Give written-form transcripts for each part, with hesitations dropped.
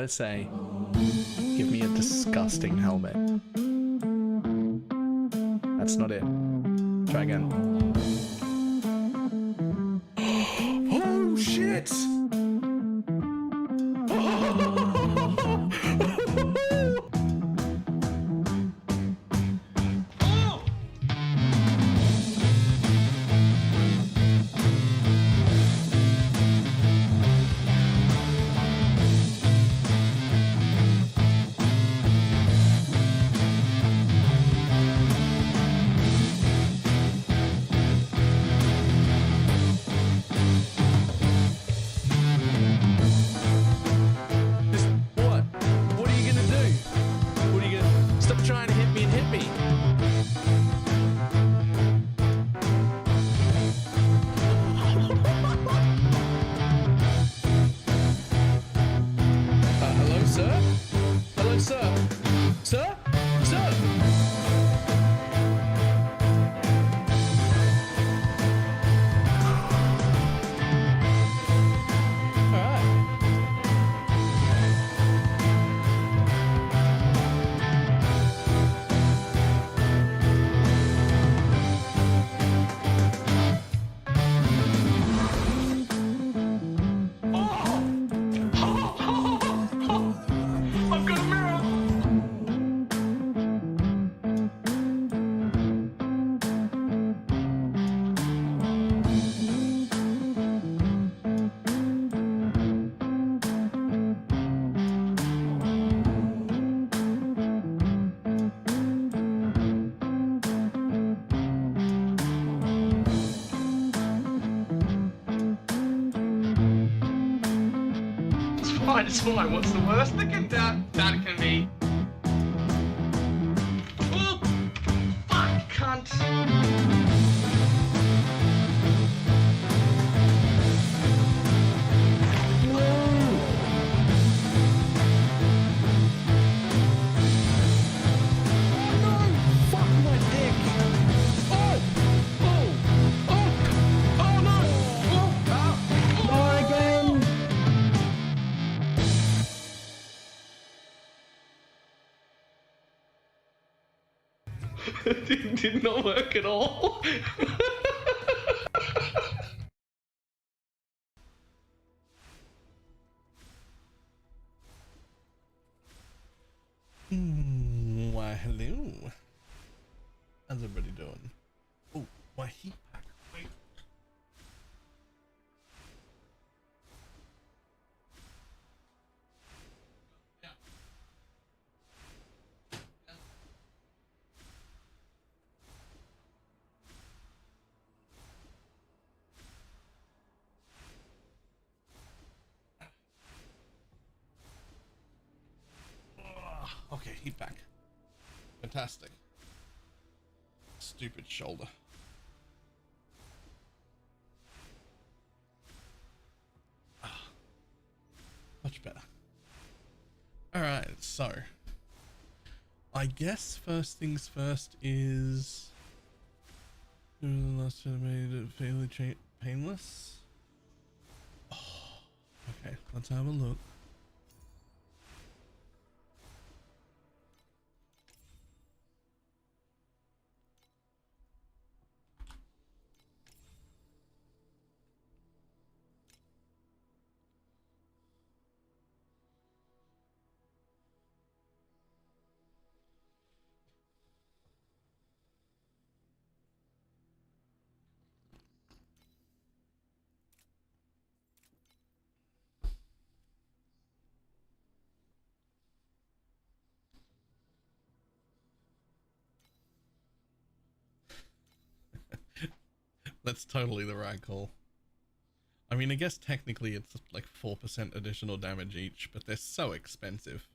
let's say, give me a disgusting helmet. That's not it. Try again. Oh shit! It's fine. What's the worst that can be? Oh, fuck, cunt. It did not work at all. Why, hello. How's everybody doing? Oh, my heat pack. Wait. Okay, heat back. Fantastic. Stupid shoulder. Much better. Alright, so I guess first things first is last time made it fairly painless. Oh, okay, let's have a look. That's totally the right call. I mean, I guess technically it's like 4% additional damage each, but they're so expensive.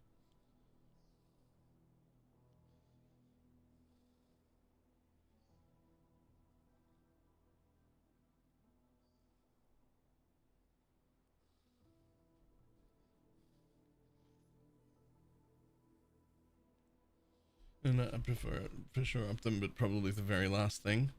And I prefer for sure up them, but probably the very last thing.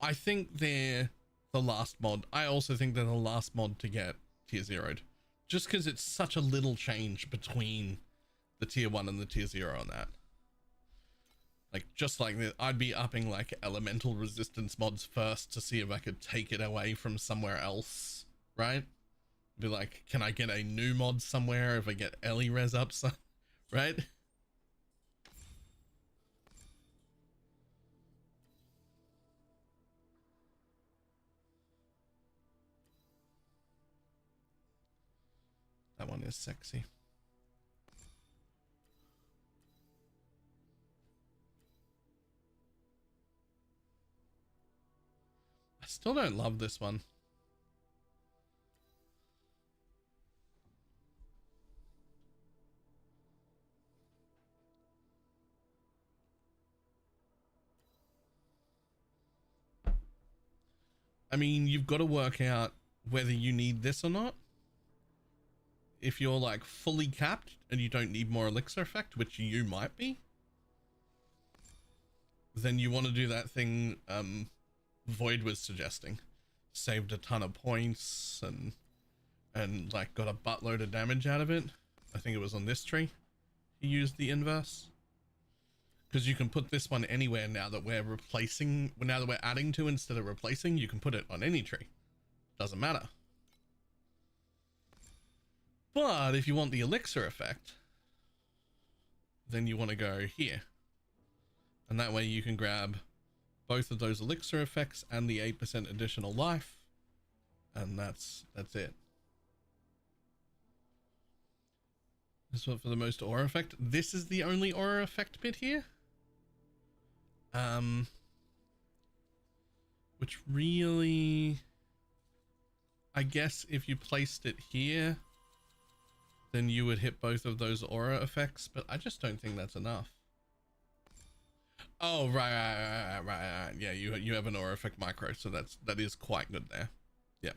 I think they're the last mod. I also think they're the last mod to get tier 0'd. Just because it's such a little change between the tier 1 and the tier 0 on that. Like, just like that, I'd be upping like elemental resistance mods first to see if I could take it away from somewhere else, right? Be like, can I get a new mod somewhere if I get Ellie res up, right? That one is sexy. I still don't love this one. I mean, you've got to work out whether you need this or not. If you're like fully capped and you don't need more elixir effect, which you might be, then you want to do that thing Void was suggesting. Saved a ton of points and like got a buttload of damage out of it. I think it was on this tree he used the inverse, because you can put this one anywhere now that we're replacing, now that we're adding to instead of replacing. You can put it on any tree, doesn't matter. But if you want the elixir effect, then you want to go here, and that way you can grab both of those elixir effects and the 8% additional life, and that's it. This one for the most aura effect. This is the only aura effect bit here. Which really, I guess if you placed it here, then you would hit both of those aura effects, but I just don't think that's enough. Oh, right. Yeah, you have an aura effect micro, so that is quite good there. Yeah.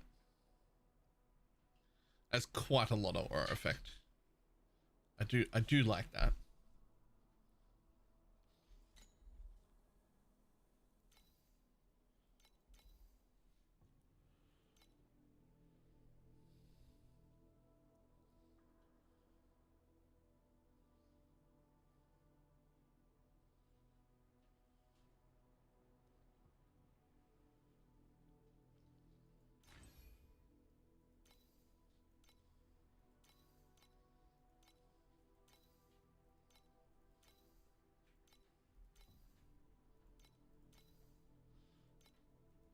That's quite a lot of aura effect. I do like that.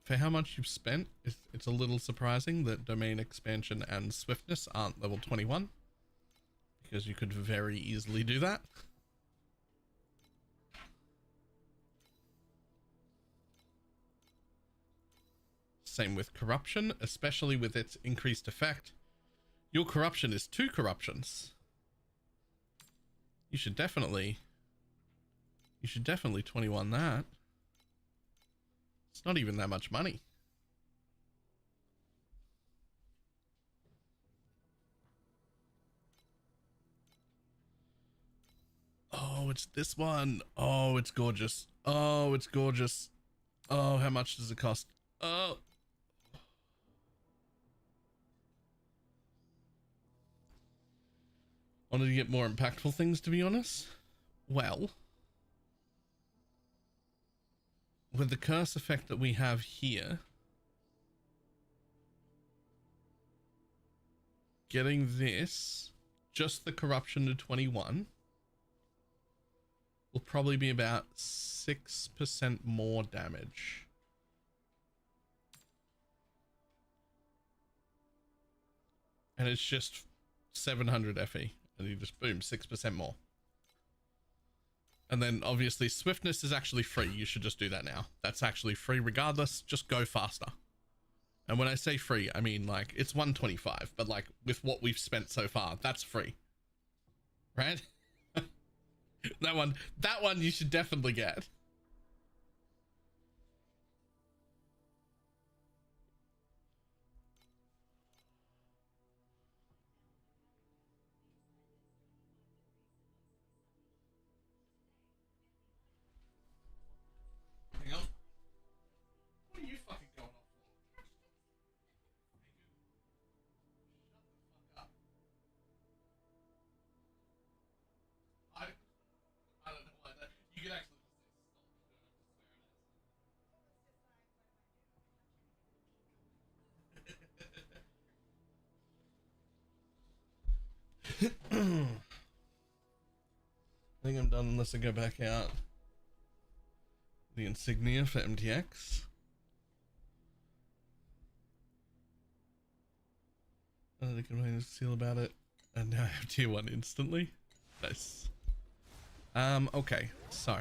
For how much you've spent, it's a little surprising that domain expansion and swiftness aren't level 21, because you could very easily do that. Same with corruption, especially with its increased effect. Your corruption is 2 corruptions. You should definitely 21 that. It's not even that much money. Oh, it's this one. Oh, it's gorgeous. Oh, it's gorgeous. Oh, how much does it cost? Oh. Wanted to get more impactful things, to be honest. Well, with the curse effect that we have here, getting this, just the corruption to 21, will probably be about 6% more damage. And it's just 700 FE, and you just boom, 6% more. And then obviously swiftness is actually free. You should just do that now. That's actually free regardless. Just go faster. And when I say free, I mean like it's 125, but like with what we've spent so far, that's free. Right? that one you should definitely get. Hang on. What are you fucking going off for? Shut the fuck up. I think I'm done unless I go back out. The insignia for MTX. I can feel about it. And now I have tier 1 instantly. Nice. Okay, so.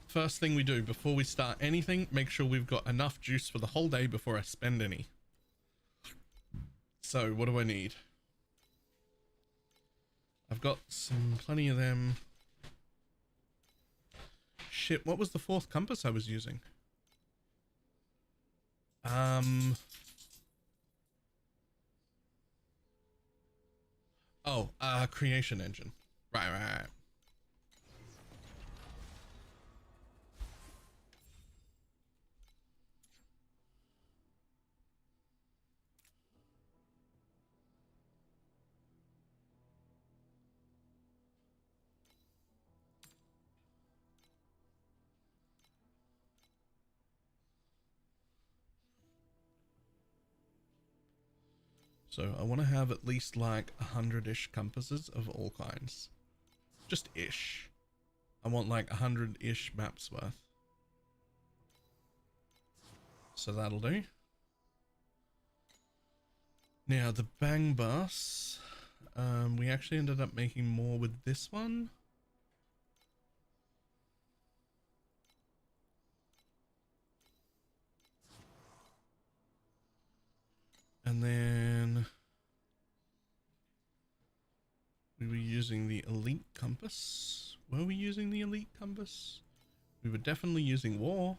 First thing we do before we start anything, make sure we've got enough juice for the whole day before I spend any. So, what do I need? I've got plenty of them. Shit, what was the 4th compass I was using? Oh, creation engine. Right. So I want to have at least like 100-ish compasses of all kinds. Just ish. I want like 100-ish maps worth. So that'll do. Now the bang bus, we actually ended up making more with this one. And then we were using the elite compass. Were we using the elite compass? We were definitely using war.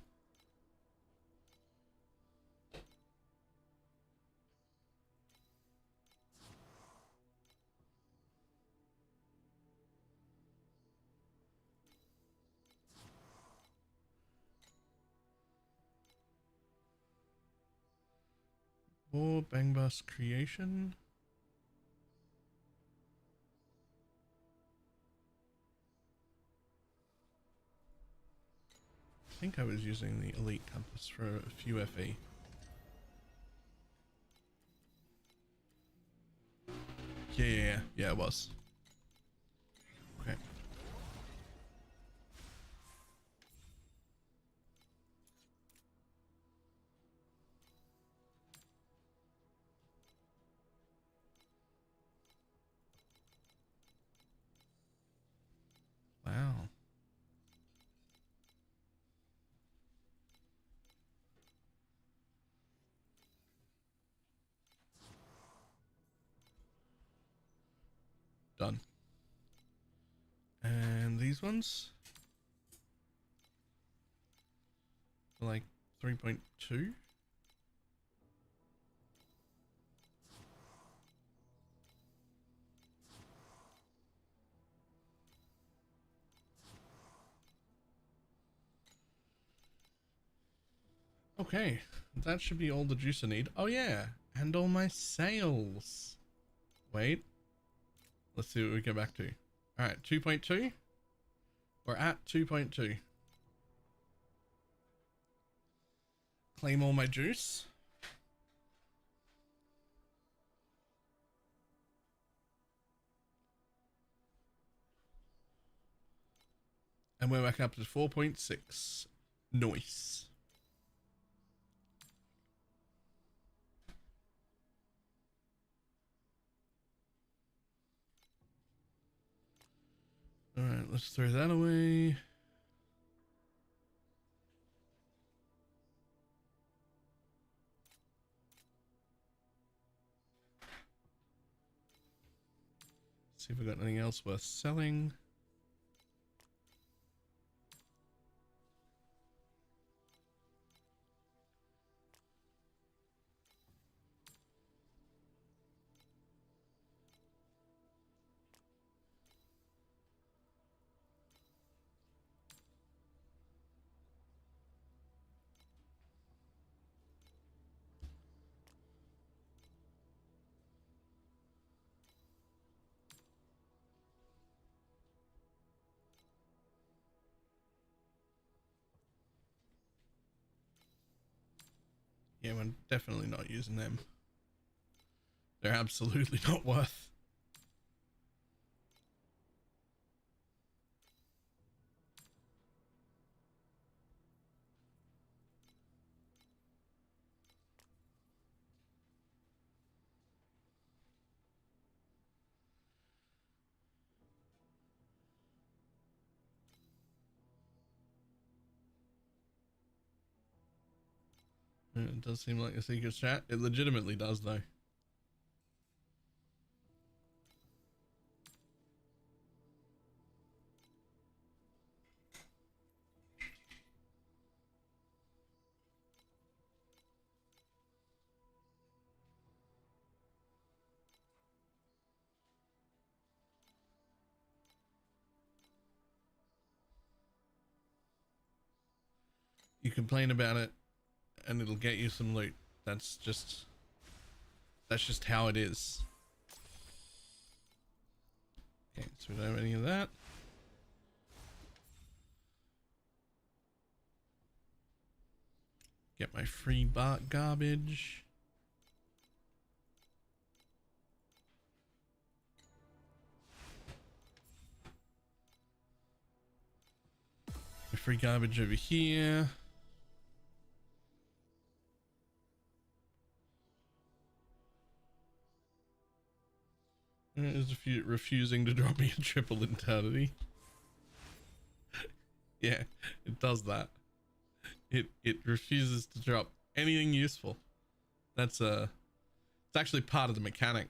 War, bang bus, creation. I think I was using the elite compass for a few FE. Yeah, it was. Okay. Wow. Done. And these ones? Like 3.2? Okay, that should be all the juice I need. Oh yeah, and all my sales. Wait, let's see what we get back to. All right, 2.2. We're at 2.2. Claim all my juice. And we're back up to 4.6. Nice. All right, let's throw that away. See if we got anything else worth selling. Yeah, we're definitely not using them. They're absolutely not worth. It does seem like a secret strat. It legitimately does, though. You complain about it and it'll get you some loot. That's just how it is. Okay, so we don't have any of that. Get my free bark garbage. My free garbage over here. Is refusing to drop me a triple eternity. Yeah, it does that. It refuses to drop anything useful. That's it's actually part of the mechanic.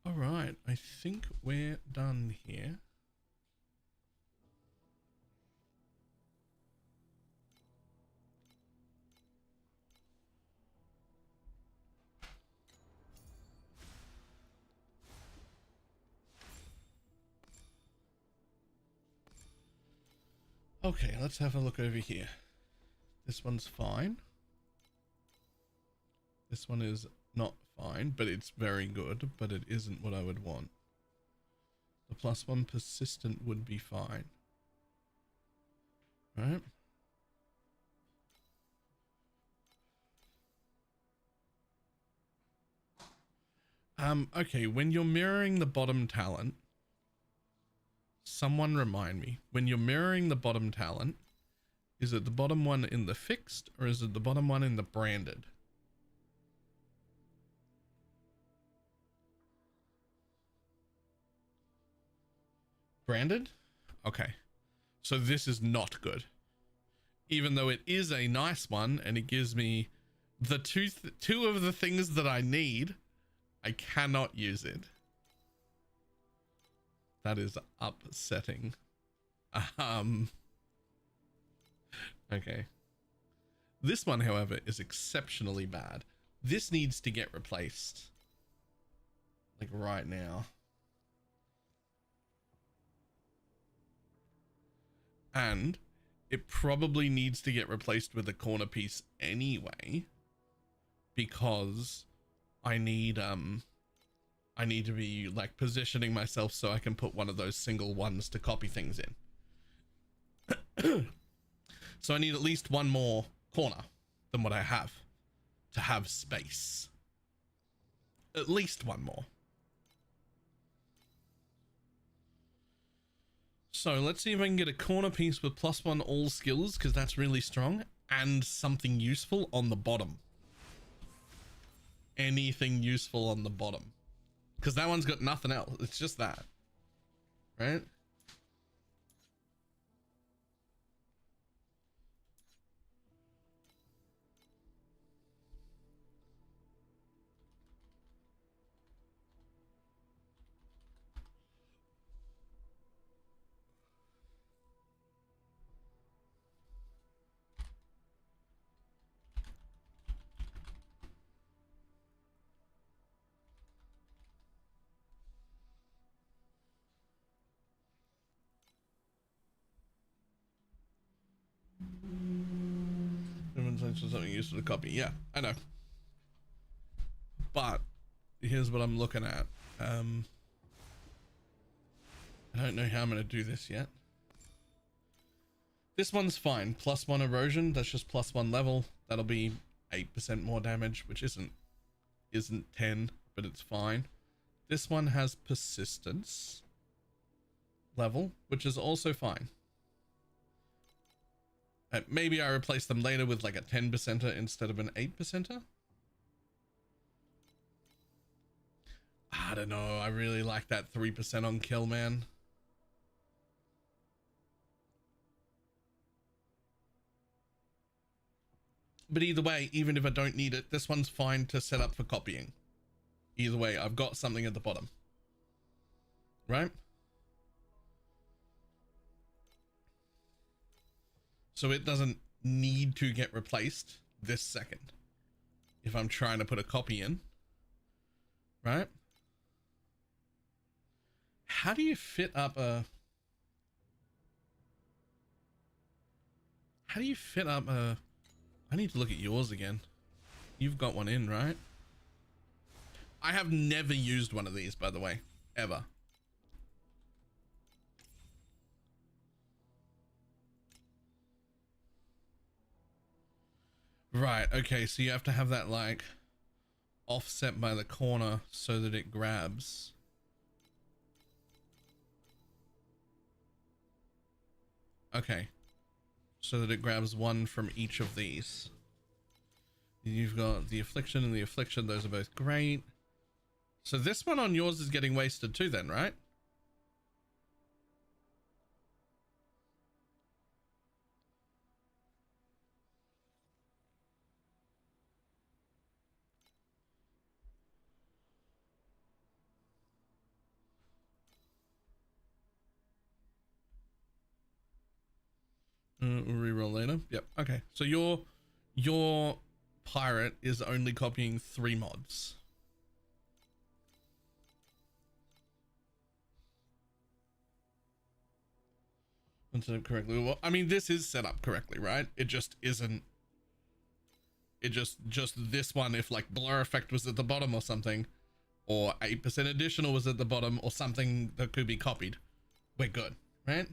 All right, I think we're done here. Okay, let's have a look over here. This one's fine. This one is not fine, but it's very good, but it isn't what I would want. The +1 persistent would be fine. Right? Okay, when you're mirroring the bottom talent, someone remind me, when you're mirroring the bottom talent, is it the bottom one in the fixed or is it the bottom one in the branded? Branded? Okay. So this is not good. Even though it is a nice one and it gives me the two of the things that I need, I cannot use it. That is upsetting. Okay. This one, however, is exceptionally bad. This needs to get replaced. Like right now. And it probably needs to get replaced with a corner piece anyway, because I need to be like positioning myself so I can put one of those single ones to copy things in. So I need at least one more corner than what I have to have space. At least one more. So let's see if I can get a corner piece with +1 all skills, because that's really strong, and something useful on the bottom. Anything useful on the bottom, because that one's got nothing else. It's just that, right? something useful to copy. Yeah, I know. But here's what I'm looking at. I don't know how I'm going to do this yet. This one's fine. +1 erosion. That's just +1 level. That'll be 8% more damage, which isn't 10, but it's fine. This one has persistence level, which is also fine. Maybe I replace them later with like a 10%er instead of an 8%er. I don't know. I really like that 3% on kill, man. But either way, even if I don't need it, this one's fine to set up for copying. Either way, I've got something at the bottom. Right? So it doesn't need to get replaced this second if I'm trying to put a copy in. Right? How do you fit up a... How do you fit up a... I need to look at yours again. You've got one in, right? I have never used one of these, by the way. Ever. Right, okay, so you have to have that, like, offset by the corner so that it grabs. Okay. So that it grabs one from each of these. You've got the affliction and the affliction. Those are both great. So this one on yours is getting wasted too then, right? We'll reroll later. Yep. Okay. So your pirate is only copying 3 mods. Set up correctly. Well, I mean, this is set up correctly, right? It just isn't. It just this one. If like blur effect was at the bottom or something, or 8% additional was at the bottom, or something that could be copied, we're good, right?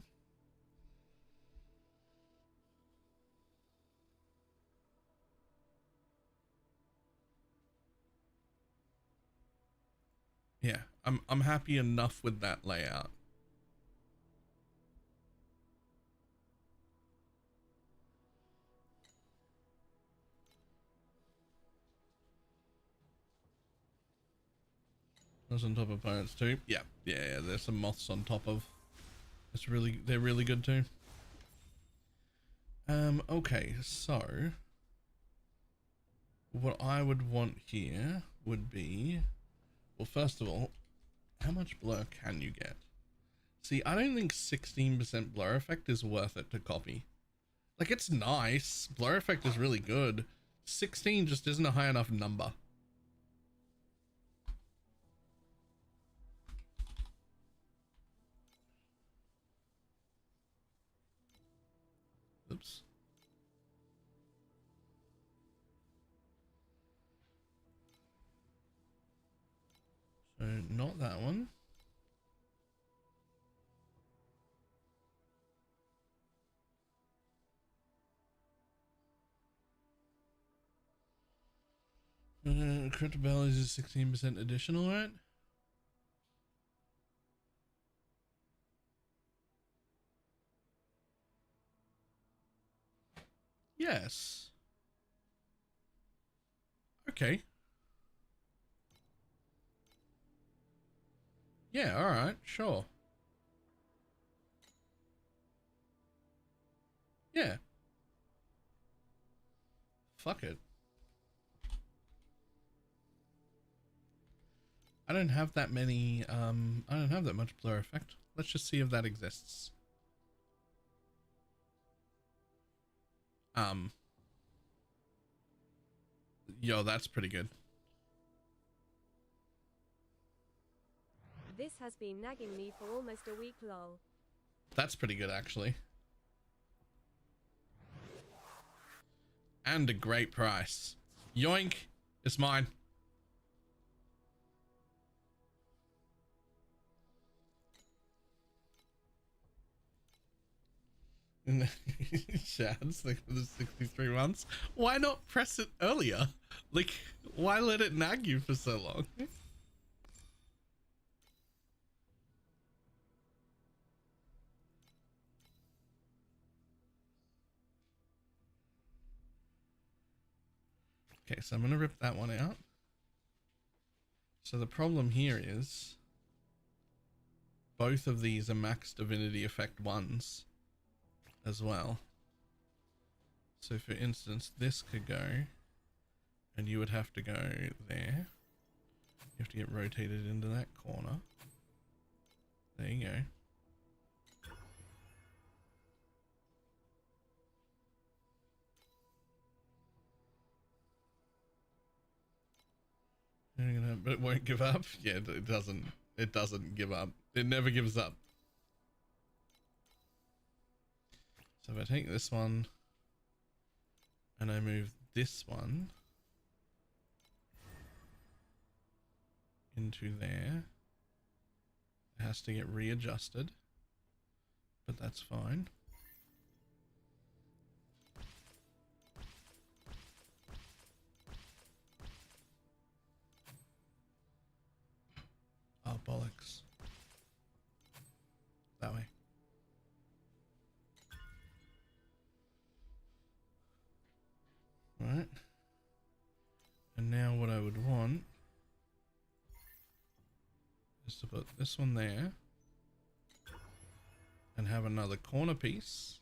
Yeah, I'm happy enough with that layout. That's on top of pirates too. Yeah, there's some moths on top of. They're really good too. Okay, so what I would want here would be, well, first of all, how much blur can you get? See, I don't think 16% blur effect is worth it to copy. Like, it's nice. Blur effect is really good. 16 just isn't a high enough number. Oops. So, not that one. Crypto bellies is 16% additional, right? Yes. Okay. Yeah, alright, sure. Yeah. Fuck it. I don't have that many, I don't have that much blur effect. Let's just see if that exists. Yo, that's pretty good. This has been nagging me for almost a week, lol. That's pretty good, actually. and a great price. Yoink, it's mine. Shads, like for the 63 months. Why not press it earlier? Like, why let it nag you for so long? Okay, so I'm gonna rip that one out. So the problem here is both of these are max divinity effect ones as well. So for instance, this could go and you would have to go there. You have to get rotated into that corner. There you go. But it won't give up. Yeah, it doesn't. It doesn't give up. It never gives up. So if I take this one and I move this one into there, it has to get readjusted, but that's fine. Oh, bollocks. That way. Right. And now what I would want is to put this one there and have another corner piece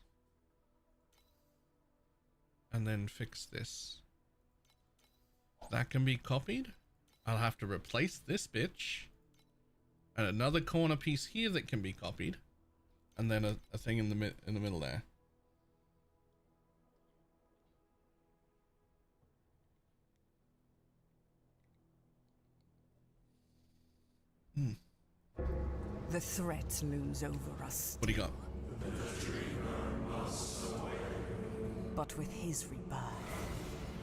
and then fix this. That can be copied. I'll have to replace this bitch and another corner piece here that can be copied, and then a thing in the middle there. The threat looms over us. What do you got? But with his rebirth,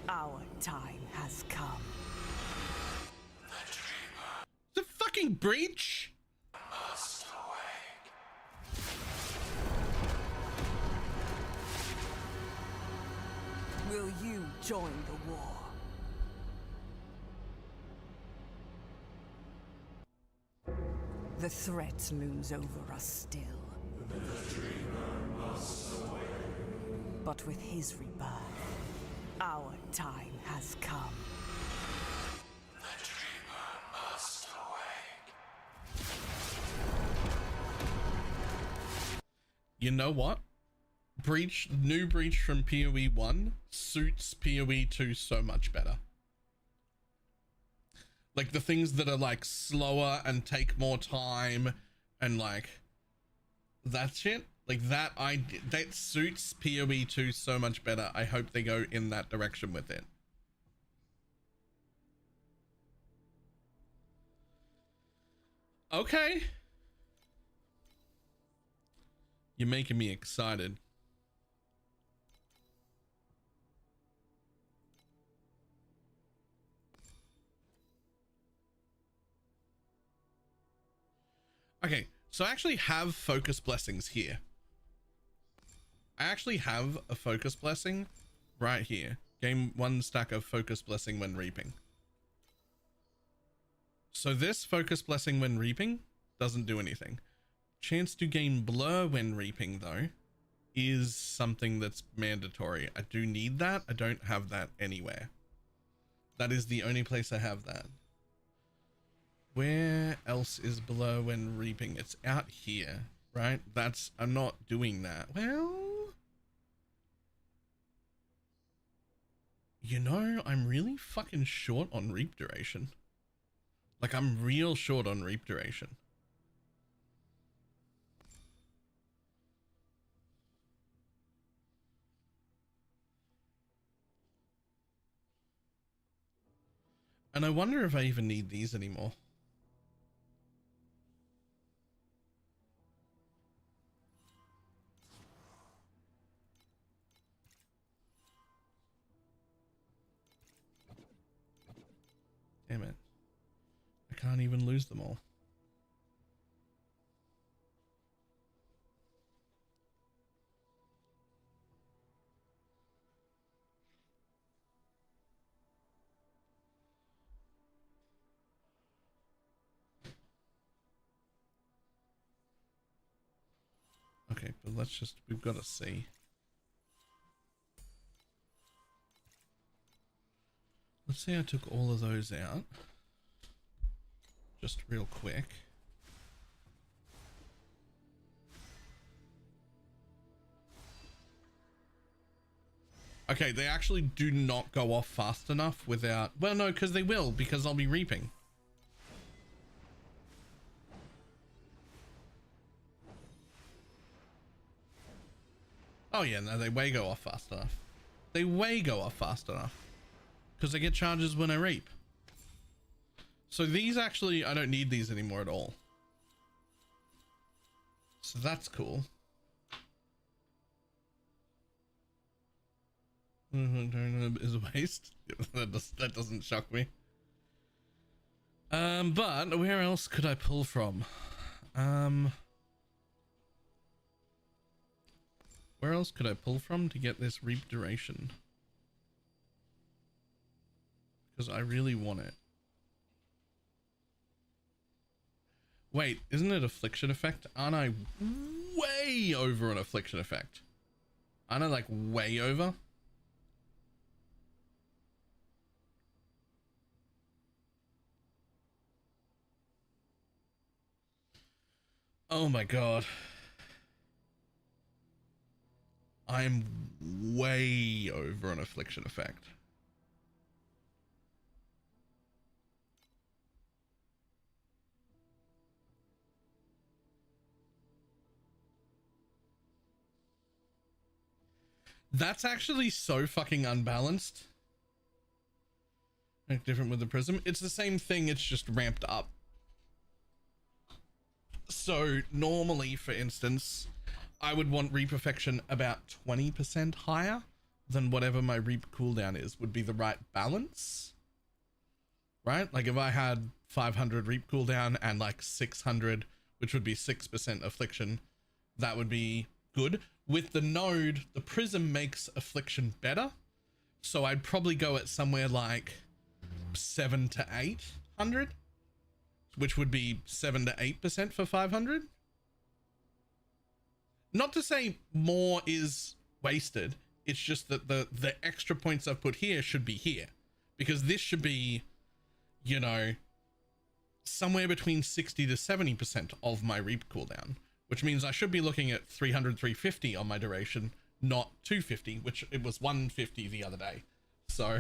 our time has come. The fucking breach. Will you join the war? The threat looms over us still. But with his rebirth, our time has come. You know what? Breach, new breach from PoE 1 suits PoE 2 so much better. Like the things that are like slower and take more time and like that shit, like that that suits PoE 2 so much better. I hope they go in that direction with it. Okay. You're making me excited. Okay, so I actually have focus blessings here. I actually have a focus blessing right here. Gain 1 stack of focus blessing when reaping. So this focus blessing when reaping doesn't do anything. Chance to gain blur when reaping though is something that's mandatory. I do need that. I don't have that anywhere. That is the only place I have that. Where else is blur when reaping? It's out here, right? I'm not doing that. Well, you know, I'm really fucking short on reap duration. Like I'm real short on reap duration. And I wonder if I even need these anymore. Damn it. I can't even lose them all. Okay, but let's just, we've got to see. Let's say I took all of those out. Just real quick. Okay, they actually do not go off fast enough without, well, no, because they will, because I'll be reaping. Oh yeah, no, they way go off fast enough. They way go off fast enough. Because I get charges when I reap. So these actually, I don't need these anymore at all. So that's cool. Is a waste. That doesn't shock me. But where else could I pull from? Where else could I pull from to get this reap duration? Because I really want it. Wait, isn't it affliction effect? Aren't I way over an affliction effect? Aren't I like way over? Oh my god. I'm way over an affliction effect. That's actually so fucking unbalanced. Like different with the prism. It's the same thing, it's just ramped up. So normally, for instance, I would want reap perfection about 20% higher than whatever my reap cooldown is, would be the right balance. Right? Like if I had 500 reap cooldown and like 600, which would be 6% affliction, that would be good. With the node, the prism makes affliction better. So I'd probably go at somewhere like 7 to 800, which would be 7 to 8% for 500. Not to say more is wasted. It's just that the extra points I've put here should be here, because this should be, you know, somewhere between 60 to 70% of my reap cooldown, which means I should be looking at 300, 350 on my duration, not 250, which it was 150 the other day. So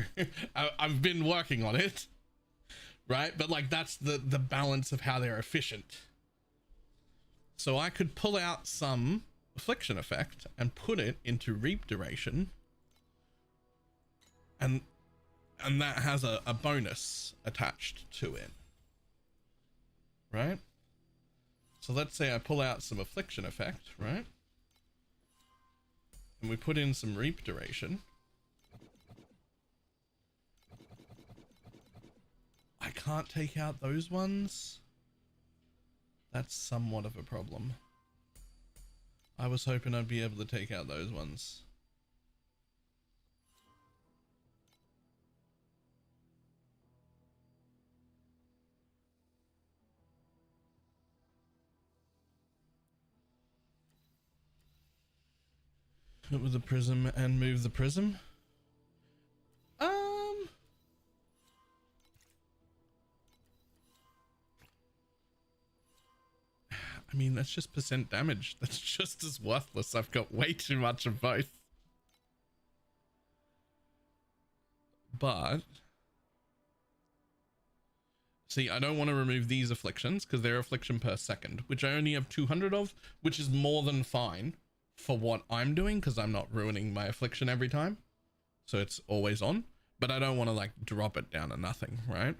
I've been working on it, right? But like, that's the balance of how they're efficient. So I could pull out some affliction effect and put it into reap duration, and that has a bonus attached to it, right? So let's say I pull out some affliction effect, right? And we put in some reap duration. I can't take out those ones. That's somewhat of a problem. I was hoping I'd be able to take out those ones. Put with the prism and move the prism. I mean, that's just percent damage. That's just as worthless. I've got way too much of both. But see, I don't want to remove these afflictions because they're affliction per second, which I only have 200 of, which is more than fine for what I'm doing because I'm not ruining my affliction every time. So it's always on, but I don't want to like drop it down to nothing, right?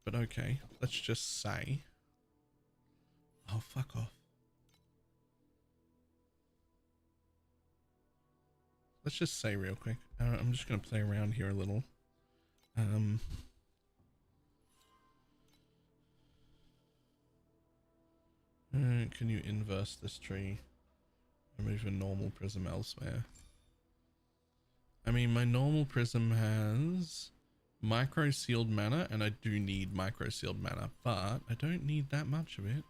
But okay, let's just say Oh, fuck off. Let's just say real quick. I'm just going to play around here a little. Can you inverse this tree? Remove a normal prism elsewhere. I mean, my normal prism has micro sealed mana, and I do need micro sealed mana, but I don't need that much of it.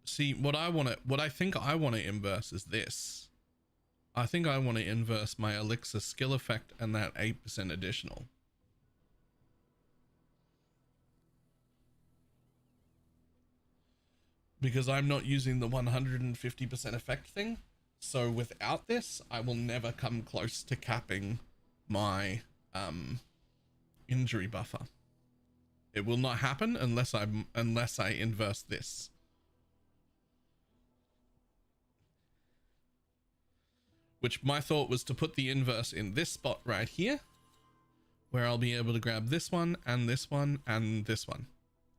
See, what I think I want to inverse is this. I think I want to inverse my elixir skill effect and that 8% additional. Because I'm not using the 150% effect thing. So without this, I will never come close to capping my injury buffer. It will not happen unless I inverse this. Which my thought was to put the inverse in this spot right here, where I'll be able to grab this one and this one and this one.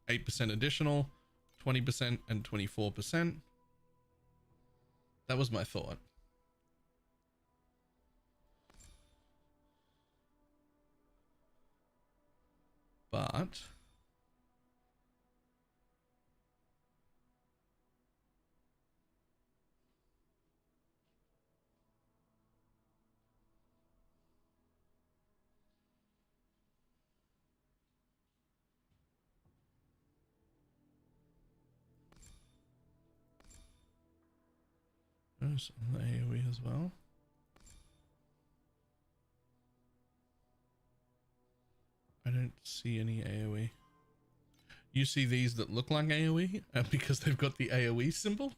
8% additional, 20% and 24%. That was my thought. But there's the AoE as well. I don't see any AoE. You see these that look like AoE because they've got the AoE symbol,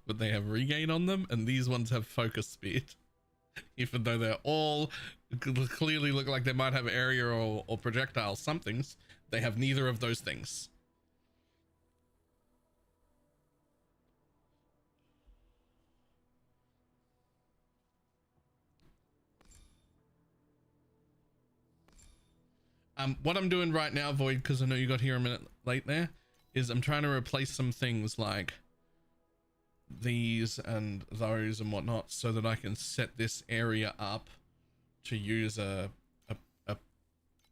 but they have regain on them, and these ones have focus speed. Even though they're all clearly look like they might have area or projectile somethings, they have neither of those things. What I'm doing right now, Void, because I know you got here a minute late there, is I'm trying to replace some things like these and those and whatnot so that I can set this area up to use a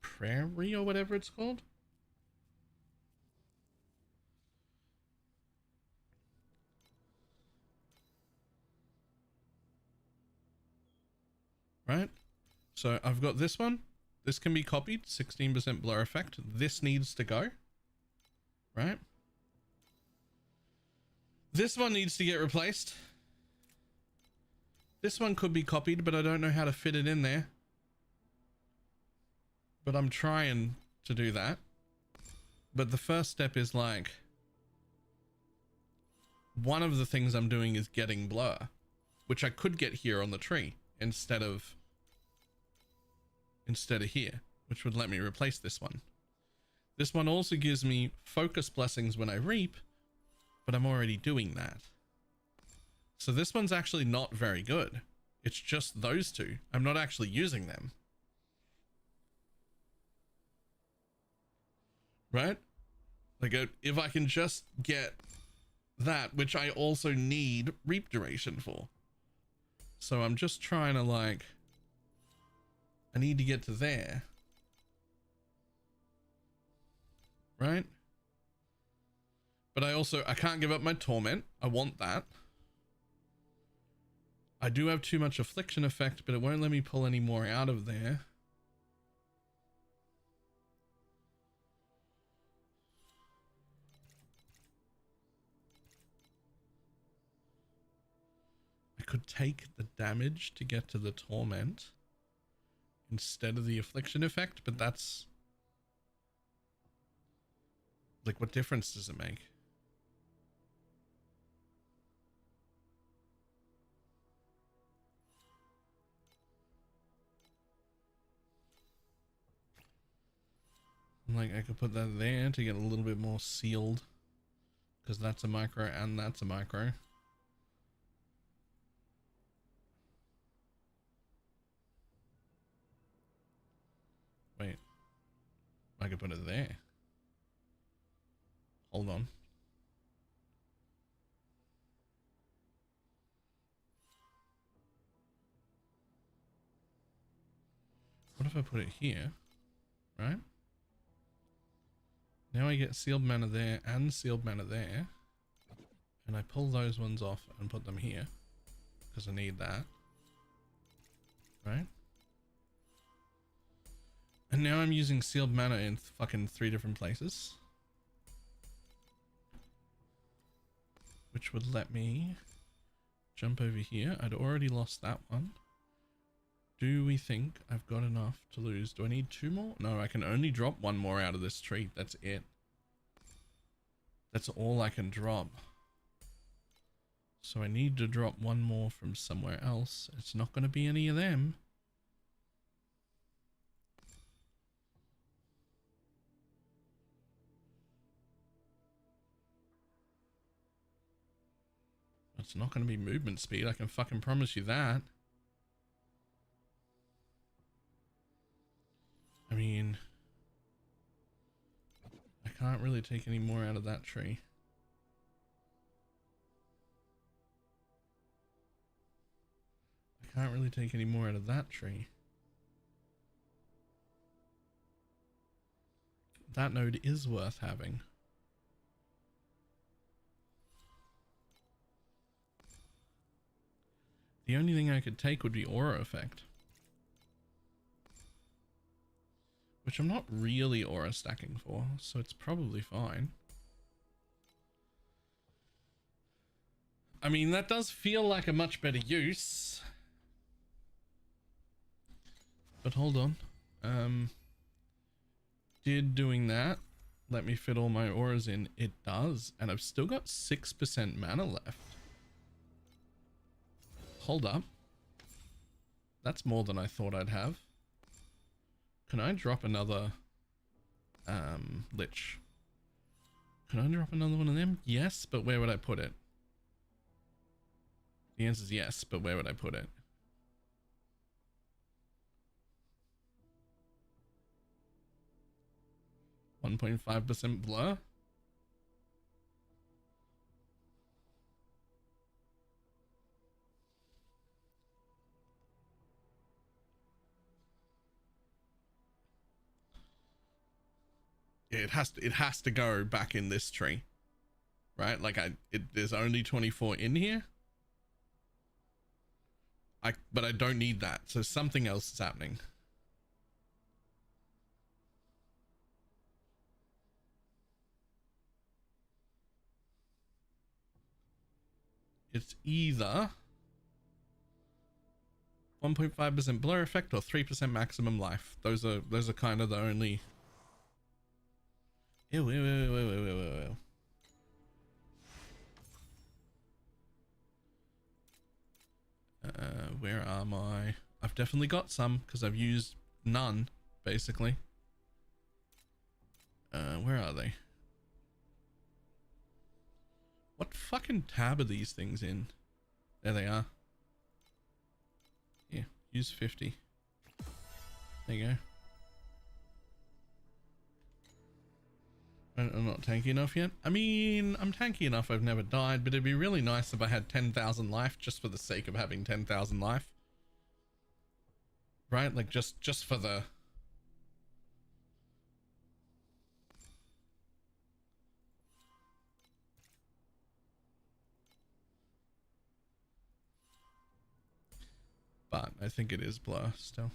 prairie or whatever it's called. Right? So I've got this one. This can be copied, 16% blur effect. This needs to go, right? This one needs to get replaced. This one could be copied, but I don't know how to fit it in there. But I'm trying to do that. But the first step is like, one of the things I'm doing is getting blur, which I could get here on the tree instead of here, which would let me replace this one. This one also gives me focus blessings when I reap, but I'm already doing that. So this one's actually not very good. It's just those two. I'm not actually using them. Right? Like if I can just get that, which I also need reap duration for. So I'm just trying to like, I need to get to there. Right? But I can't give up my torment. I want that. I do have too much affliction effect, but it won't let me pull any more out of there. I could take the damage to get to the torment instead of the affliction effect, but that's like, what difference does it make? Like, I could put that there to get a little bit more sealed, because that's a micro and that's a micro. could put it there. Hold on. What if I put it here? Right? Now I get sealed mana there and sealed mana there. And I pull those ones off and put them here. Because I need that. Right? And now I'm using sealed mana in fucking 3 different places. Which would let me jump over here. I'd already lost that one. Do we think I've got enough to lose? Do I need 2 more? No, I can only drop 1 more out of this tree. That's it. That's all I can drop. So I need to drop 1 more from somewhere else. It's not going to be any of them. It's not going to be movement speed. I can fucking promise you that. I mean, I can't really take any more out of that tree. I can't really take any more out of that tree. That node is worth having. The only thing I could take would be aura effect. Which I'm not really aura stacking for, so it's probably fine. I mean, that does feel like a much better use. But hold on. Did doing that let me fit all my auras in? It does, and I've still got 6% mana left. Hold up. That's more than I thought I'd have. Can I drop another lich? Can I drop another one of them? Yes, but where would I put it? The answer is yes, but where would I put it? .5% blur? It has to go back in this tree, right? Like there's only 24 in here. But I don't need that, so something else is happening. It's either 1.5% blur effect or 3% maximum life. Those are kind of the only. Ew. Where are my? I've definitely got some because I've used none, basically. Where are they? What fucking tab are these things in? There they are. Yeah, use 50. There you go. I'm not tanky enough yet. I mean, I'm tanky enough I've never died, but it'd be really nice if I had 10,000 life just for the sake of having 10,000 life. Right? Like just for the... But I think it is blur still.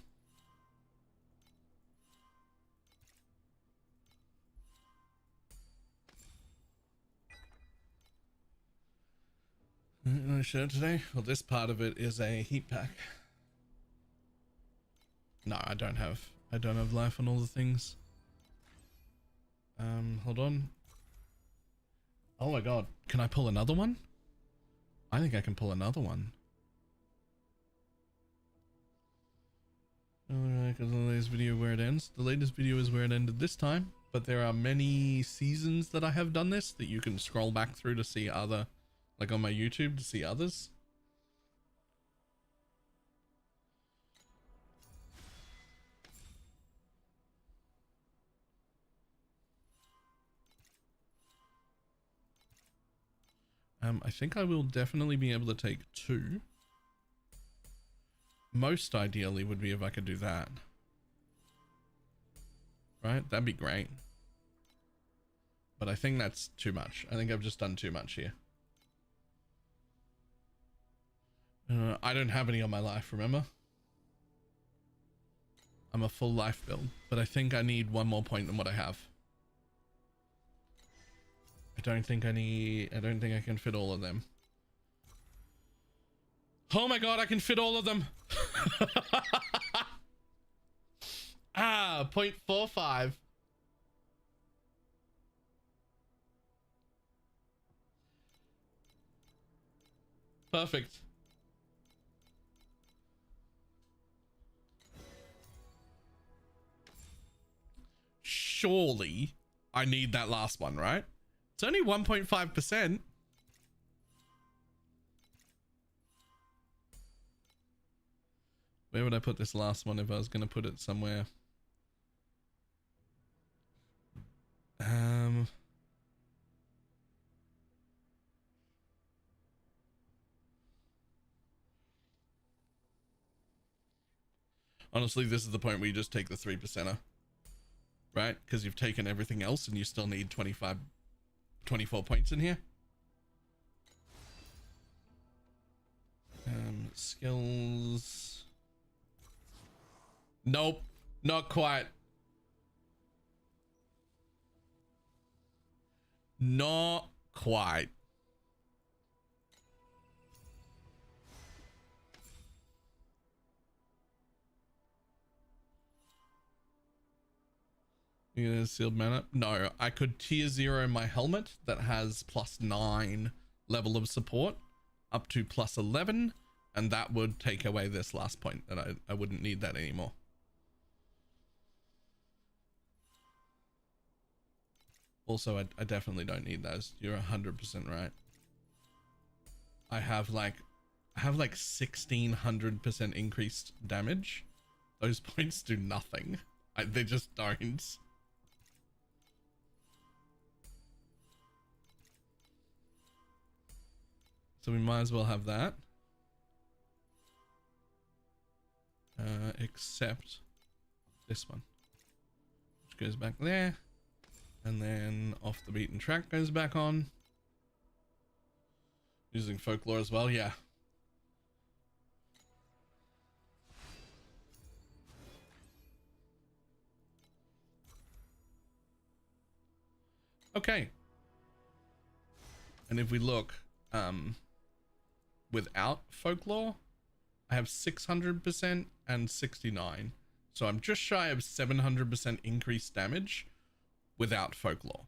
No shirt today? Well, this part of it is a heat pack. No, I don't have life on all the things. Hold on. Oh my god, can I pull another one? I think I can pull another one. Because the latest video where it ends. The latest video is where it ended this time, but there are many seasons that I have done this that you can scroll back through to see other, like on my YouTube to see others. I think I will definitely be able to take 2. Most ideally would be if I could do that. Right? That'd be great. But I think that's too much. I think I've just done too much here. I don't have any on my life, remember? I'm a full life build, but I think I need 1 more point than what I have. I don't think I can fit all of them. Oh my god, I can fit all of them. Ah, 0.45. Perfect. Surely I need that last one, right? It's only 1.5%. Where would I put this last one if I was going to put it somewhere? Honestly, this is the point where you just take the 3%er, right? Because you've taken everything else and you still need 24 points in here. Skills. Nope, not quite. Not quite. You gonna sealed mana? No, I could tier 0 my helmet that has +9 level of support up to +11, and that would take away this last point, and I wouldn't need that anymore. Also, I definitely don't need those. You're 100% right. I have like 1600% increased damage. Those points do nothing. They just don't. So we might as well have that. Except this one, which goes back there. And then Off the Beaten Track goes back on. Using folklore as well, yeah. Okay. And if we look, without folklore, I have 600% and 69. So I'm just shy of 700% increased damage without folklore,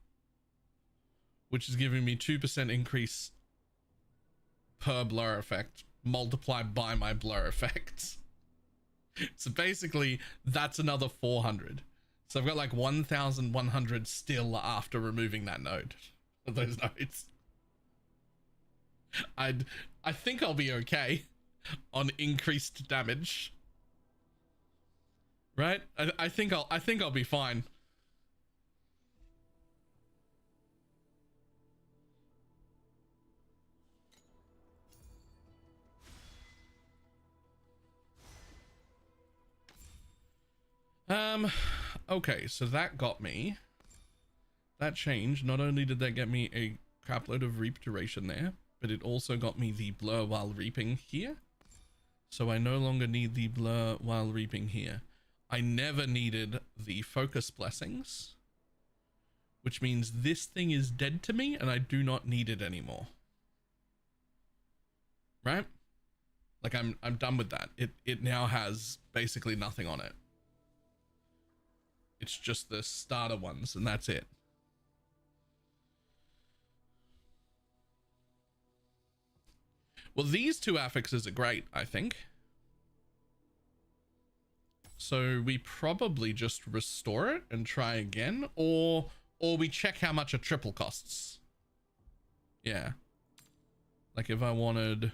which is giving me 2% increase per blur effect multiplied by my blur effects. So basically that's another 400. So I've got like 1,100 still after removing that node, those nodes. I think I'll be okay on increased damage, right? I think I'll be fine. Okay, so that got me. That changed. Not only did that get me a crapload of reap duration there, but it also got me the blur while reaping here. So I no longer need the blur while reaping here. I never needed the focus blessings, which means this thing is dead to me and I do not need it anymore. Right? Like I'm done with that. It now has basically nothing on it. It's just the starter ones and that's it. Well, these two affixes are great, I think. So we probably just restore it and try again, or we check how much a triple costs. Yeah. Like if I wanted,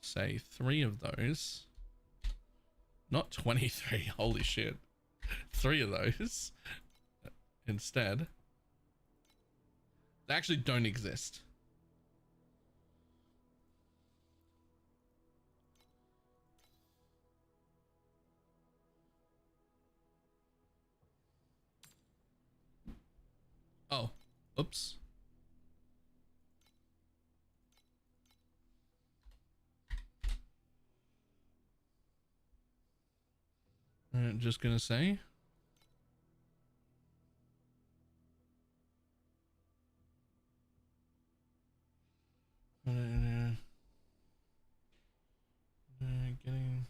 say, 3 of those, not 23, holy shit. 3 of those instead. They actually don't exist. Oops. Just gonna say. Getting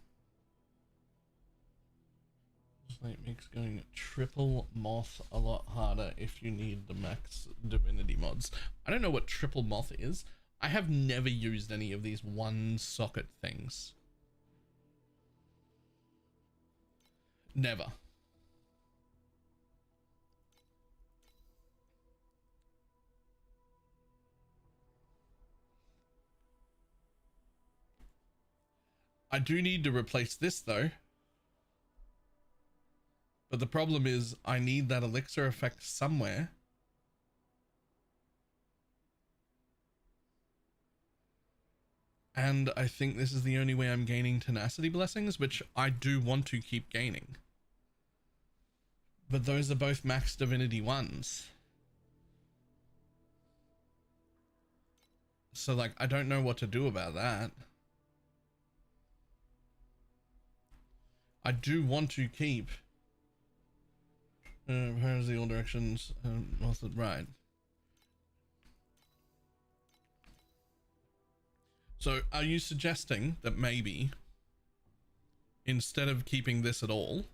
Slate makes going triple moth a lot harder if you need the max divinity mods. I don't know what triple moth is. I have never used any of these one socket things. Never. I do need to replace this though. But the problem is I need that elixir effect somewhere. And I think this is the only way I'm gaining tenacity blessings, which I do want to keep gaining. But those are both max divinity ones. So like, I don't know what to do about that. I do want to keep where's the all directions north and right. So are you suggesting that maybe instead of keeping this at all,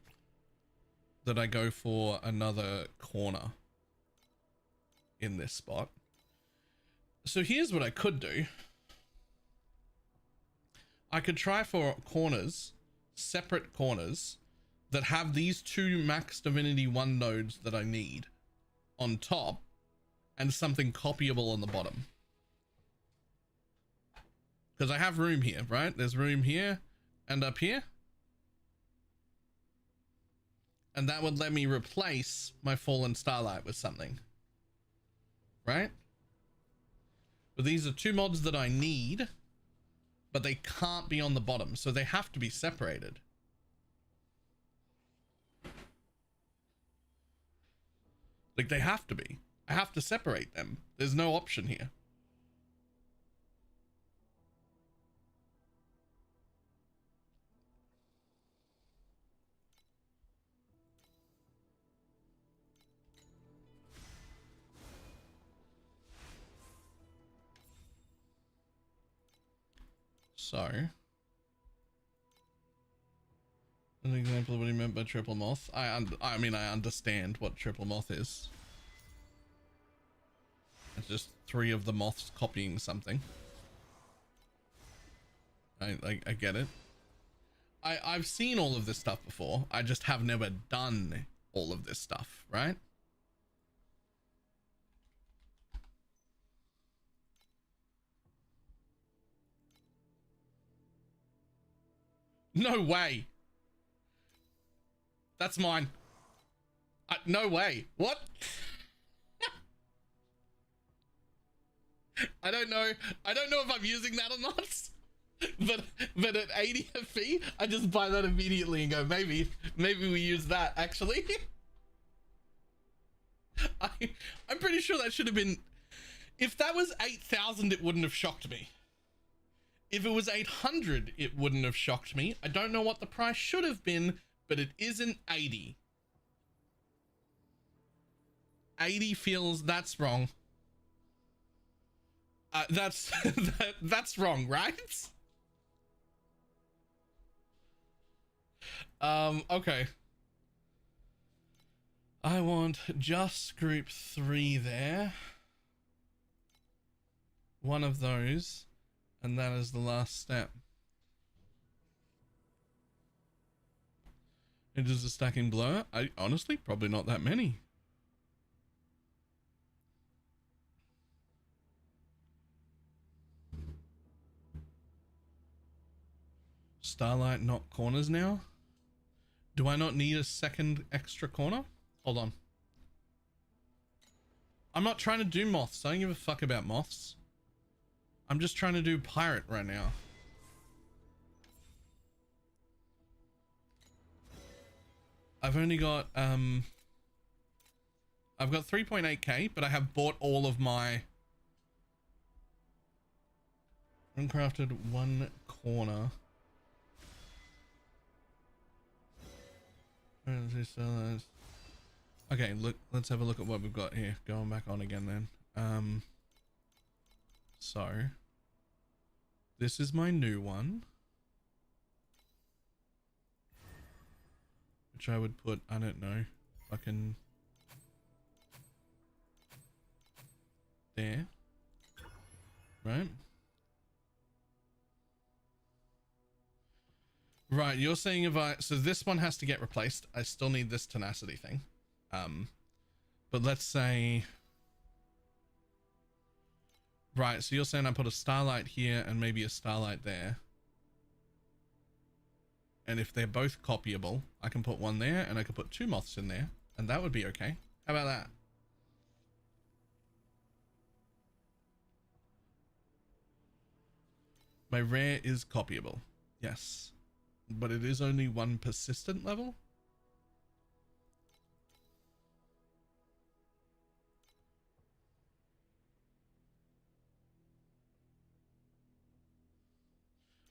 that I go for another corner in this spot? So here's what I could do. I could try for corners, separate corners that have these two max divinity 1 nodes that I need on top and something copyable on the bottom. Because I have room here, right? There's room here and up here. And that would let me replace my Fallen Starlight with something. Right? But these are 2 mods that I need, but they can't be on the bottom, so they have to be separated. Like, they have to be. I have to separate them. There's no option here. So, an example of what he meant by triple moth. I mean, I understand what triple moth is. It's just 3 of the moths copying something. I get it. I've seen all of this stuff before. I just have never done all of this stuff, right? No way. That's mine. No way. What? I don't know if I'm using that or not. But at 80 FP, I just buy that immediately and go, maybe we use that actually. I'm pretty sure that should have been, if that was 8,000, it wouldn't have shocked me. If it was 800, it wouldn't have shocked me. I don't know what the price should have been, but it isn't 80. 80 feels, that's wrong. That's wrong, right? Okay. I want just group 3 there. One of those. And that is the last step. It is a stacking blower. I honestly, probably not that many. Starlight not corners now. Do I not need a second extra corner? Hold on. I'm not trying to do moths. I don't give a fuck about moths. I'm just trying to do pirate right now. I've only got I've got 3.8k, but I have bought all of my uncrafted one corner. Where does he sell those? Okay, look, let's have a look at what we've got here. Going back on again then. So this is my new one, which I would put, I don't know, fucking there, right? Right, you're saying if so this one has to get replaced. I still need this tenacity thing. But let's say, right, so you're saying I put a starlight here and maybe a starlight there. And if they're both copyable, I can put one there and I can put 2 moths in there, and that would be okay. How about that? My rare is copyable. Yes. But it is only 1 persistent level.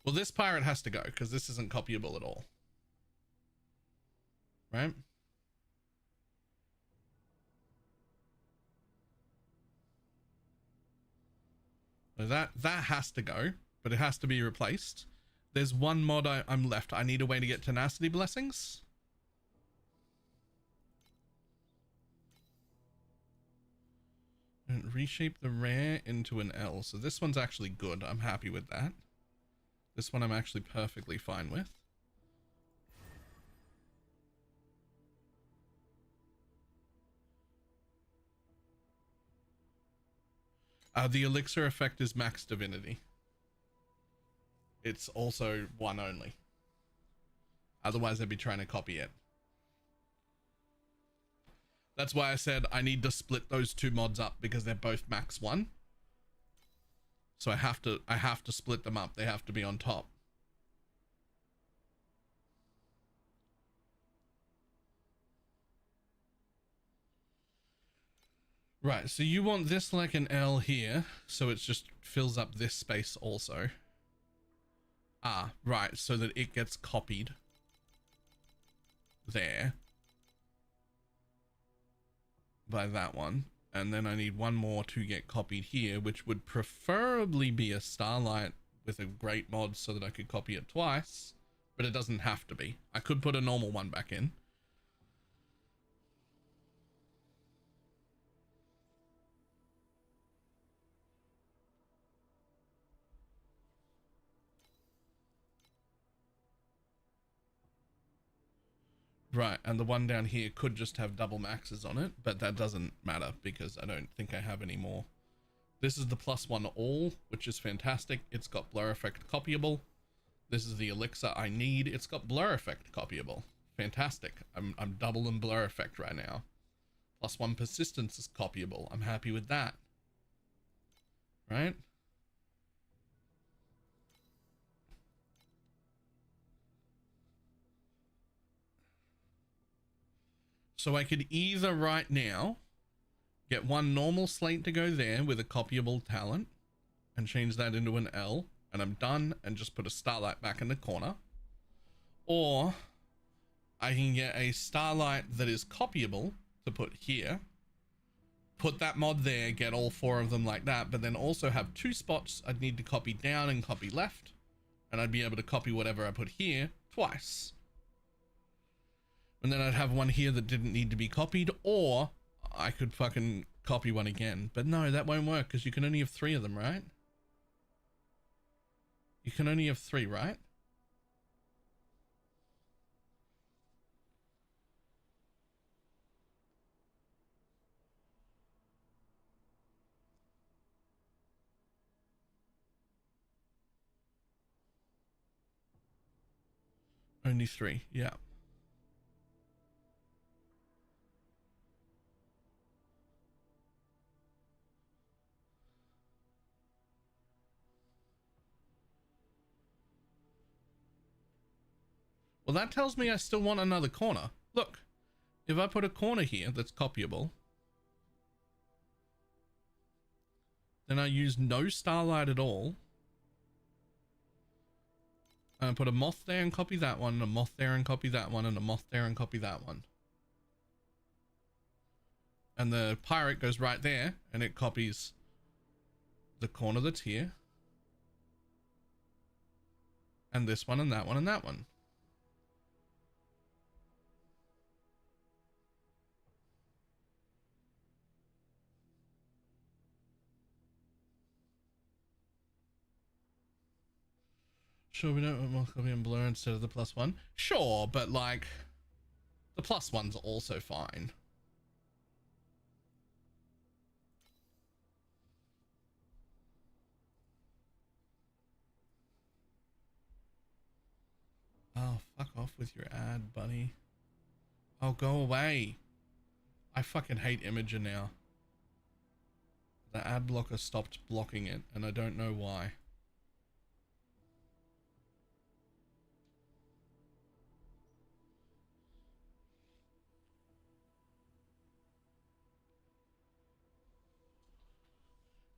Well, this pirate has to go because this isn't copyable at all. Right? So that has to go, but it has to be replaced. There's 1 mod I'm left. I need a way to get tenacity blessings. And reshape the rare into an L. So this one's actually good. I'm happy with that. This one I'm actually perfectly fine with. The elixir effect is max divinity. It's also 1 only. Otherwise I'd be trying to copy it. That's why I said I need to split those 2 mods up, because they're both max 1. So I have to split them up. They have to be on top. Right, so you want this like an L here, so it just fills up this space also. Ah, right, so that it gets copied there by that one. And then I need 1 more to get copied here, which would preferably be a starlight with a great mod so that I could copy it twice, but it doesn't have to be. I could put a normal one back in. Right, and the one down here could just have double maxes on it, but that doesn't matter because I don't think I have any more. This is the +1 all, which is fantastic. It's got blur effect copyable. This is the elixir I need. It's got blur effect copyable. Fantastic. I'm double in blur effect right now. +1 persistence is copyable. I'm happy with that. Right? So I could either right now get 1 normal slate to go there with a copyable talent and change that into an L, and I'm done, and just put a starlight back in the corner. Or I can get a starlight that is copyable to put here, put that mod there, get all 4 of them like that, but then also have 2 spots I'd need to copy down and copy left, and I'd be able to copy whatever I put here twice. And then I'd have 1 here that didn't need to be copied, or I could fucking copy 1 again. But no, that won't work because you can only have 3 of them, right? You can only have 3, right? Only 3, yeah. Well, that tells me I still want another corner. Look, if I put a corner here that's copyable, Then I use no starlight at all. And I put a moth there and copy that one, and a moth there and copy that one, and a moth there and copy that one. And the pirate goes right there, and it copies the corner that's here. And this one, and that one, and that one. Sure, we don't want moth copy and blur instead of the +1. Sure, but like, the +1's also fine. Oh, fuck off with your ad, buddy. Oh, go away. I fucking hate Imager now. The ad blocker stopped blocking it, and I don't know why.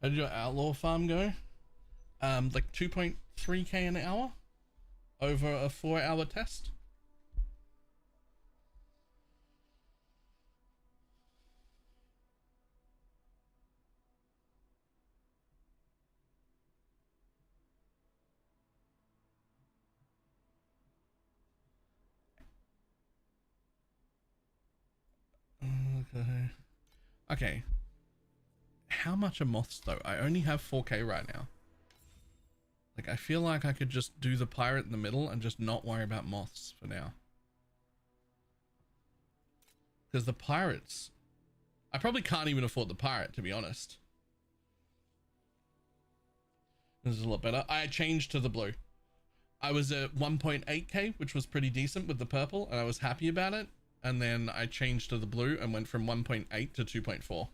How did your outlaw farm go? Like 2.3k an hour over a 4-hour test. Okay. Okay. How much are moths though? I only have 4k right now. Like, I feel like I could just do the pirate in the middle and just not worry about moths for now. Because the pirates, I probably can't even afford the pirate, to be honest. This is a lot better. I changed to the blue. I was at 1.8k, which was pretty decent with the purple, and I was happy about it. And then I changed to the blue and went from 1.8 to 2.4.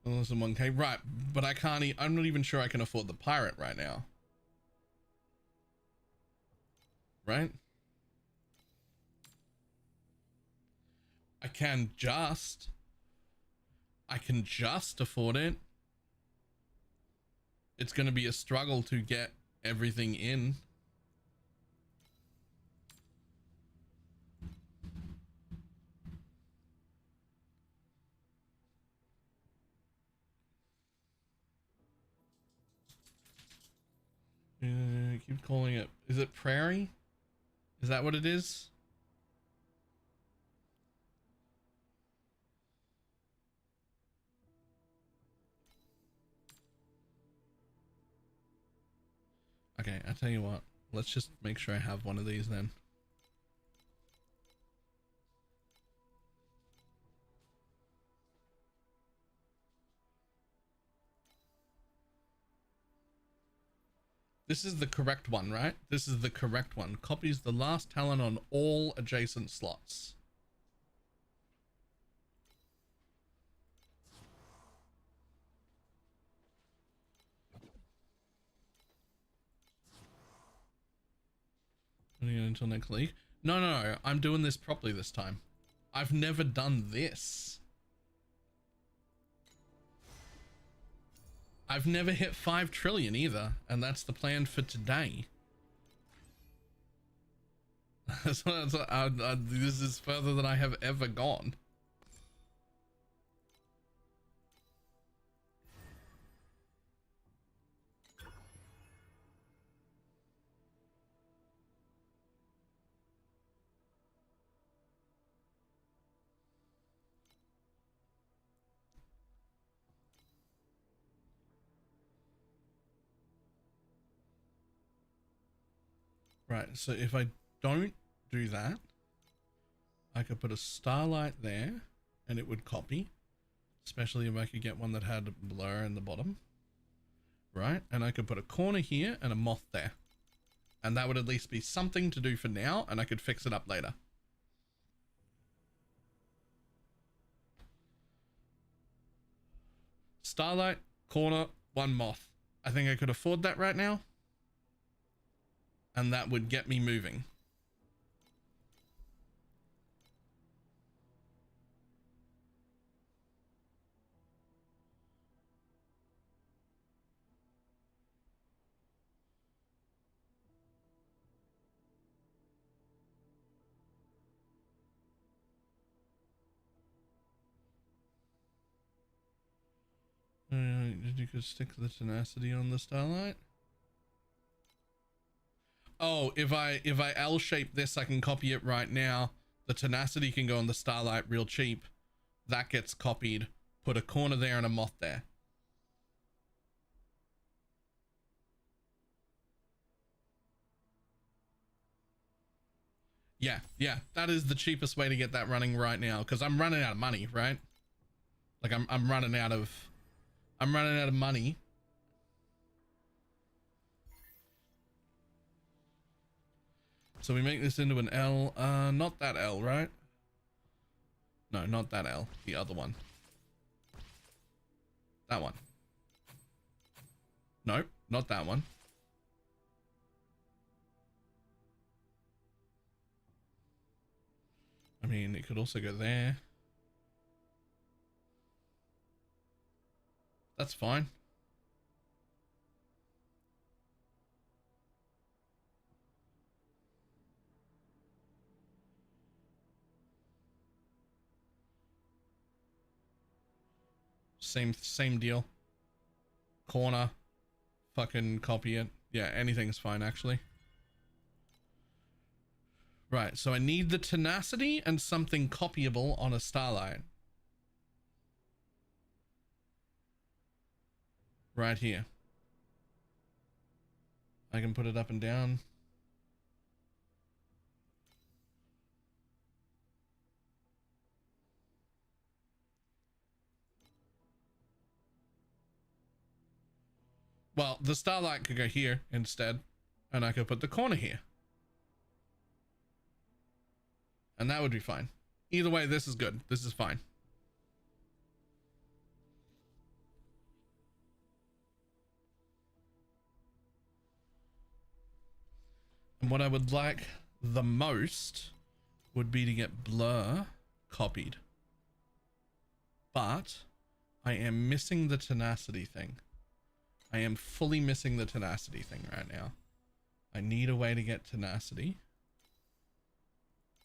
Less than 1k, right? But I can't. I'm not even sure I can afford the pirate right now. Right? I can just afford it. It's going to be a struggle to get everything in. Keep calling it. Is it prairie? Is that what it is? Okay, I'll tell you what. Let's just make sure I have one of these then. This is the correct one, right? This is the correct one. Copies the last talent on all adjacent slots. Until next league. No. I'm doing this properly this time. I've never done this. I've never hit 5 trillion either, and that's the plan for today. This is further than I have ever gone. Right, so if I don't do that, I could put a starlight there and it would copy, especially if I could get one that had a blur in the bottom. Right, and I could put a corner here and a moth there. And that would at least be something to do for now, and I could fix it up later. Starlight, corner, one moth. I think I could afford that right now. and that would get me moving. You could stick the tenacity on the starlight. Oh, if I L shape this, I can copy it right now. The tenacity can go on the starlight real cheap. That gets copied. Put a corner there and a moth there. Yeah, that is the cheapest way to get that running right now, because I'm running out of money, right? Like I'm running out of money. So we make this into an L, not that L, right? No, not that L, the other one. That one. Nope, not that one. I mean, it could also go there. That's fine. Same deal. Corner. Fucking copy it. Yeah, anything's fine actually. Right, so I need the tenacity and something copyable on a starlight. Right here. I can put it up and down. Well, the starlight could go here instead, and I could put the corner here. And that would be fine. Either way, this is good. This is fine. And what I would like the most would be to get blur copied. But I am missing the tenacity thing. I am fully missing the tenacity thing right now. I need a way to get tenacity.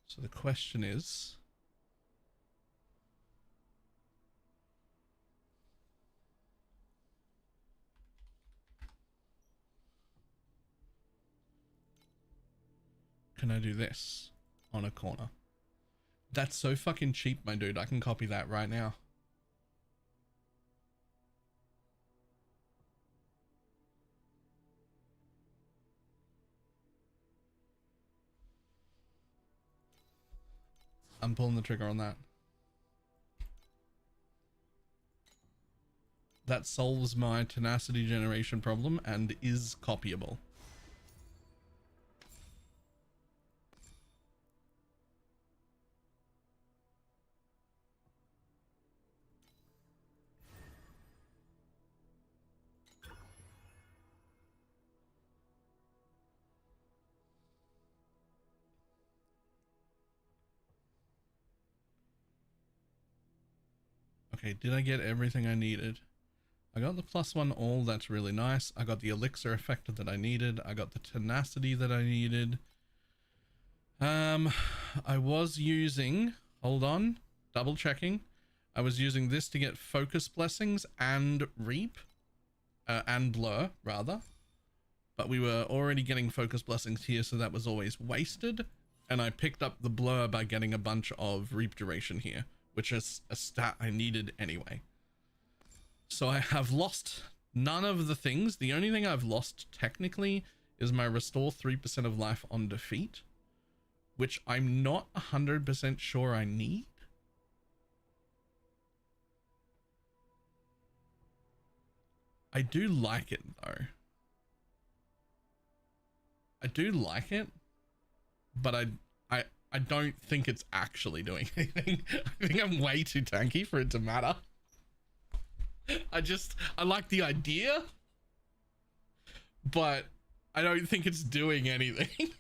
So the question is, can I do this on a corner? That's so fucking cheap, my dude. I can copy that right now. I'm pulling the trigger on that. That solves my tenacity generation problem and is copyable. Okay, did I get everything I needed? I got the +1 all, that's really nice. I got the elixir effect that I needed. I got the tenacity that I needed. I was using, hold on, double checking. I was using this to get focus blessings and reap, and blur rather. But we were already getting focus blessings here, so that was always wasted. And I picked up the blur by getting a bunch of reap duration here, which is a stat I needed anyway. So I have lost none of the things. The only thing I've lost technically is my restore 3% of life on defeat, which I'm not 100% sure I need. I do like it though. I do like it, but I don't think it's actually doing anything. I think I'm way too tanky for it to matter. I like the idea, but I don't think it's doing anything.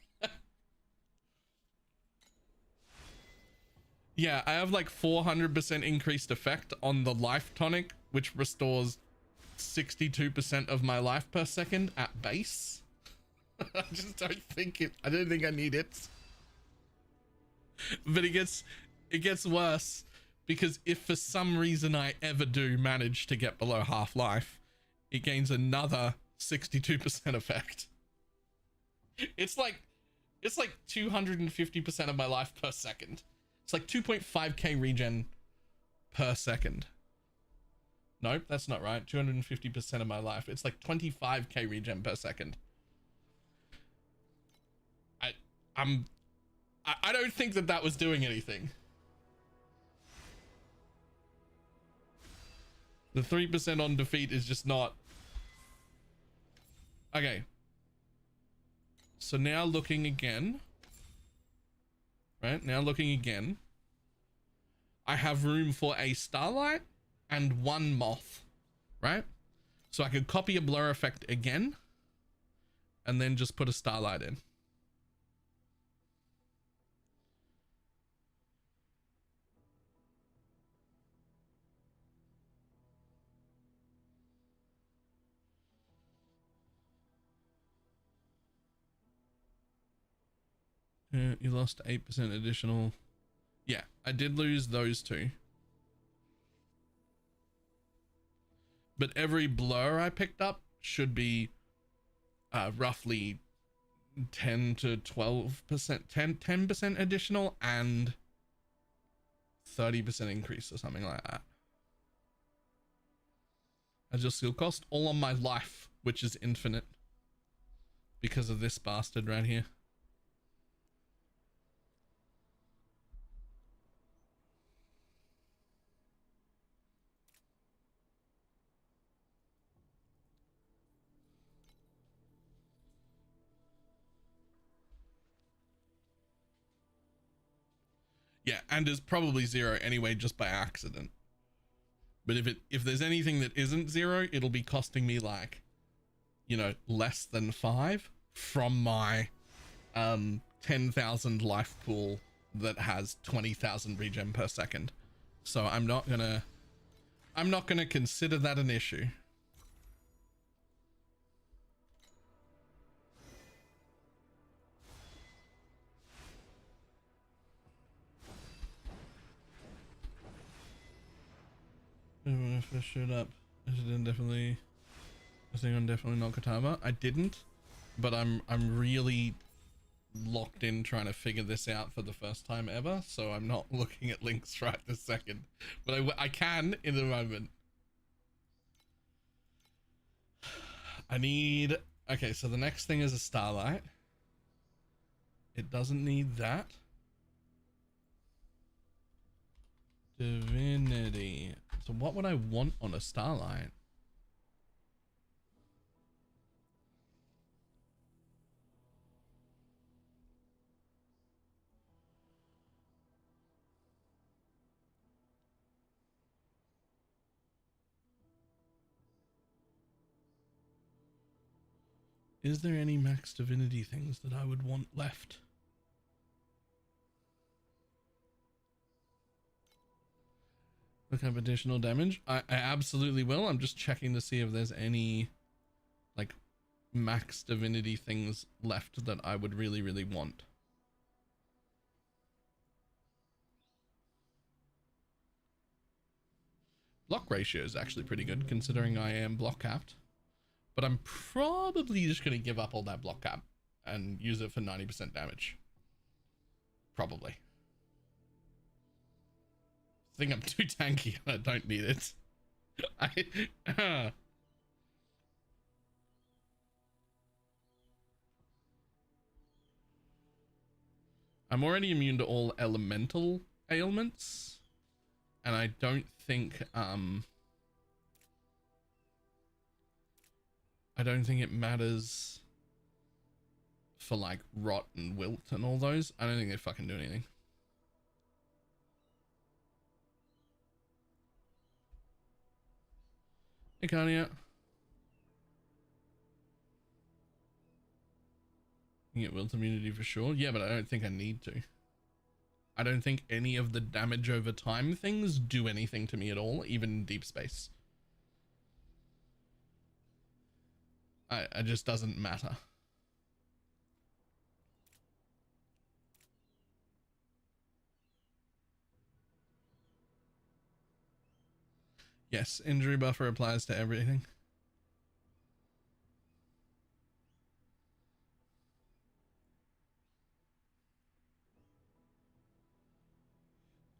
Yeah, I have like 400% increased effect on the life tonic, which restores 62% of my life per second at base. I just don't think I don't think I need it. But it gets worse, because if for some reason I ever do manage to get below half life, it gains another 62% effect. It's like 250% of my life per second. It's like 2.5k regen per second. Nope, that's not right. 250% of my life. It's like 25k regen per second. I don't think that was doing anything. The 3% on defeat is just not. Okay. So now looking again. Right, now looking again. I have room for a starlight and one moth. Right? So I could copy a blur effect again. And then just put a starlight in. You lost 8% additional. Yeah, I did lose those two. But every blur I picked up should be roughly 10 to 12%, 10% additional and 30% increase or something like that. As your skill cost, all on my life, which is infinite because of this bastard right here. Yeah, and is probably 0 anyway, just by accident. But if there's anything that isn't 0, it'll be costing me like, you know, less than 5 from my 10,000 life pool that has 20,000 regen per second. So I'm not gonna consider that an issue. When I first showed up, I think I'm definitely not Katama. I didn't, but I'm really locked in trying to figure this out for the first time ever, so I'm not looking at links right this second, but I can in a moment. I need, okay, so the next thing is a starlight. It doesn't need that. Divinity. So what would I want on a starlight? Is there any max divinity things that I would want left? Look up additional damage. I absolutely will. I'm just checking to see if there's any like max divinity things left that I would really, really want. Block ratio is actually pretty good considering I am block capped. But I'm probably just going to give up all that block cap and use it for 90% damage. Probably. I think I'm too tanky and I don't need it. I'm already immune to all elemental ailments. And I don't think it matters for like rot and wilt and all those. I don't think they fucking do anything. Hey, Cardia. You get wilt immunity for sure. Yeah, but I don't think I need to. I don't think any of the damage over time things do anything to me at all, even in deep space. It just doesn't matter. Yes, injury buffer applies to everything.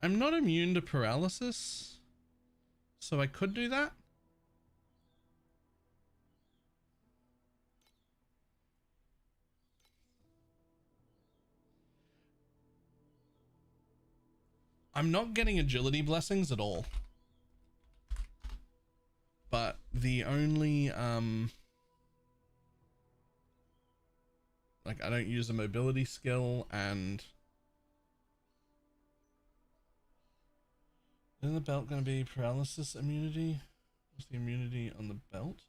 I'm not immune to paralysis, so I could do that. I'm not getting agility blessings at all. But the only, like I don't use a mobility skill, and isn't the belt going to be paralysis immunity? What's the immunity on the belt?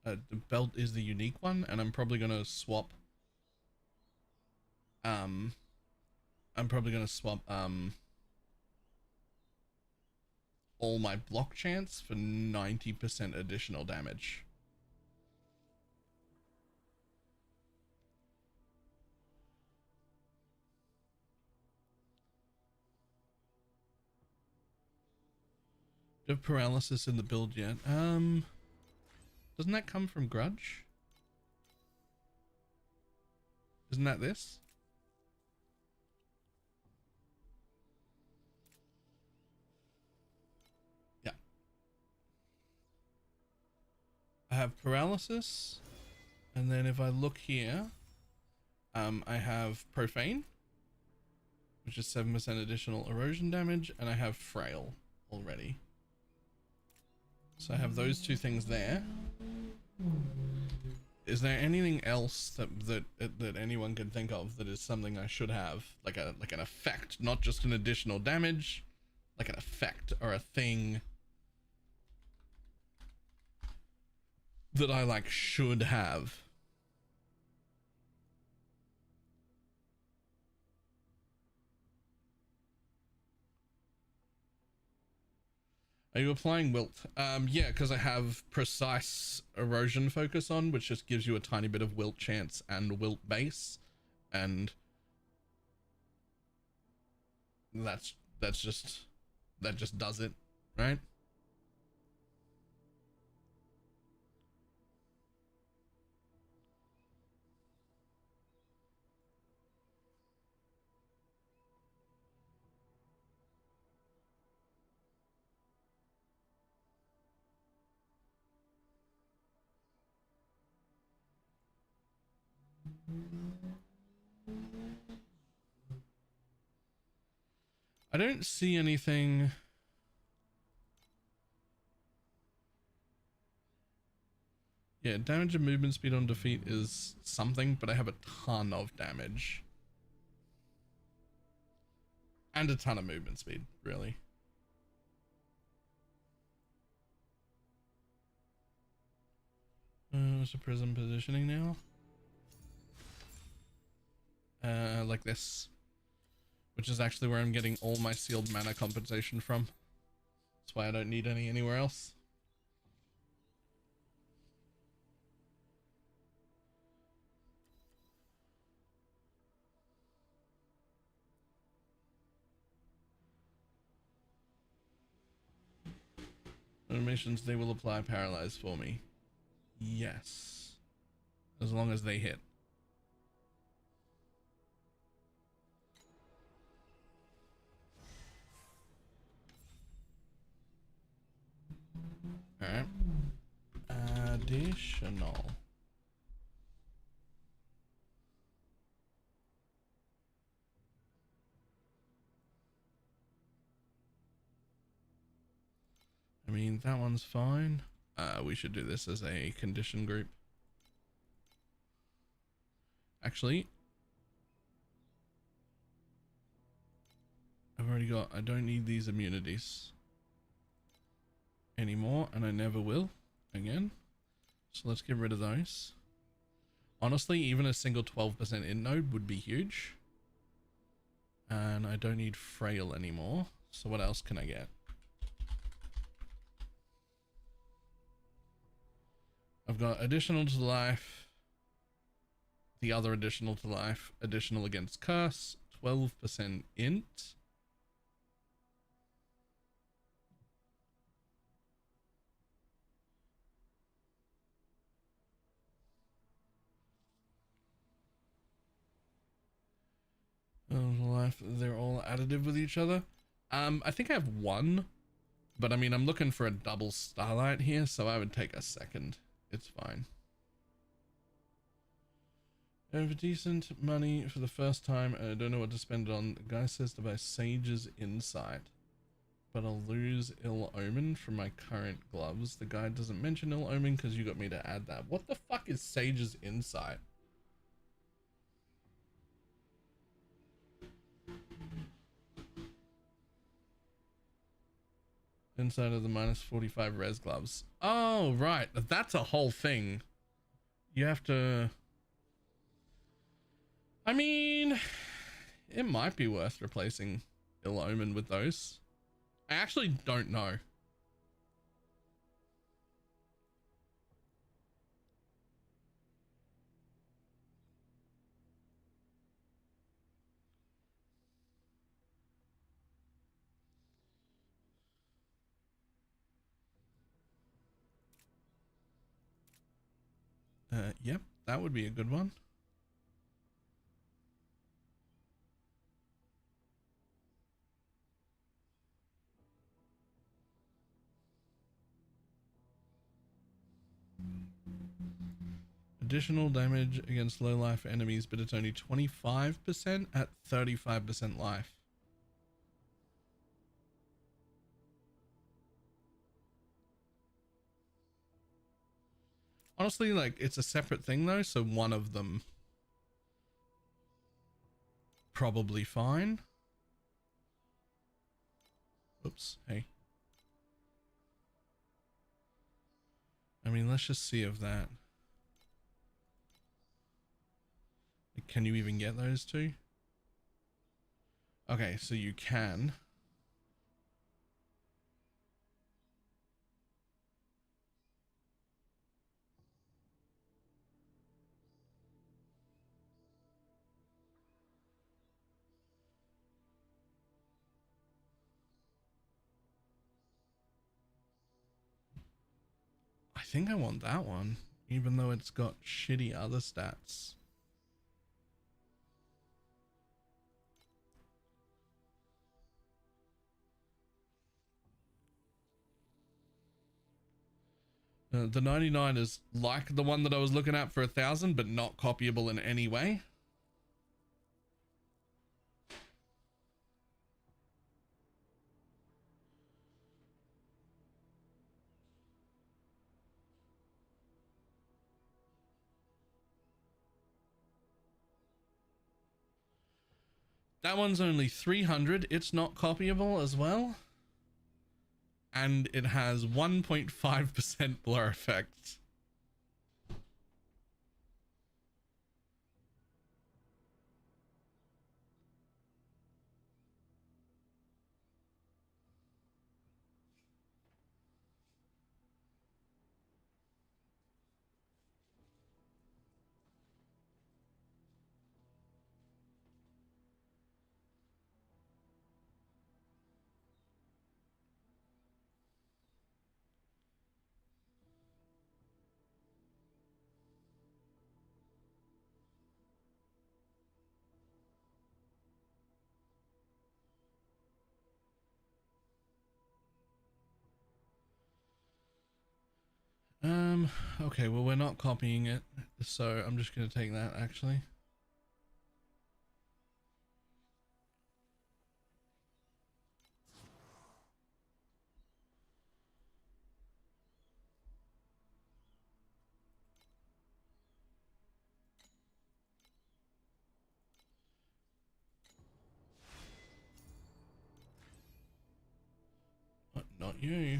The belt is the unique one, and I'm probably going to swap, all my block chance for 90% additional damage. Do you have paralysis in the build yet? Doesn't that come from Grudge? Isn't that this? Yeah. I have paralysis, and then if I look here, I have Profane, which is 7% additional erosion damage, and I have Frail already. So I have those two things there. Is there anything else that anyone can think of that is something I should have, like an effect, not just an additional damage, like an effect or a thing that I like should have? Are you applying wilt? Yeah, because I have precise erosion focus on, which just gives you a tiny bit of wilt chance and wilt base, and that just does it, right? I don't see anything. Yeah, damage and movement speed on defeat is something, but I have a ton of damage. And a ton of movement speed, really. What's the prism positioning now? Like this. Which is actually where I'm getting all my sealed mana compensation from. That's why I don't need any anywhere else. Animations, they will apply paralyze for me. Yes. As long as they hit. Alright. Additional. I mean, that one's fine. We should do this as a condition group. Actually, I've already got, I don't need these immunities anymore, and I never will again. So let's get rid of those. Honestly, even a single 12% in node would be huge. And I don't need frail anymore. So what else can I get? I've got additional to life. The other additional to life. Additional against curse. 12% int. Life, they're all additive with each other. I think I have one, but I mean, I'm looking for a double starlight here, so I would take a second. It's fine. I have decent money for the first time, and I don't know what to spend it on. The guy says to buy Sage's Insight, but I'll lose Ill Omen from my current gloves. The guy doesn't mention Ill Omen because you got me to add that. What the fuck is Sage's Insight? Inside of the minus 45 res gloves. Oh, right. That's a whole thing. You have to... I mean, it might be worth replacing Ill Omen with those. I actually don't know. Yep, that would be a good one. Additional damage against low life enemies, but it's only 25% at 35% life. Honestly, like, it's a separate thing though, so one of them probably fine. Oops, hey. I mean, let's just see if that... Can you even get those two? Okay, so you can. I think I want that one, even though it's got shitty other stats. The 99 is like the one that I was looking at for 1,000, but not copyable in any way. That one's only 300. It's not copyable as well. And it has 1.5% blur effect. Okay, well, we're not copying it, so I'm just going to take that, actually. Not you.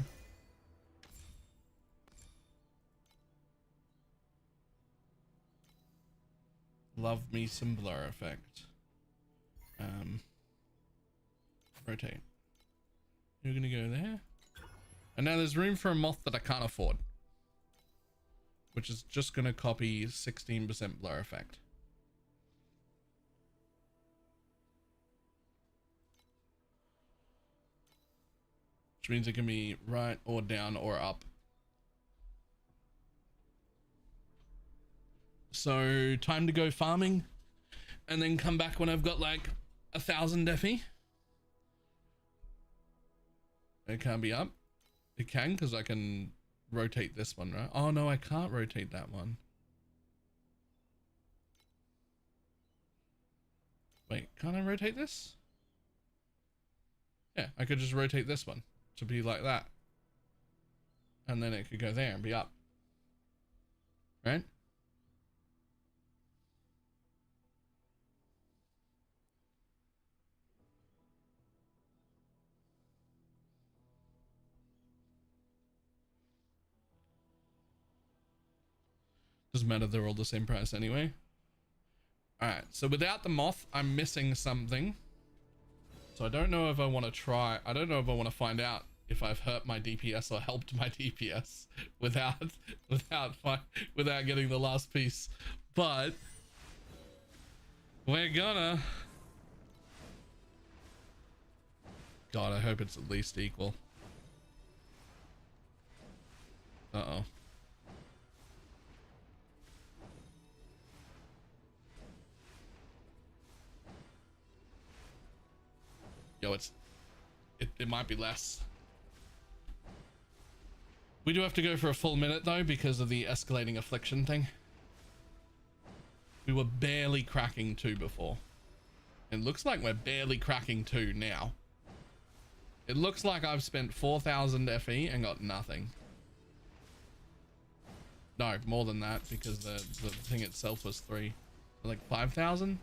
love me some blur effect. Rotate. You're gonna go there. And now there's room for a moth that I can't afford, which is just gonna copy 16% blur effect. Which means it can be right or down or up. So time to go farming and then come back when I've got like 1,000 defi. It can't be up. It can, because I can rotate this one, right? Oh no, I can't rotate that one. Wait, can't I rotate this? Yeah, I could just rotate this one to be like that. And then it could go there and be up. Right? Doesn't matter, they're all the same price anyway. Alright, so without the moth, I'm missing something. So I don't know if I want to try. I don't know if I want to find out if I've hurt my DPS or helped my DPS without getting the last piece. But we're gonna. God, I hope it's at least equal. Uh-oh. Yo, it might be less. We do have to go for a full minute though because of the escalating affliction thing. We were barely cracking 2 before. It looks like we're barely cracking 2 now. It looks like I've spent 4,000 FE and got nothing. No, more than that because the thing itself was 3. Like 5,000?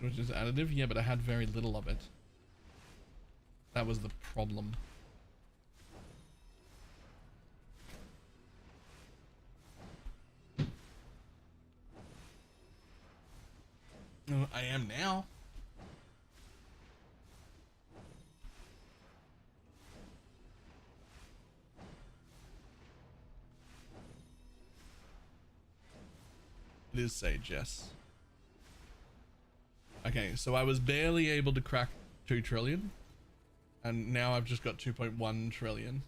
Which is additive, yeah, but I had very little of it. That was the problem. I am now. It is Sage, yes. Okay, so I was barely able to crack 2 trillion, and now I've just got 2.1 trillion.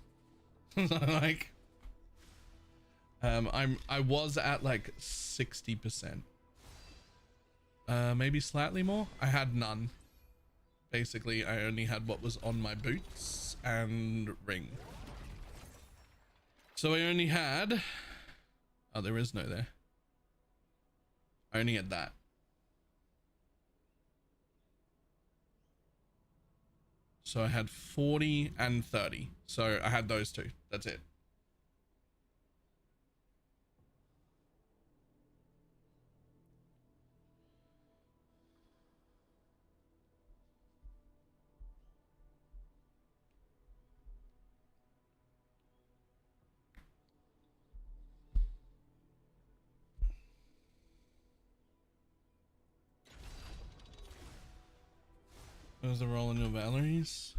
Like, I was at like 60%, maybe slightly more. I had none. Basically, I only had what was on my boots and ring. So I only had. Oh, there is no there. I only had that. So I had 40 and 30. So I had those 2. That's it. What is the roll in your Valeries?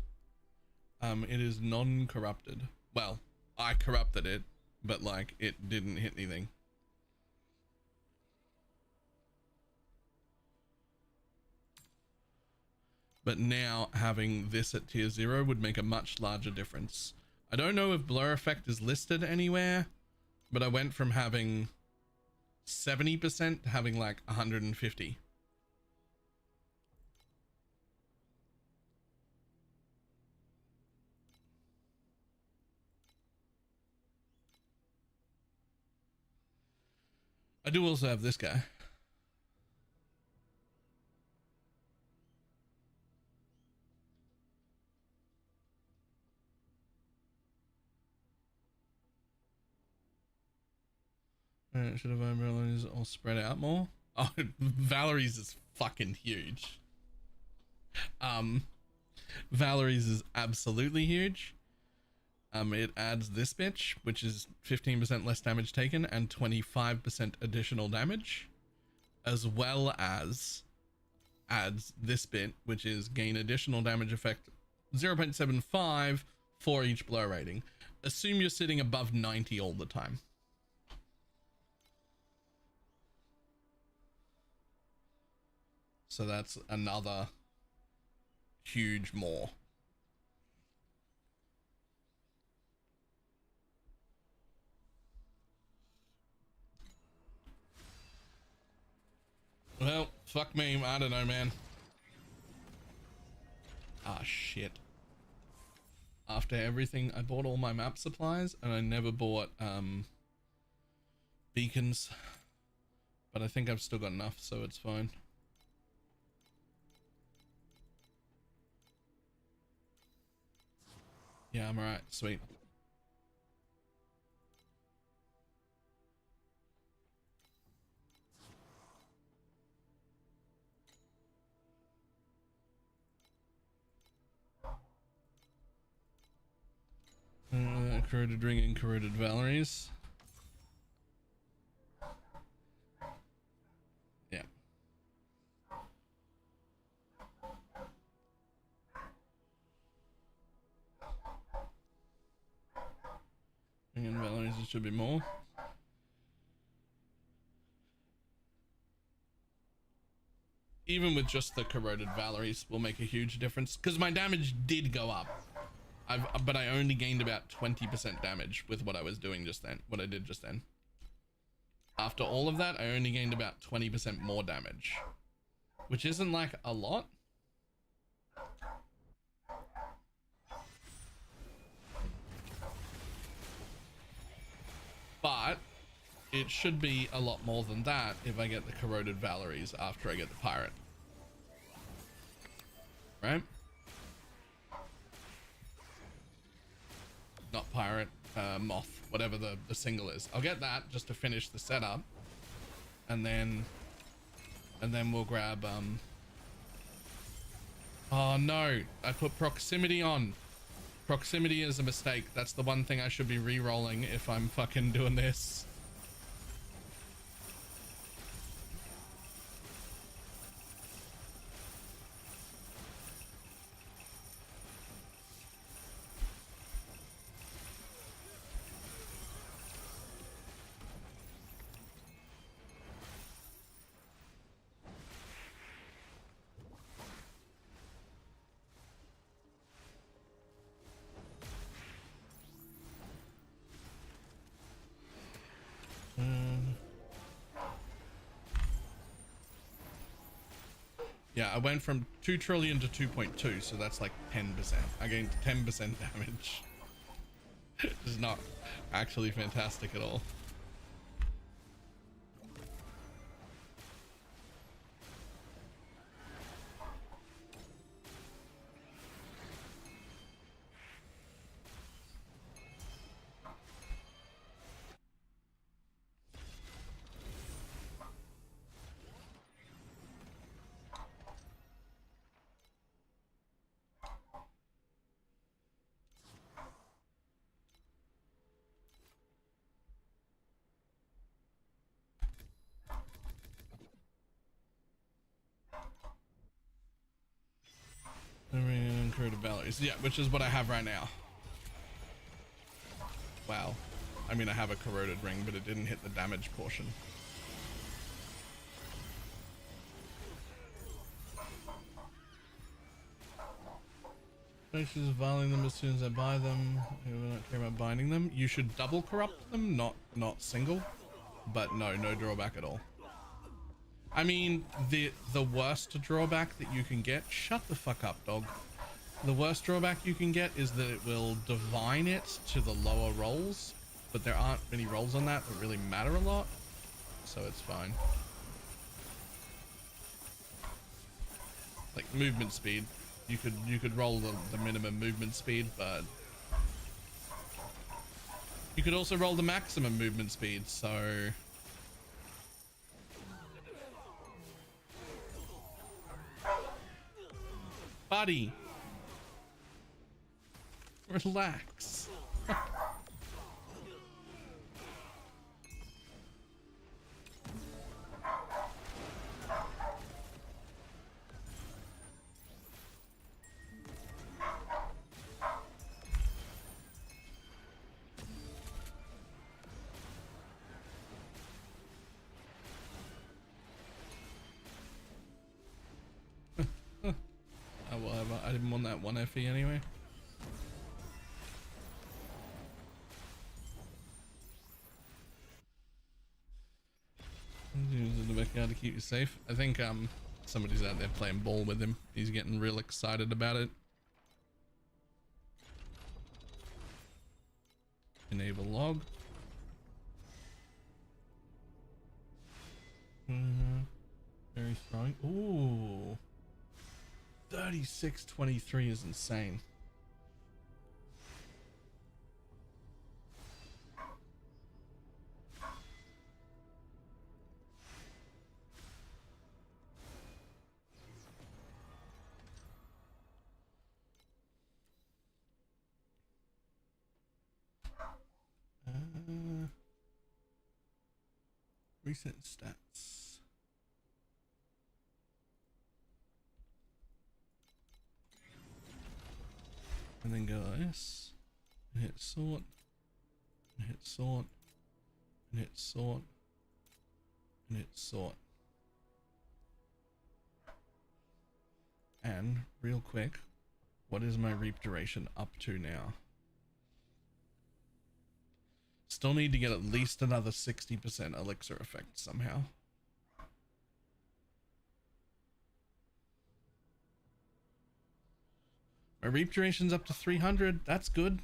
It is non-corrupted. Well, I corrupted it, but like it didn't hit anything. But now having this at tier 0 would make a much larger difference. I don't know if blur effect is listed anywhere, but I went from having 70% to having like 150. I do also have this guy. Should have umbrellas all spread out more? Oh, Valerie's is fucking huge. Valerie's is absolutely huge. It adds this bitch, which is 15% less damage taken and 25% additional damage, as well as adds this bit, which is gain additional damage effect 0.75 for each blow rating. Assume you're sitting above 90 all the time. So that's another huge more. Well, fuck me, I don't know, man. Ah, shit. After everything, I bought all my map supplies and I never bought beacons. But I think I've still got enough, so it's fine. Yeah, I'm alright, sweet. Corroded ring and corroded Valeries. Yeah. Ring and Valeries, it should be more. Even with just the corroded Valeries will make a huge difference because my damage did go up. But I only gained about 20% damage with what I was doing just then, what I did just then. After all of that, I only gained about 20% more damage, which isn't like a lot. But it should be a lot more than that if I get the corroded Valeries after I get the pirate. Right? Not pirate, moth, whatever the single is. I'll get that just to finish the setup, and then we'll grab oh no, I put proximity on. Proximity is a mistake. That's the one thing I should be re-rolling if I'm fucking doing this. Yeah, I went from 2 trillion to 2.2, so that's like 10%. I gained 10% damage. It's not actually fantastic at all. Yeah, which is what I have right now. Wow. I mean, I have a corroded ring, but it didn't hit the damage portion. Places violating them as soon as I buy them. I don't care about binding them. You should double corrupt them, not single. But no drawback at all. I mean, the worst drawback that you can get. Shut the fuck up, dog. The worst drawback you can get is that it will divine it to the lower rolls, but there aren't many rolls on that really matter a lot, so it's fine. Like movement speed, you could roll the minimum movement speed, but you could also roll the maximum movement speed, so buddy. Relax. Oh, whatever. I didn't want that 1 FE anyway. Using the backyard to keep you safe. I think somebody's out there playing ball with him. He's getting real excited about it. Enable log. Very strong. Ooh. 36-23 is insane. Recent stats. And then go like this, and hit sort, and hit sort, and hit sort, and hit sort. And real quick, what is my reap duration up to now? Still need to get at least another 60% elixir effect somehow. My reap duration's up to 300. That's good.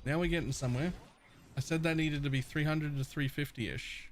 Now we're getting somewhere. I said that needed to be 300 to 350-ish.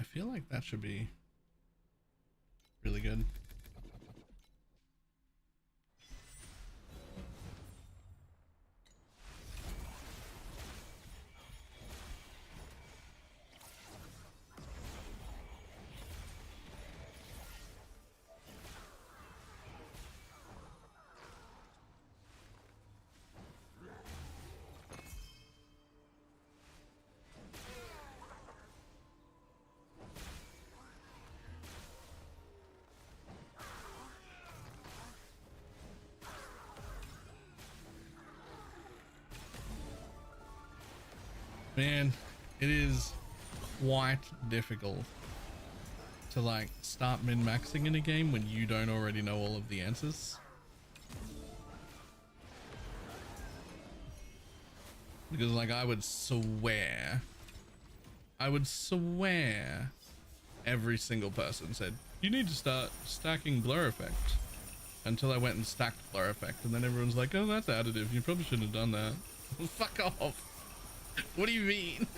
I feel like that should be really good. Man, it is quite difficult to like start min-maxing in a game when you don't already know all of the answers. Because like I would swear every single person said, you need to start stacking blur effect, until I went and stacked blur effect, and then everyone's like, oh, that's additive, you probably shouldn't have done that. Fuck off. What do you mean?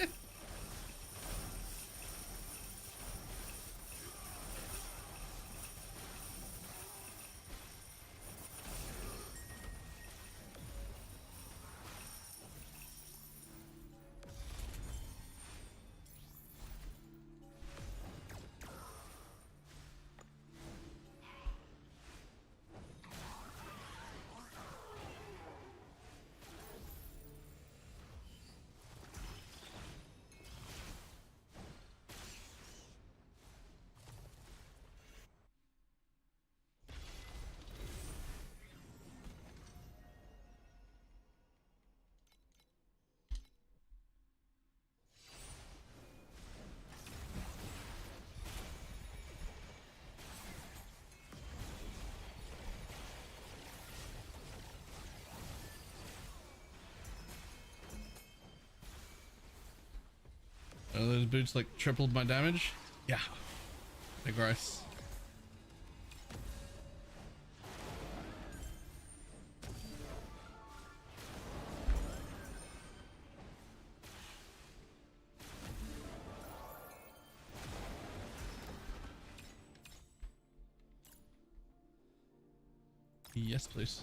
Those boots like tripled my damage. Yeah, they're gross. Yes, please.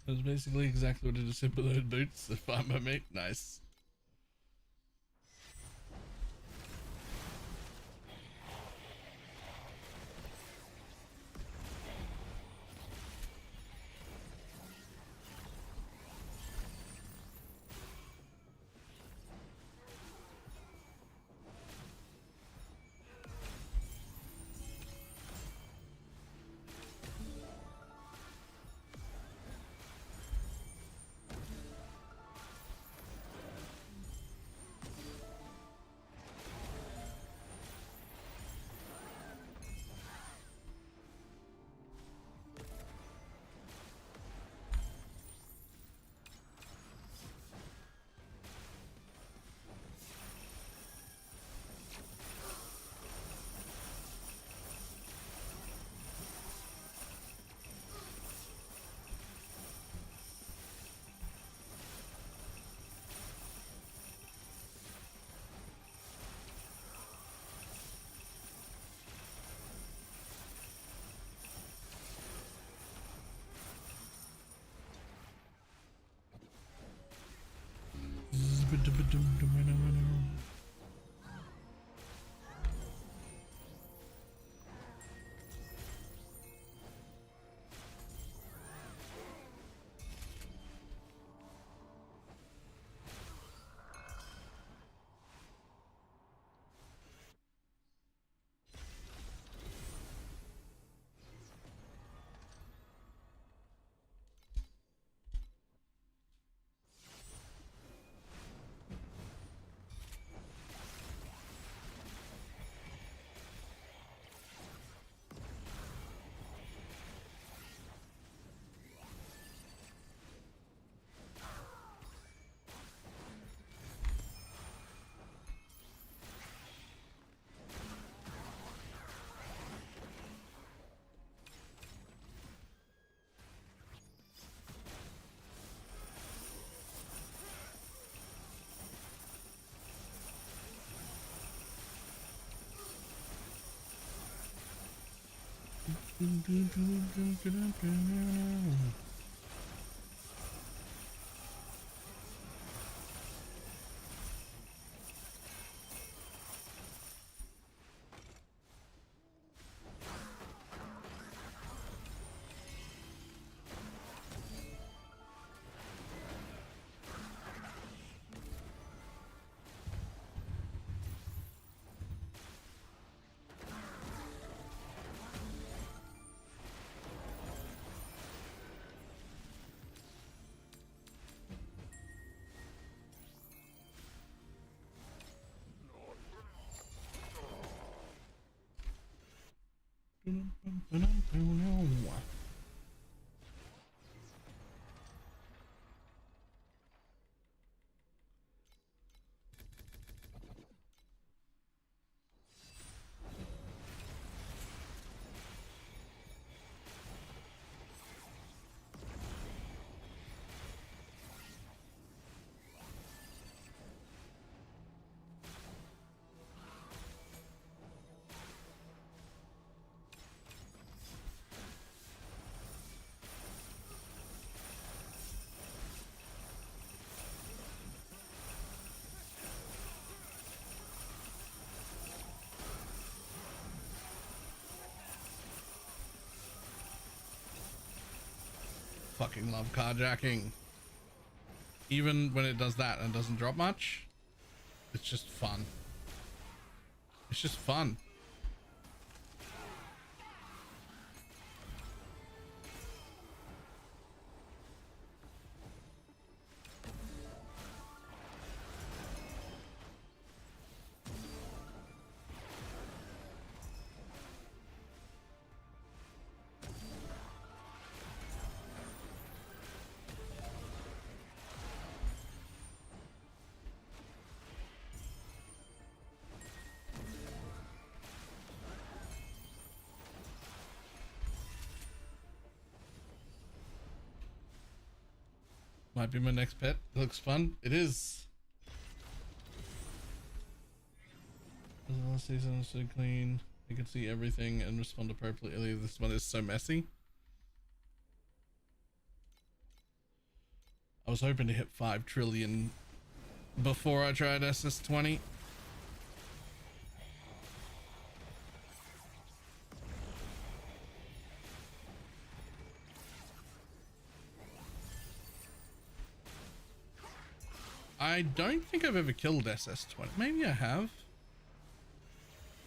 That's basically exactly what it is. Simple load boots. If I'm a mate, nice. Fucking love carjacking. Even when it does that and doesn't drop much, it's just fun. It's just fun. Might be my next pet. It looks fun. It is. The last season was so clean. You can see everything and respond appropriately. This one is so messy. I was hoping to hit 5 trillion before I tried SS20. I don't think I've ever killed SS20. Maybe I have.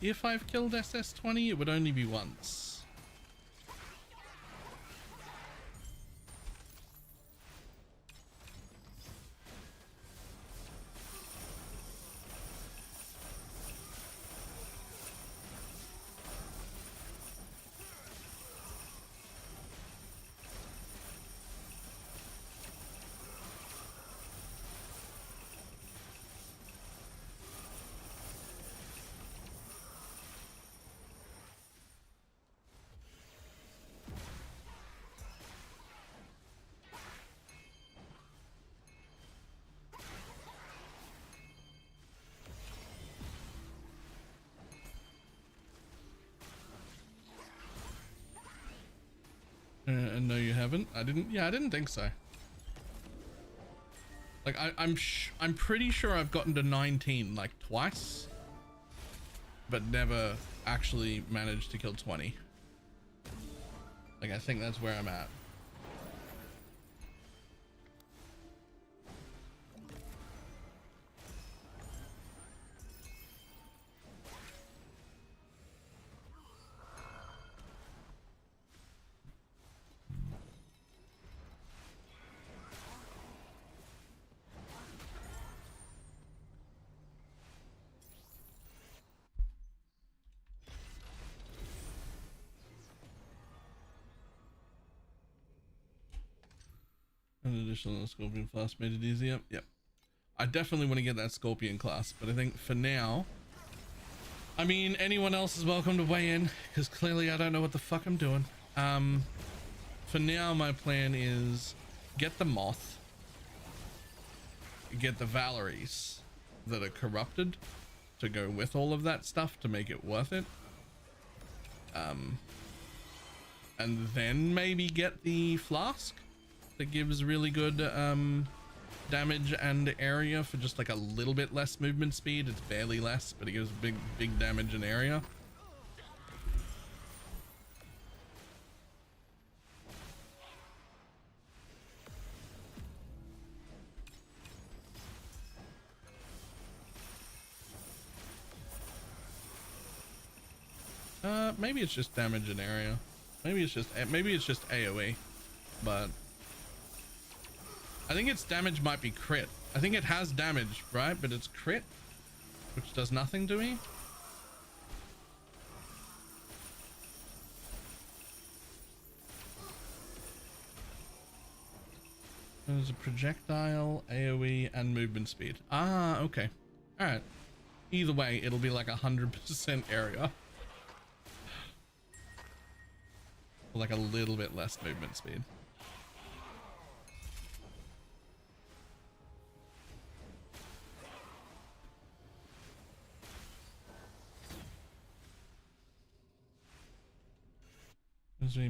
If I've killed SS20, it would only be once. No, you haven't. I didn't. Yeah, I didn't think so. Like I'm pretty sure I've gotten to 19 like twice, but never actually managed to kill 20. Like I think that's where I'm at. An additional Scorpion class made it easier. Yep. I definitely want to get that Scorpion class, but I think for now, I mean, anyone else is welcome to weigh in, because clearly I don't know what the fuck I'm doing. For now, my plan is get the Moth, get the Valeries that are corrupted to go with all of that stuff to make it worth it. And then maybe get the Flask that gives really good damage and area for just like a little bit less movement speed. It's barely less, but it gives big damage and area. Maybe it's just damage and area. Maybe it's just AoE, but I think its damage might be crit. I think it has damage, right? But it's crit, which does nothing to me. There's a projectile, AoE, and movement speed. Ah, okay. All right. Either way, it'll be like 100% area. Like a little bit less movement speed.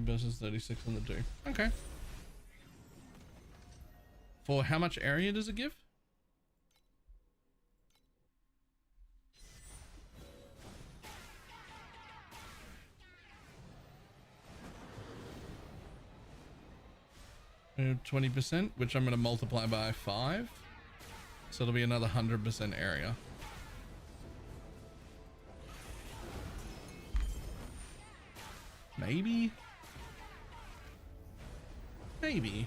Versus 36 on the 2. Okay. For how much area does it give? Uh, 20%, which I'm going to multiply by 5. So it'll be another 100% area. Maybe? Maybe.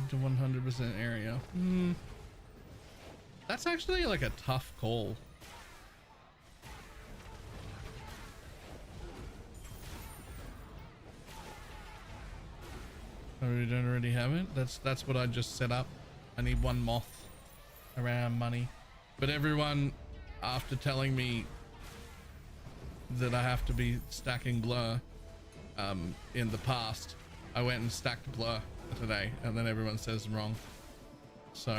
To 100% area. That's actually like a tough call. Oh, we don't already have it? That's what I just set up. I need one moth around money. But everyone, after telling me that I have to be stacking blur in the past, I went and stacked blur today, and then everyone says I'm wrong. So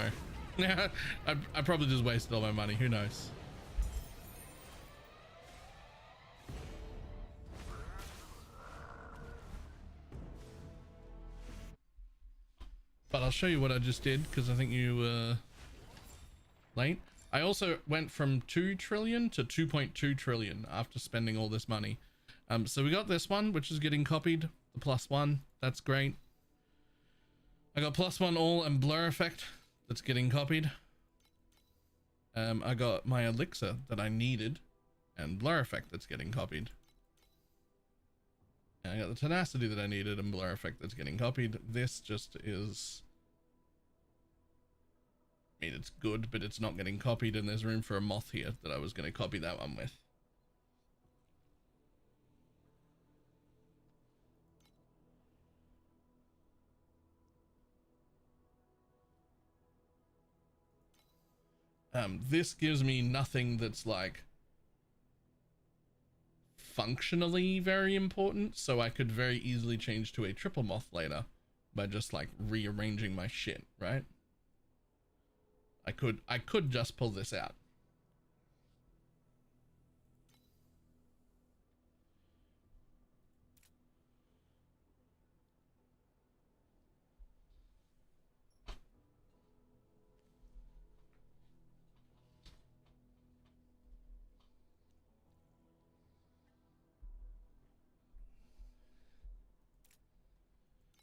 yeah, I probably just wasted all my money. Who knows? But I'll show you what I just did, because I think you were late. I also went from 2 trillion to 2.2 trillion after spending all this money. So we got this one, which is getting copied, the +1. That's great. I got +1 all and blur effect that's getting copied. I got my elixir that I needed and blur effect that's getting copied. And I got the tenacity that I needed and blur effect that's getting copied. This just is, I mean, it's good, but it's not getting copied, and there's room for a moth here that I was going to copy that one with. This gives me nothing that's like functionally very important, so I could very easily change to a triple moth later by just like rearranging my shit, right? I could just pull this out.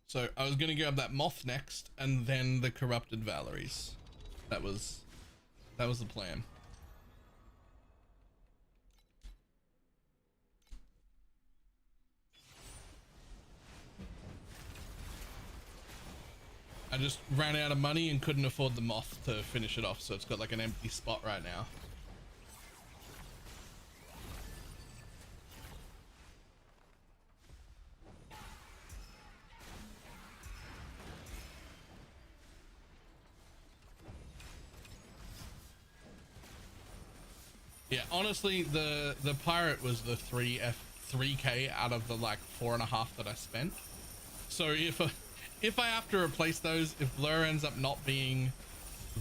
So I was gonna grab that moth next, and then the corrupted Valeries. That was the plan. I just ran out of money and couldn't afford the moth to finish it off, so it's got like an empty spot right now. Yeah, honestly, the pirate was the 3k out of the like 4.5 that I spent. So if I have to replace those, if Blur ends up not being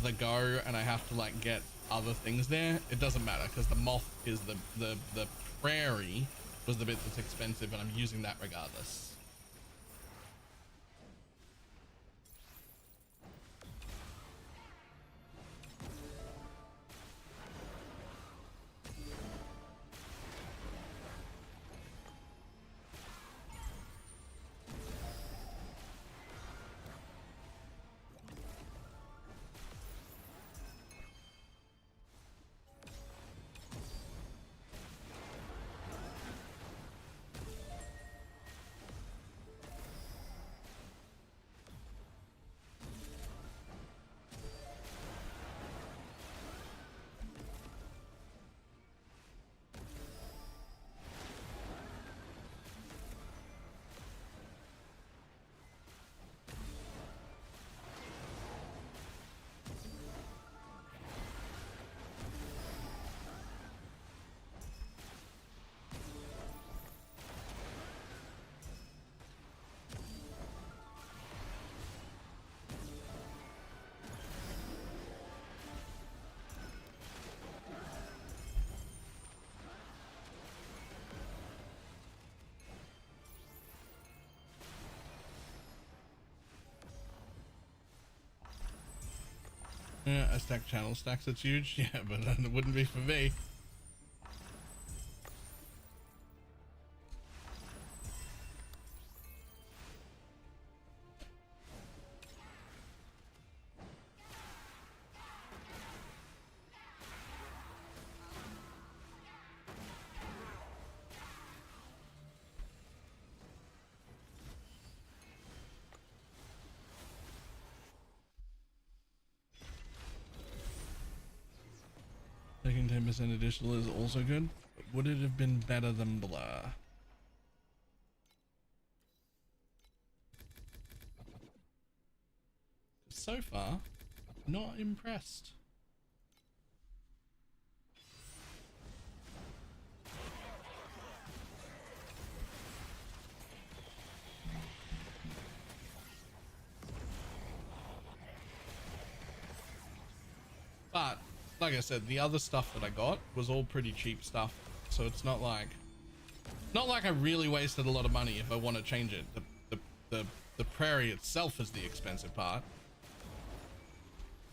the go and I have to like get other things there, it doesn't matter because the moth is the prairie was the bit that's expensive, and I'm using that regardless. Yeah, I stack channel stacks, it's huge. Yeah, but it wouldn't be for me. Taking 10% additional is also good, but would it have been better than Blur? So far, not impressed. But like I said, the other stuff that I got was all pretty cheap stuff, so it's not like I really wasted a lot of money if I want to change it. The prairie itself is the expensive part,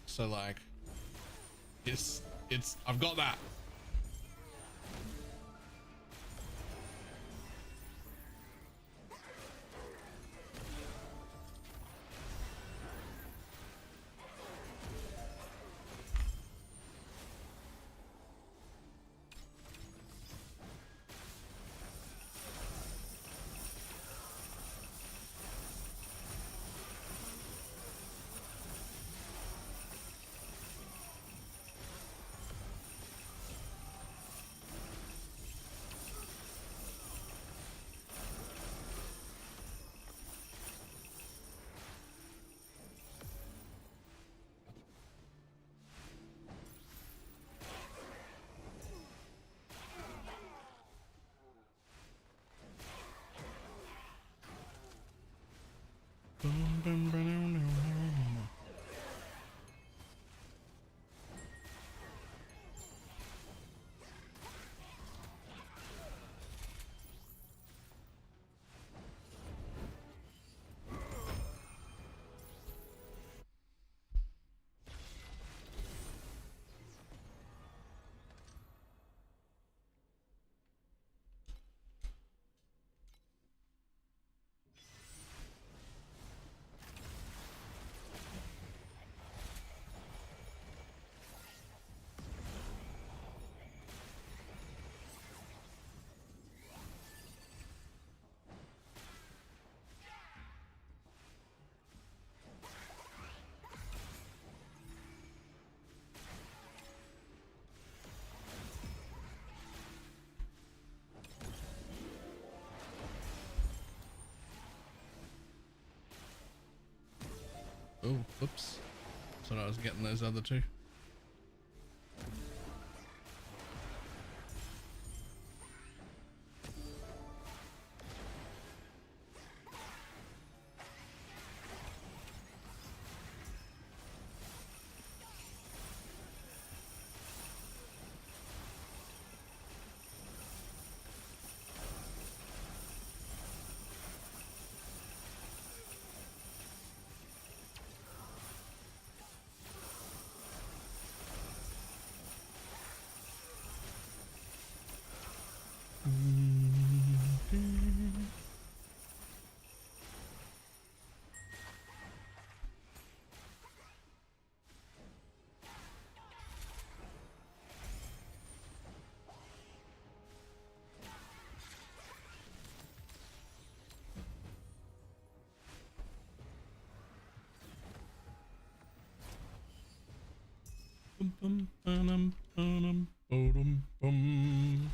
so like it's I've got that. Oh, whoops. Thought I was getting those other two. Bum, bum, ba-dum, ba-dum, bum.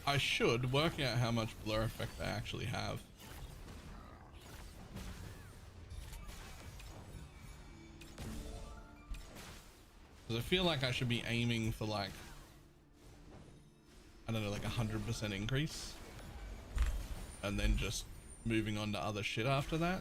I should work out how much blur effect I actually have. Because I feel like I should be aiming for like, I don't know, like 100% increase. And then just moving on to other shit after that.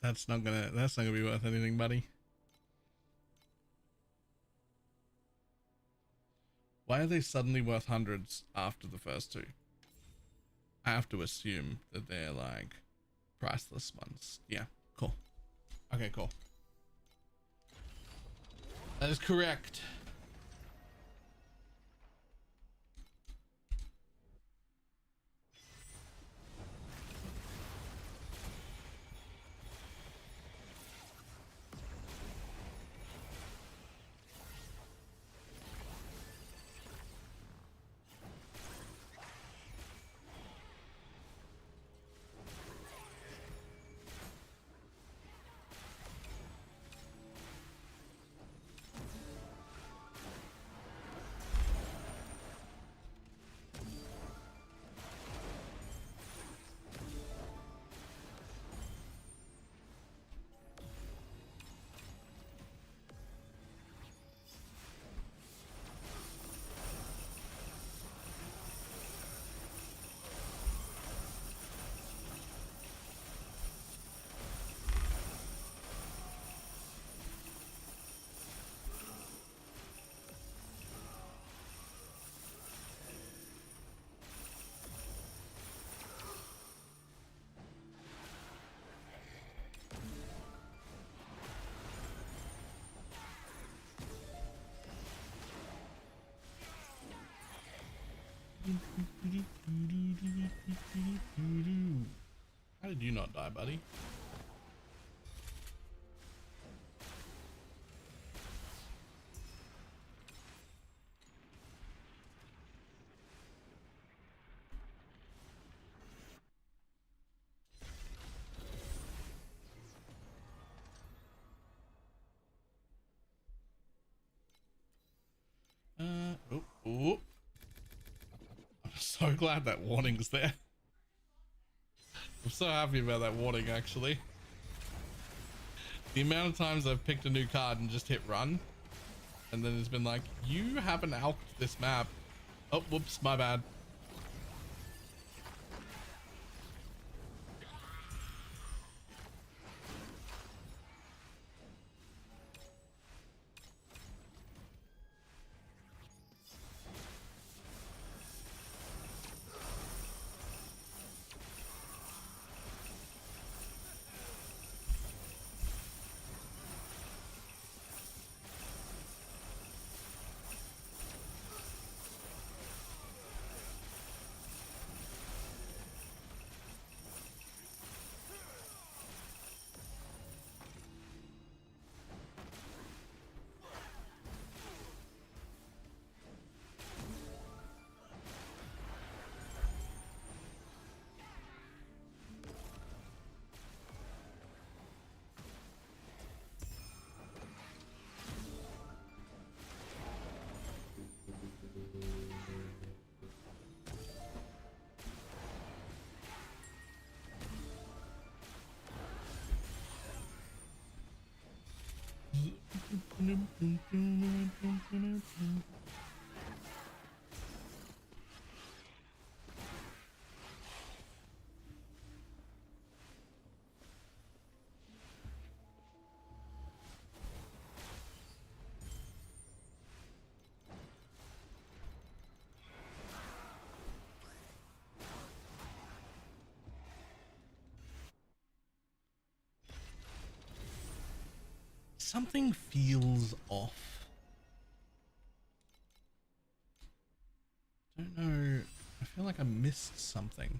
That's not gonna be worth anything, buddy. Why are they suddenly worth hundreds after the first two? I have to assume that they're like priceless ones. Yeah, cool. Okay, cool. That is correct. How did you not die, buddy? so glad that warning's there. I'm so happy about that warning, actually. The amount of times I've picked a new card and just hit run, and then it's been like, you haven't alked this map. Oh, whoops, my bad. Something feels off. Don't know. I feel like I missed something.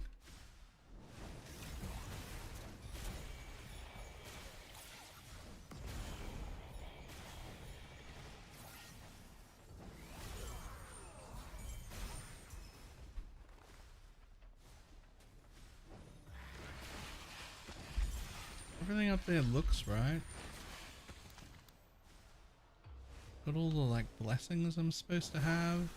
Everything up there looks right. Got all the like blessings I'm supposed to have.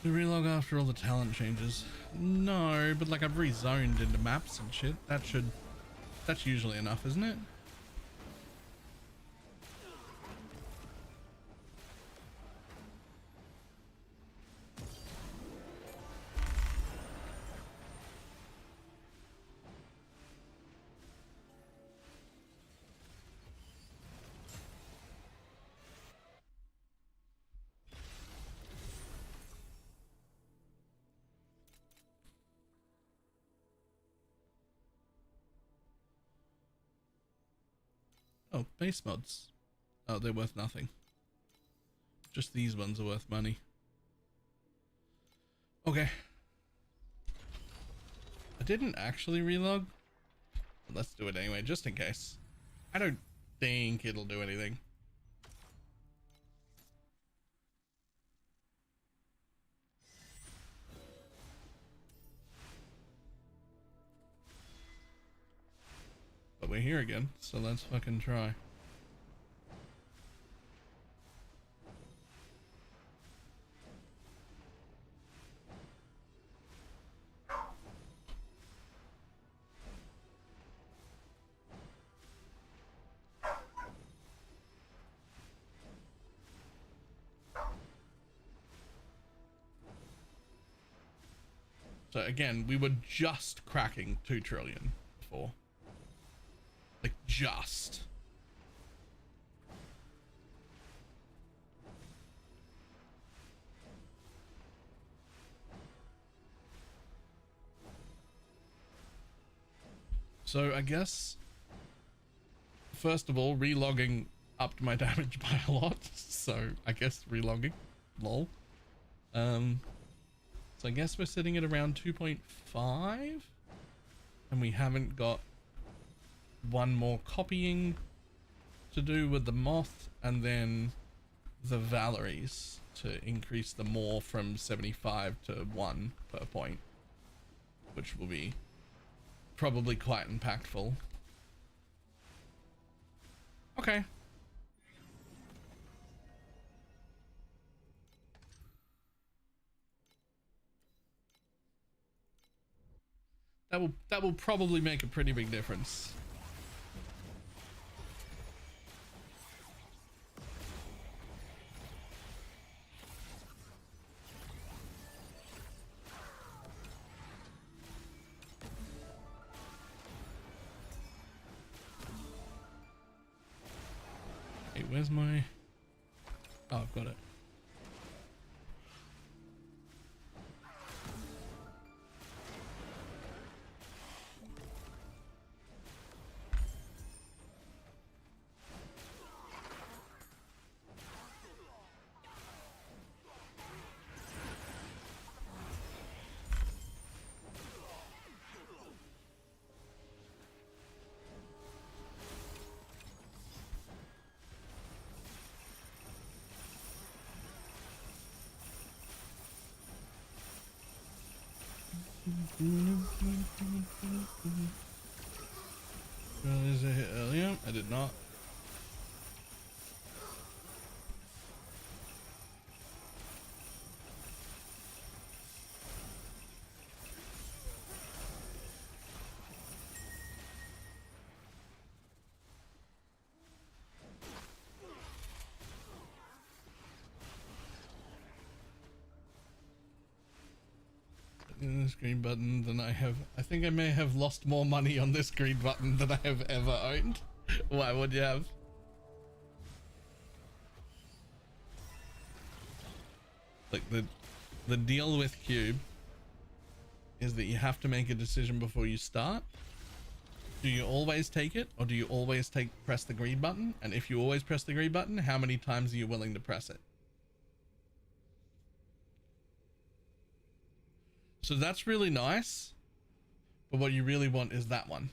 Do relog after all the talent changes? No, but like I've rezoned into maps and shit. That's usually enough, isn't it? Oh, base mods. Oh, they're worth nothing. Just these ones are worth money. Okay. I didn't actually relog, but let's do it anyway, just in case. I don't think it'll do anything. But we're here again, so let's fucking try. So again, we were just cracking 2 trillion before. Like just. So I guess, first of all, relogging upped my damage by a lot. So I guess relogging, lol. So I guess we're sitting at around 2.5, and we haven't got one more copying to do with the moth, and then the Valeries to increase the more from 75 to 1 per point, which will be probably quite impactful. Okay. That will probably make a pretty big difference. Hey, where's my... Oh, I've got it. Is a hit earlier? I did not. This green button than I think I may have lost more money on this green button than I have ever owned. Why would you have? Like the deal with Cube is that you have to make a decision before you start. Do you always take it, or do you always press the green button? And if you always press the green button, how many times are you willing to press it? So that's really nice, but what you really want is that one.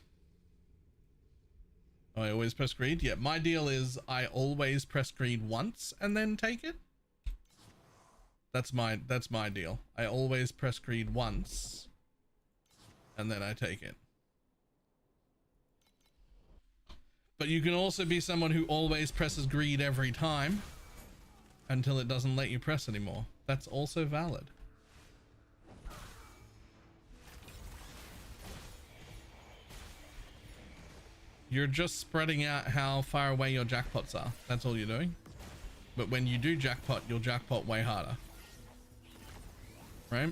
Oh, I always press green? Yeah, my deal is I always press green once and then take it. That's my deal. I always press green once and then I take it. But you can also be someone who always presses green every time until it doesn't let you press anymore. That's also valid. You're just spreading out how far away your jackpots are. That's all you're doing. But when you do jackpot, you'll jackpot way harder. Right?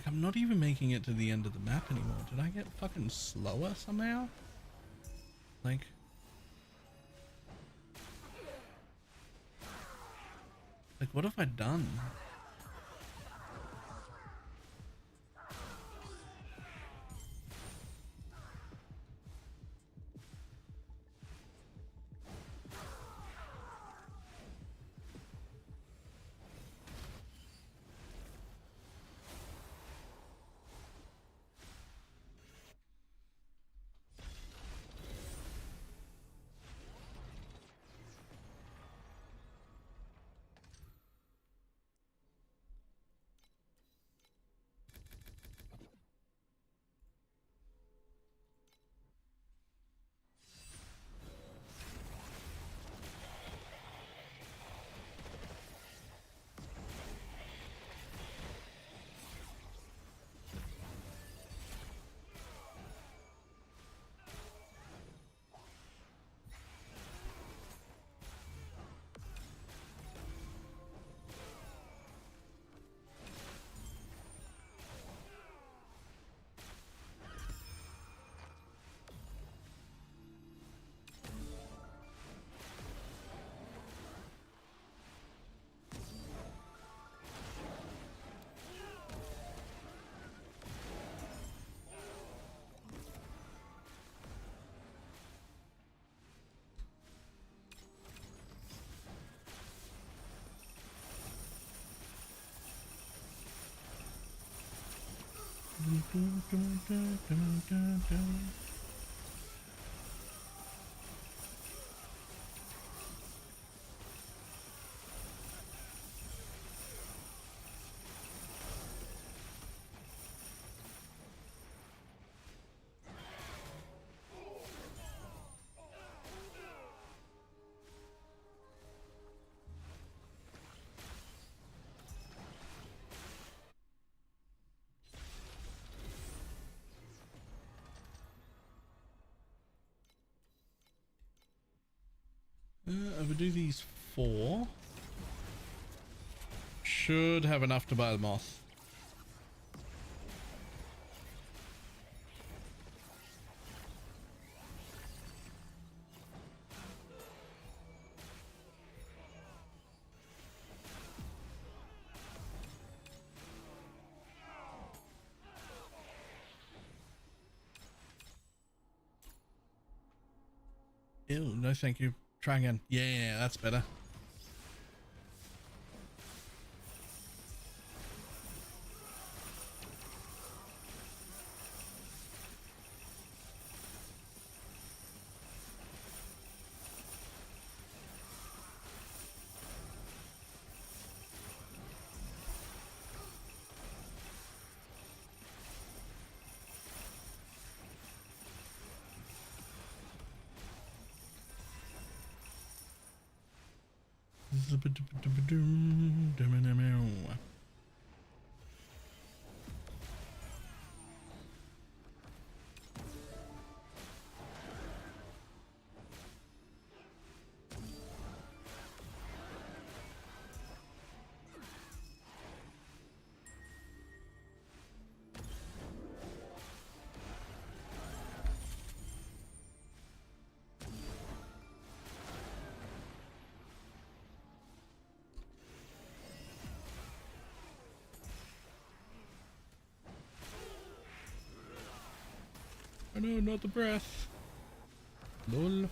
I'm not even making it to the end of the map anymore. Did I get fucking slower somehow? Like... what have I done? I would do these 4. Should have enough to buy the moth. Ew, no thank you. Try again. Yeah, that's better. Oh no, not the breath. Lol.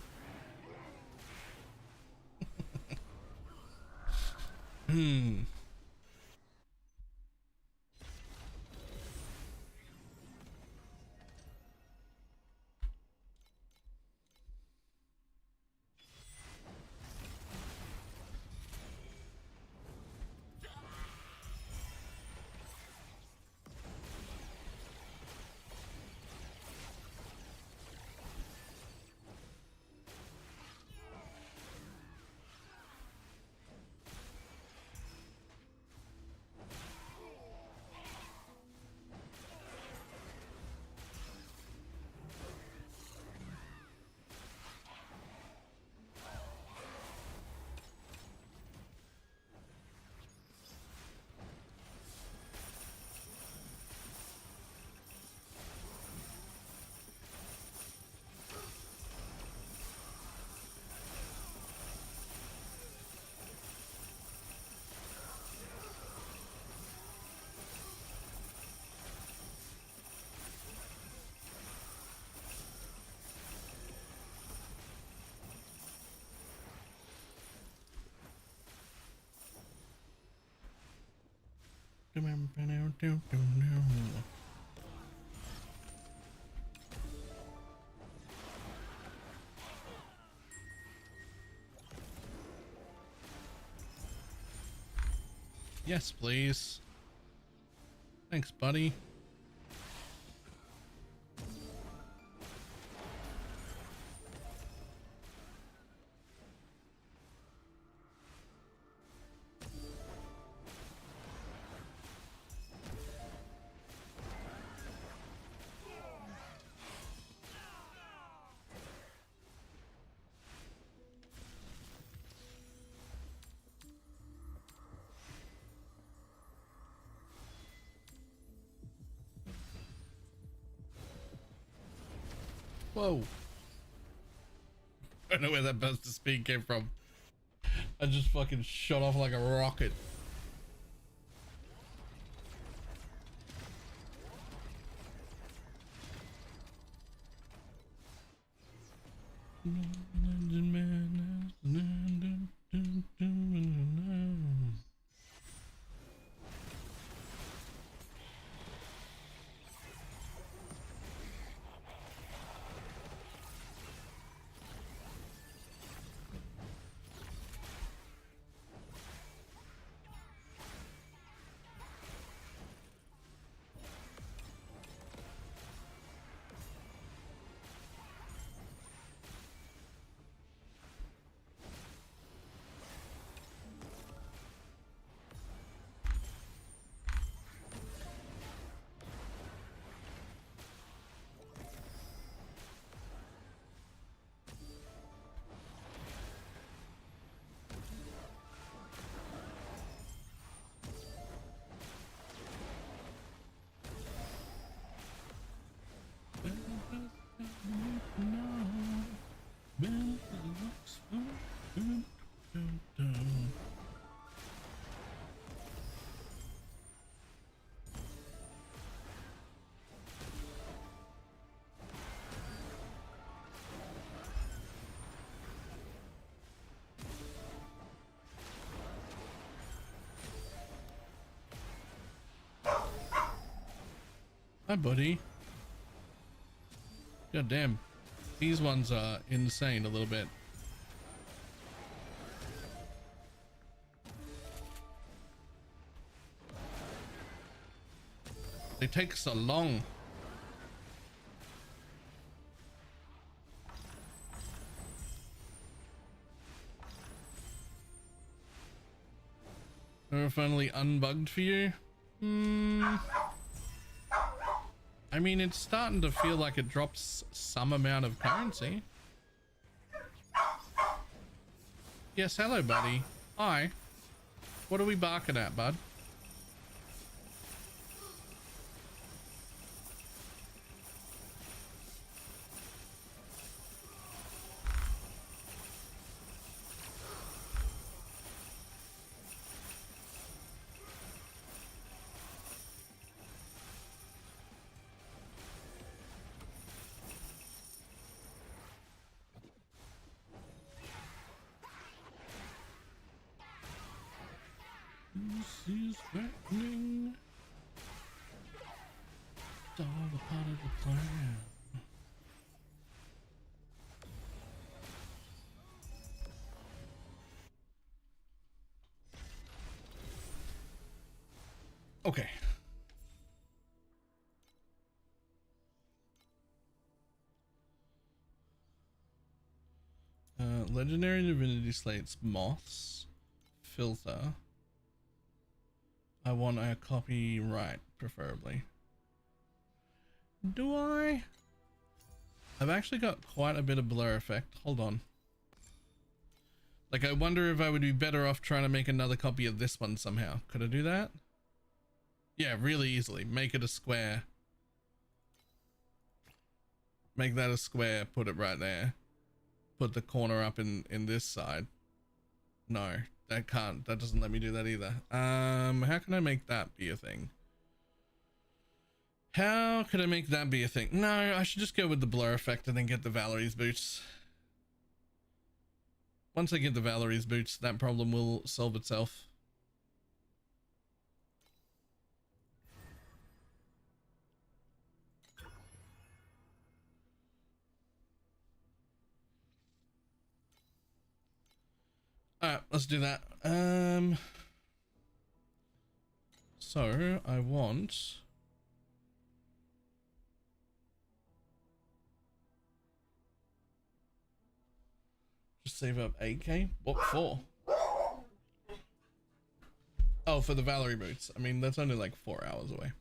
Yes, please. Thanks, buddy. Whoa. I don't know where that burst of speed came from. I just fucking shot off like a rocket. Hi, buddy. God damn. These ones are insane a little bit. They take so long. They're finally unbugged for you. I mean, it's starting to feel like it drops some amount of currency. Yes, hello, buddy. Hi. What are we barking at, bud? This is happening. It's all a part of the plan. Okay. Legendary Divinity Slates Moths. Filter. I want a copyright, preferably. Do I? I've actually got quite a bit of blur effect. Hold on. Like, I wonder if I would be better off trying to make another copy of this one somehow. Could I do that? Yeah, really easily. Make it a square. Make that a square. Put it right there. Put the corner up in this side. No. That doesn't let me do that either. How can I make that be a thing? How could I make that be a thing? No, I should just go with the blur effect and then get the Valerie's boots. Once I get the Valerie's boots, that problem will solve itself. Alright, let's do that. So I want just save up 8k. What for? Oh, for the Valerie boots. I mean, that's only like 4 hours away.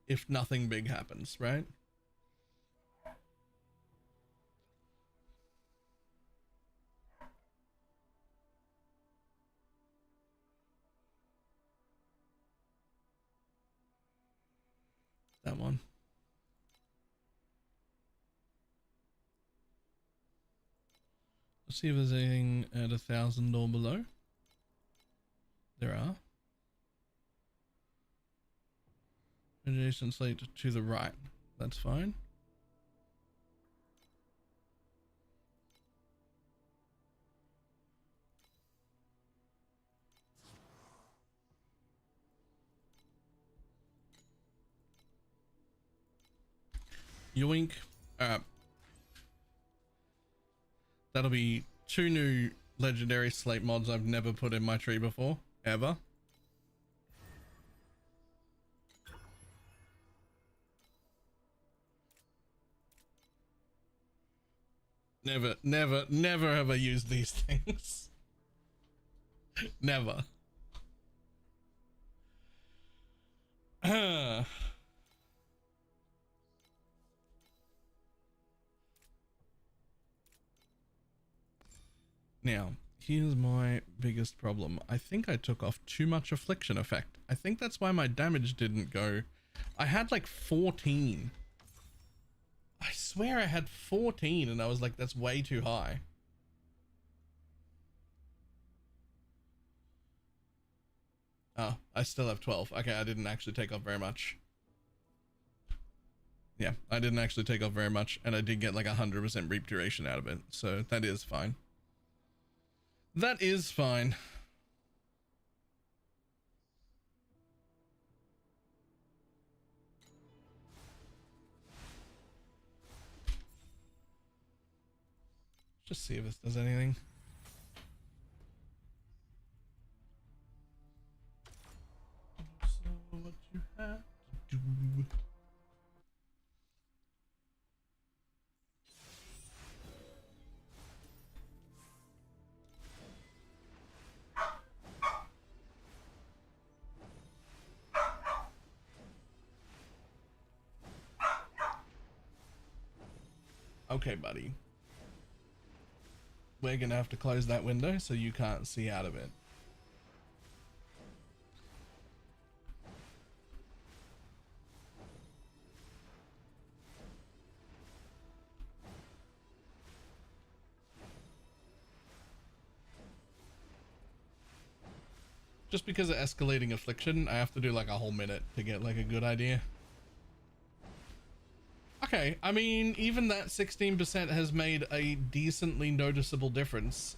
If nothing big happens, right? That one. Let's see if there's anything at 1,000 or below. There are. Adjacent slate to the right. That's fine. Yoink. That'll be 2 new legendary slate mods I've never put in my tree before, ever. Never have I used these things. Never. Now, here's my biggest problem. I think I took off too much affliction effect. I think that's why my damage didn't go. I had like 14. I swear I had 14 and I was like, that's way too high. Oh, I still have 12. Okay, I didn't actually take off very much. Yeah, I didn't actually take off very much, and I did get like 100% reap duration out of it, so that is fine. That is fine. Just see if this does anything. So what you have to do. Okay, buddy. We're gonna have to close that window so you can't see out of it. Just because of escalating affliction, I have to do like a whole minute to get like a good idea. Okay, I mean, even that 16% has made a decently noticeable difference.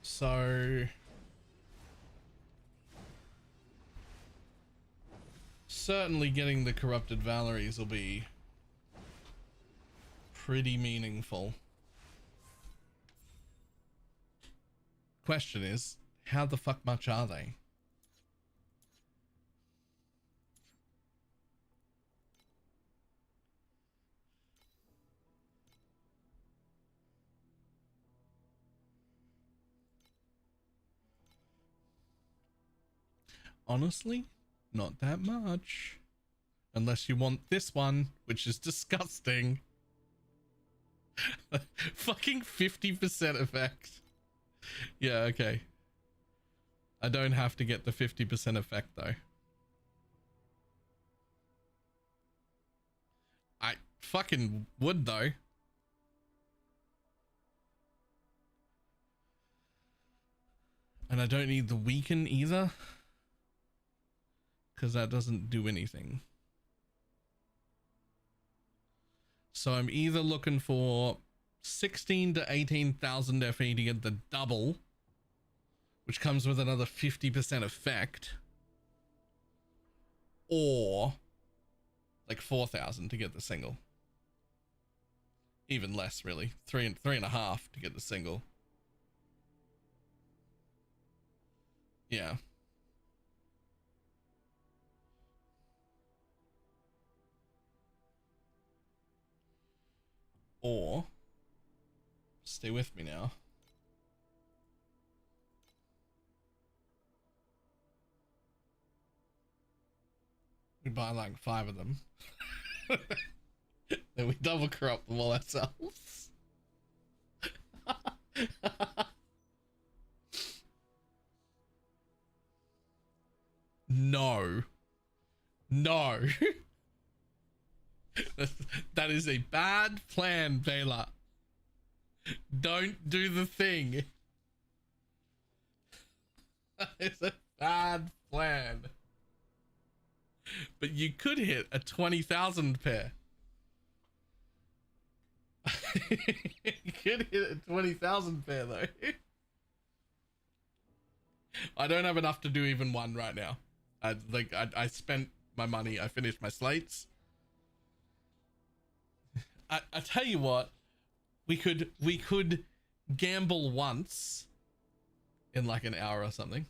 So certainly getting the corrupted Valeries will be pretty meaningful. Question is, how the fuck much are they? Honestly, not that much. Unless you want this one, which is disgusting. Fucking 50% effect. Yeah, okay. I don't have to get the 50% effect though. I fucking would though. And I don't need the weaken either, because that doesn't do anything. So I'm either looking for 16 to 18,000 FE to get the double, which comes with another 50% effect, or like 4,000 to get the single. Even less, really. Three and a half to get the single. Yeah. Or stay with me now. We buy like 5 of them. Then we double corrupt them all ourselves. No. No. That is a bad plan, Baylor. Don't do the thing. It's a bad plan. But you could hit a 20,000 pair. You could hit a 20,000 pair though. I don't have enough to do even one right now. I spent my money. I finished my slates. I tell you what, we could gamble once in like an hour or something.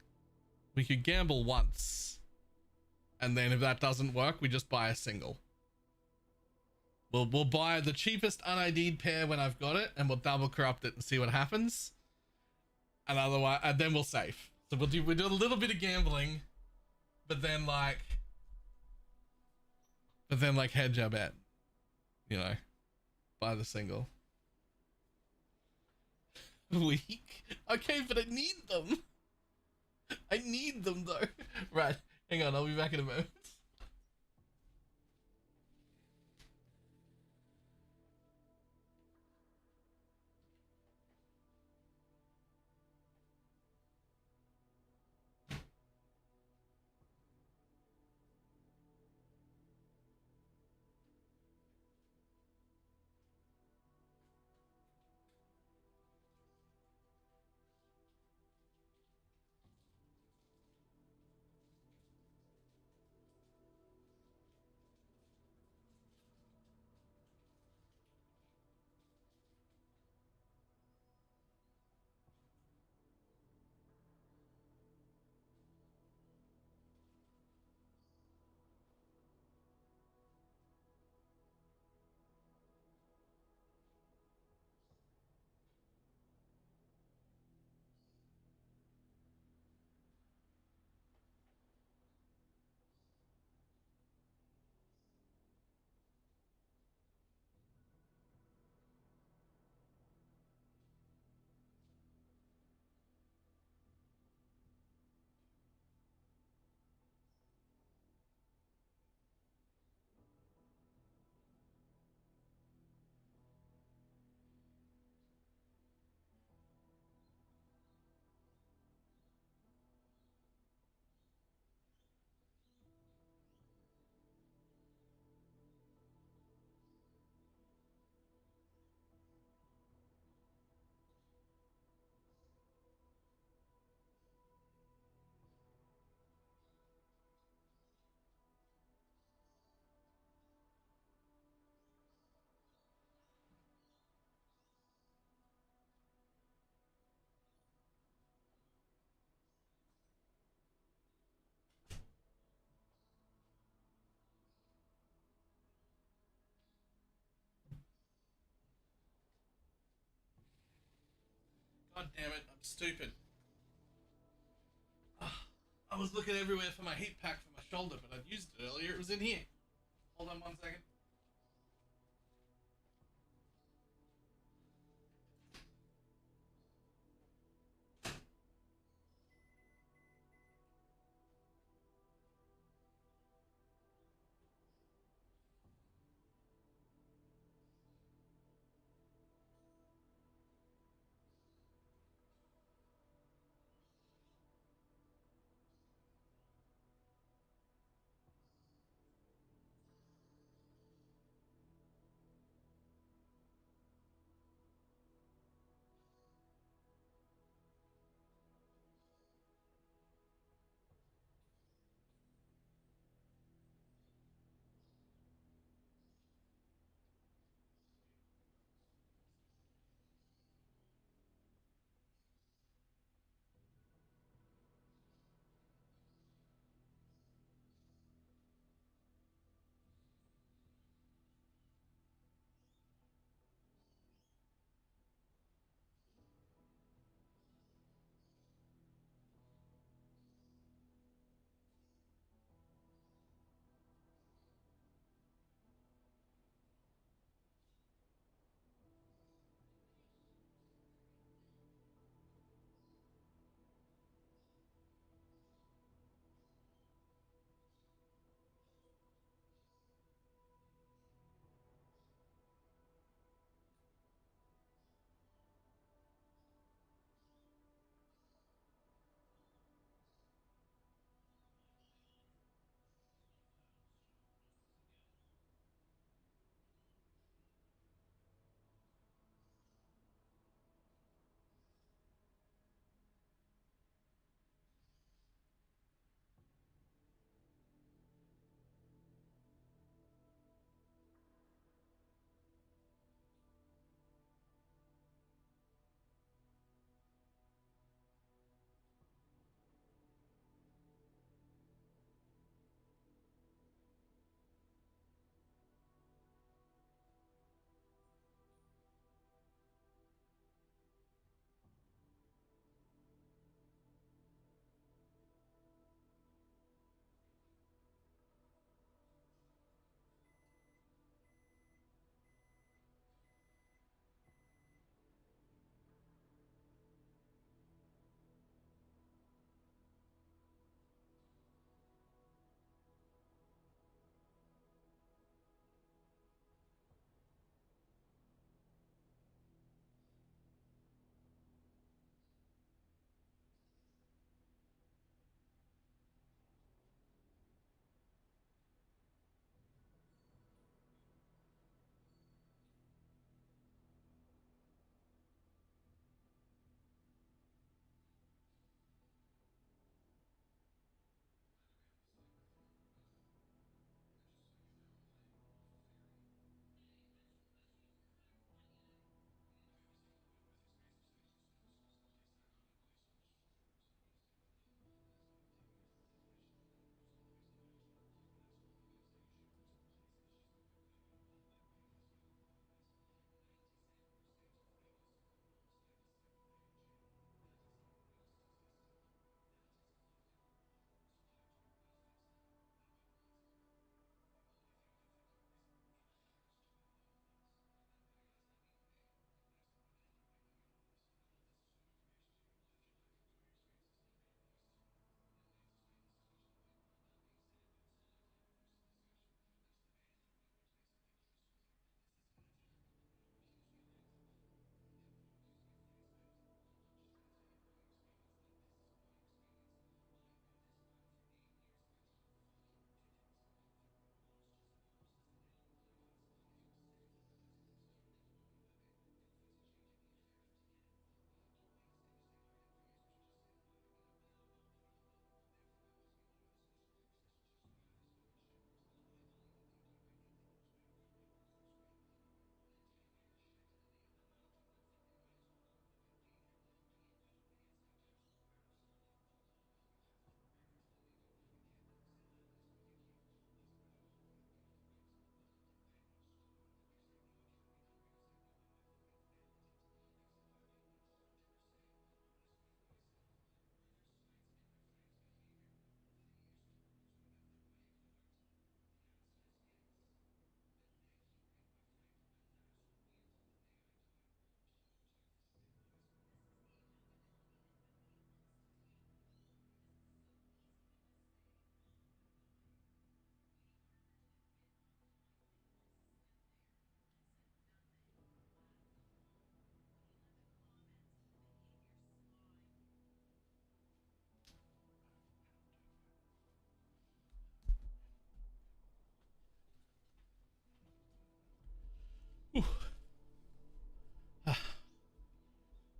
We could gamble once, and then if that doesn't work, we just buy a single. We'll buy the cheapest un-ID'd pair when I've got it, and we'll double corrupt it and see what happens. And otherwise, and then we'll save. So we'll do a little bit of gambling, but then like hedge our bet, you know, buy the single. Weak. Okay, but I need them. I need them though. Right, hang on, I'll be back in a moment. God damn it, I'm stupid. I was looking everywhere for my heat pack for my shoulder, but I'd used it earlier. It was in here. Hold on 1 second.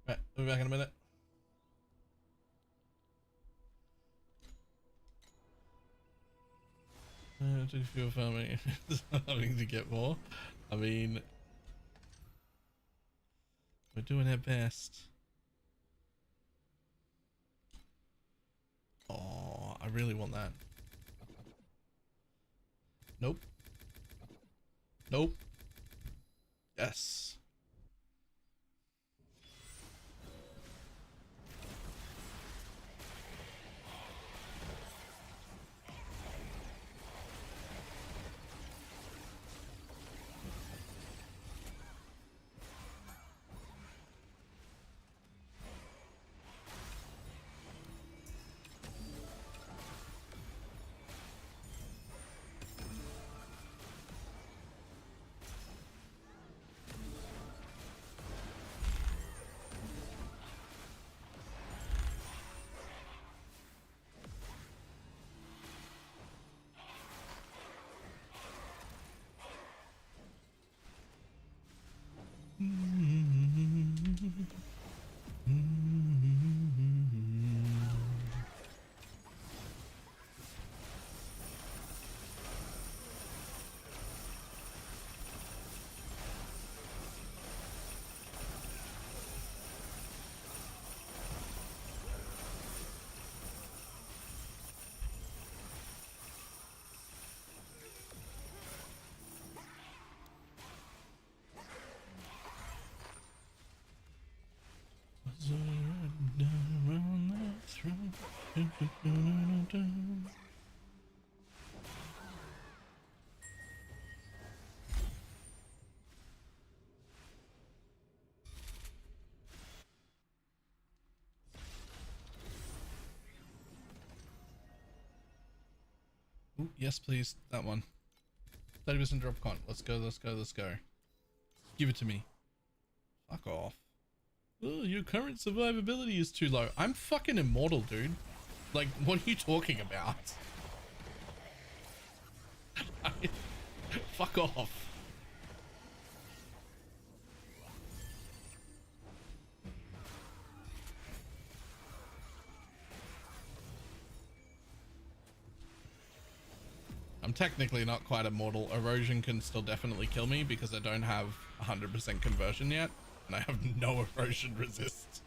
Right, we'll be back in a minute. Do you feel farming having to get more? I mean, we're doing our best. Oh, I really want that. Nope. Nope. Yes. Ooh, yes, please. That one. 30% drop con. Let's go, let's go, let's go. Give it to me. Fuck off. Oh, your current survivability is too low. I'm fucking immortal, dude. Like, what are you talking about? Fuck off. I'm technically not quite immortal. Erosion can still definitely kill me because I don't have 100% conversion yet, and I have no erosion resist.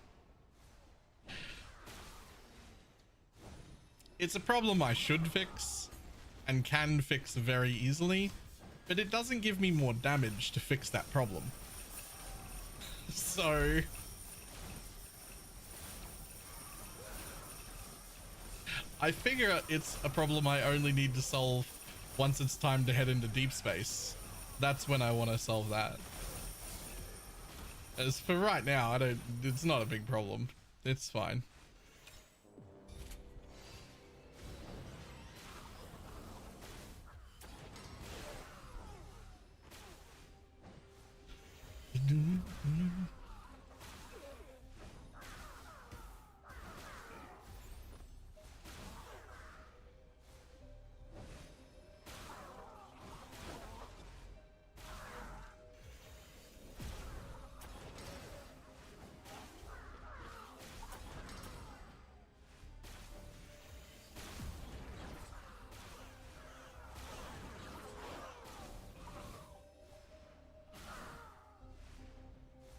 It's a problem I should fix and can fix very easily, but it doesn't give me more damage to fix that problem. So I figure it's a problem I only need to solve once it's time to head into deep space. That's when I want to solve that. As for right now, it's not a big problem. It's fine.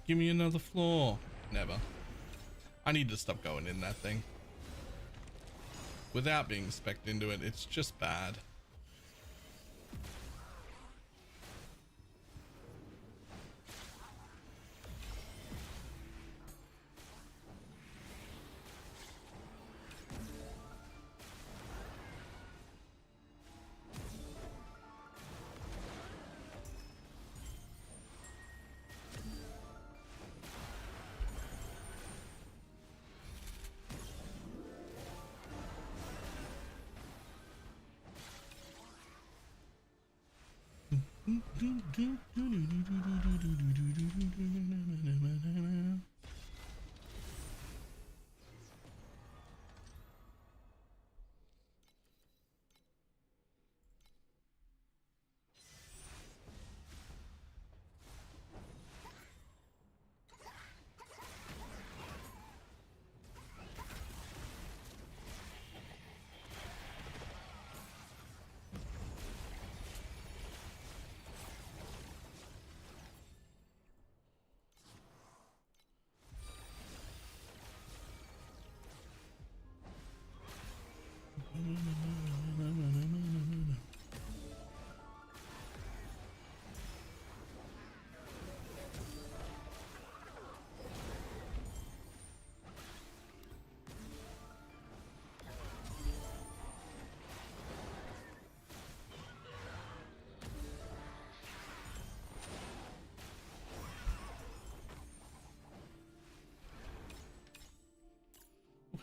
Give me another floor. Never. I need to stop going in that thing. Without being specced into it, it's just bad.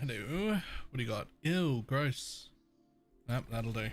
Hello. What do you got? Ew, gross. Nope, that'll do.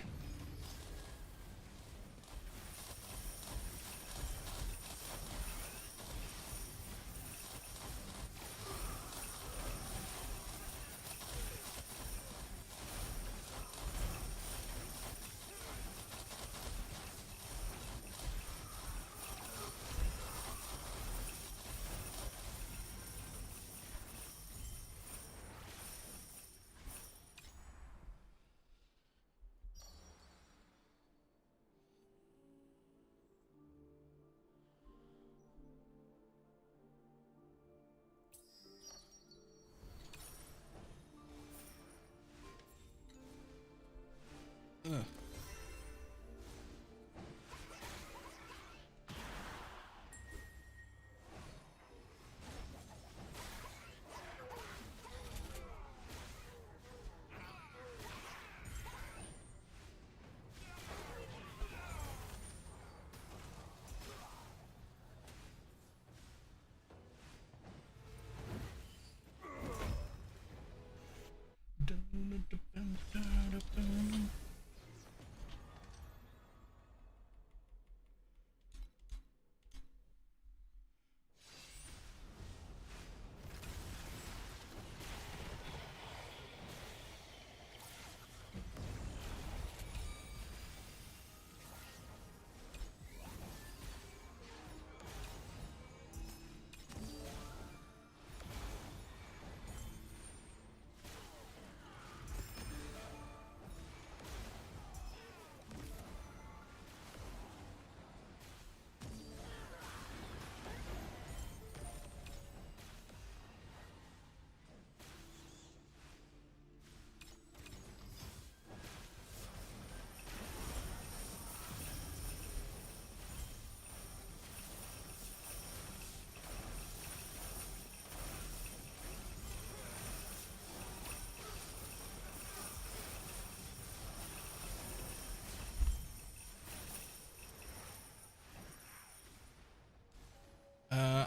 Ugh.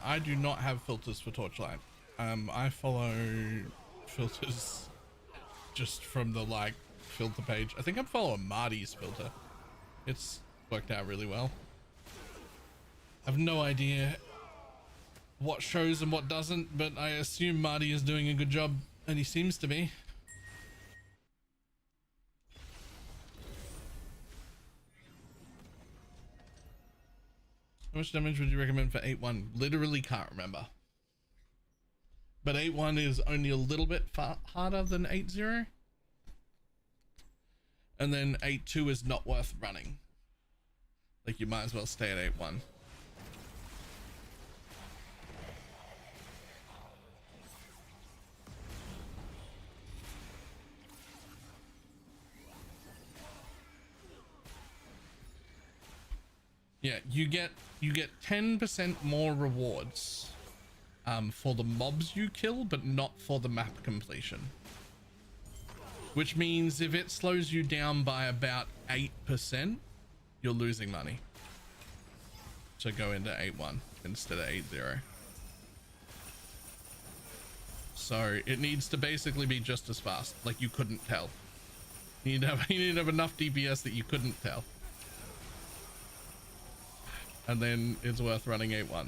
I do not have filters for Torchlight. I follow filters just from the like filter page. I think I'm following Marty's filter. It's worked out really well. I have no idea what shows and what doesn't, but I assume Marty is doing a good job, and he seems to be. How much damage would you recommend for 8-1? Literally can't remember. But 8-1 is only a little bit harder than 8-0. And then 8-2 is not worth running. Like, you might as well stay at 8-1. Yeah, you get 10% more rewards for the mobs you kill, but not for the map completion. Which means if it slows you down by about 8%, you're losing money. So go into 8-1 instead of 8-0. So it needs to basically be just as fast, like you couldn't tell. You need to have enough DPS that you couldn't tell. And then it's worth running 8-1.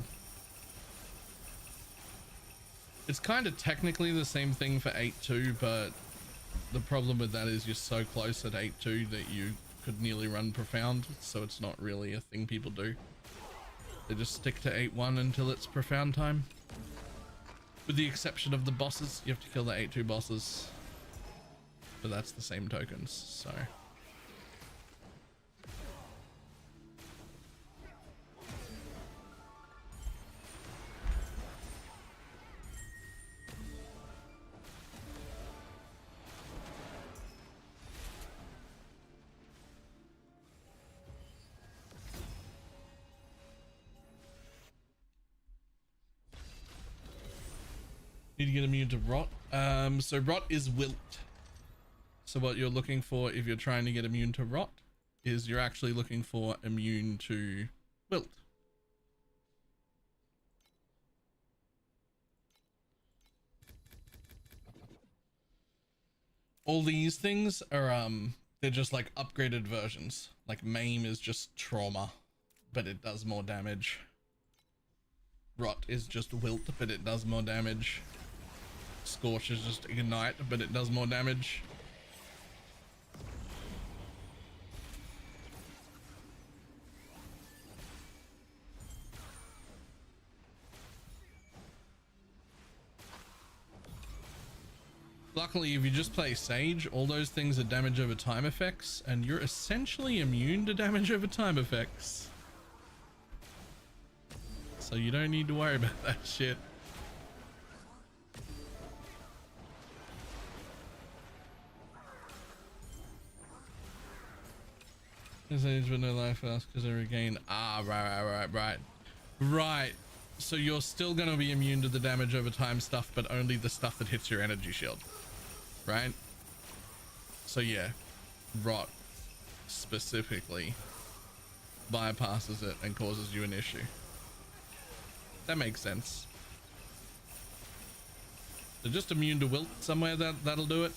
It's kind of technically the same thing for 8-2, but the problem with that is you're so close at 8-2 that you could nearly run Profound, so it's not really a thing people do. They just stick to 8-1 until it's Profound time. With the exception of the bosses, you have to kill the 8-2 bosses. But that's the same tokens, so... Need to get immune to rot. So rot is wilt. So what you're looking for if you're trying to get immune to rot is you're actually looking for immune to wilt. all these things are they're just like upgraded versions. Like maim is just trauma, but it does more damage. Rot is just wilt, but it does more damage. Scorch is just ignite, but it does more damage. Luckily, if you just play Sage, all those things are damage over time effects, and you're essentially immune to damage over time effects. So you don't need to worry about that shit. Sage with no life fast because they regain. Ah, right. So you're still gonna be immune to the damage over time stuff, but only the stuff that hits your energy shield, right? So yeah, Rot specifically bypasses it and causes you an issue. That makes sense. They're just immune to wilt somewhere. That'll do it.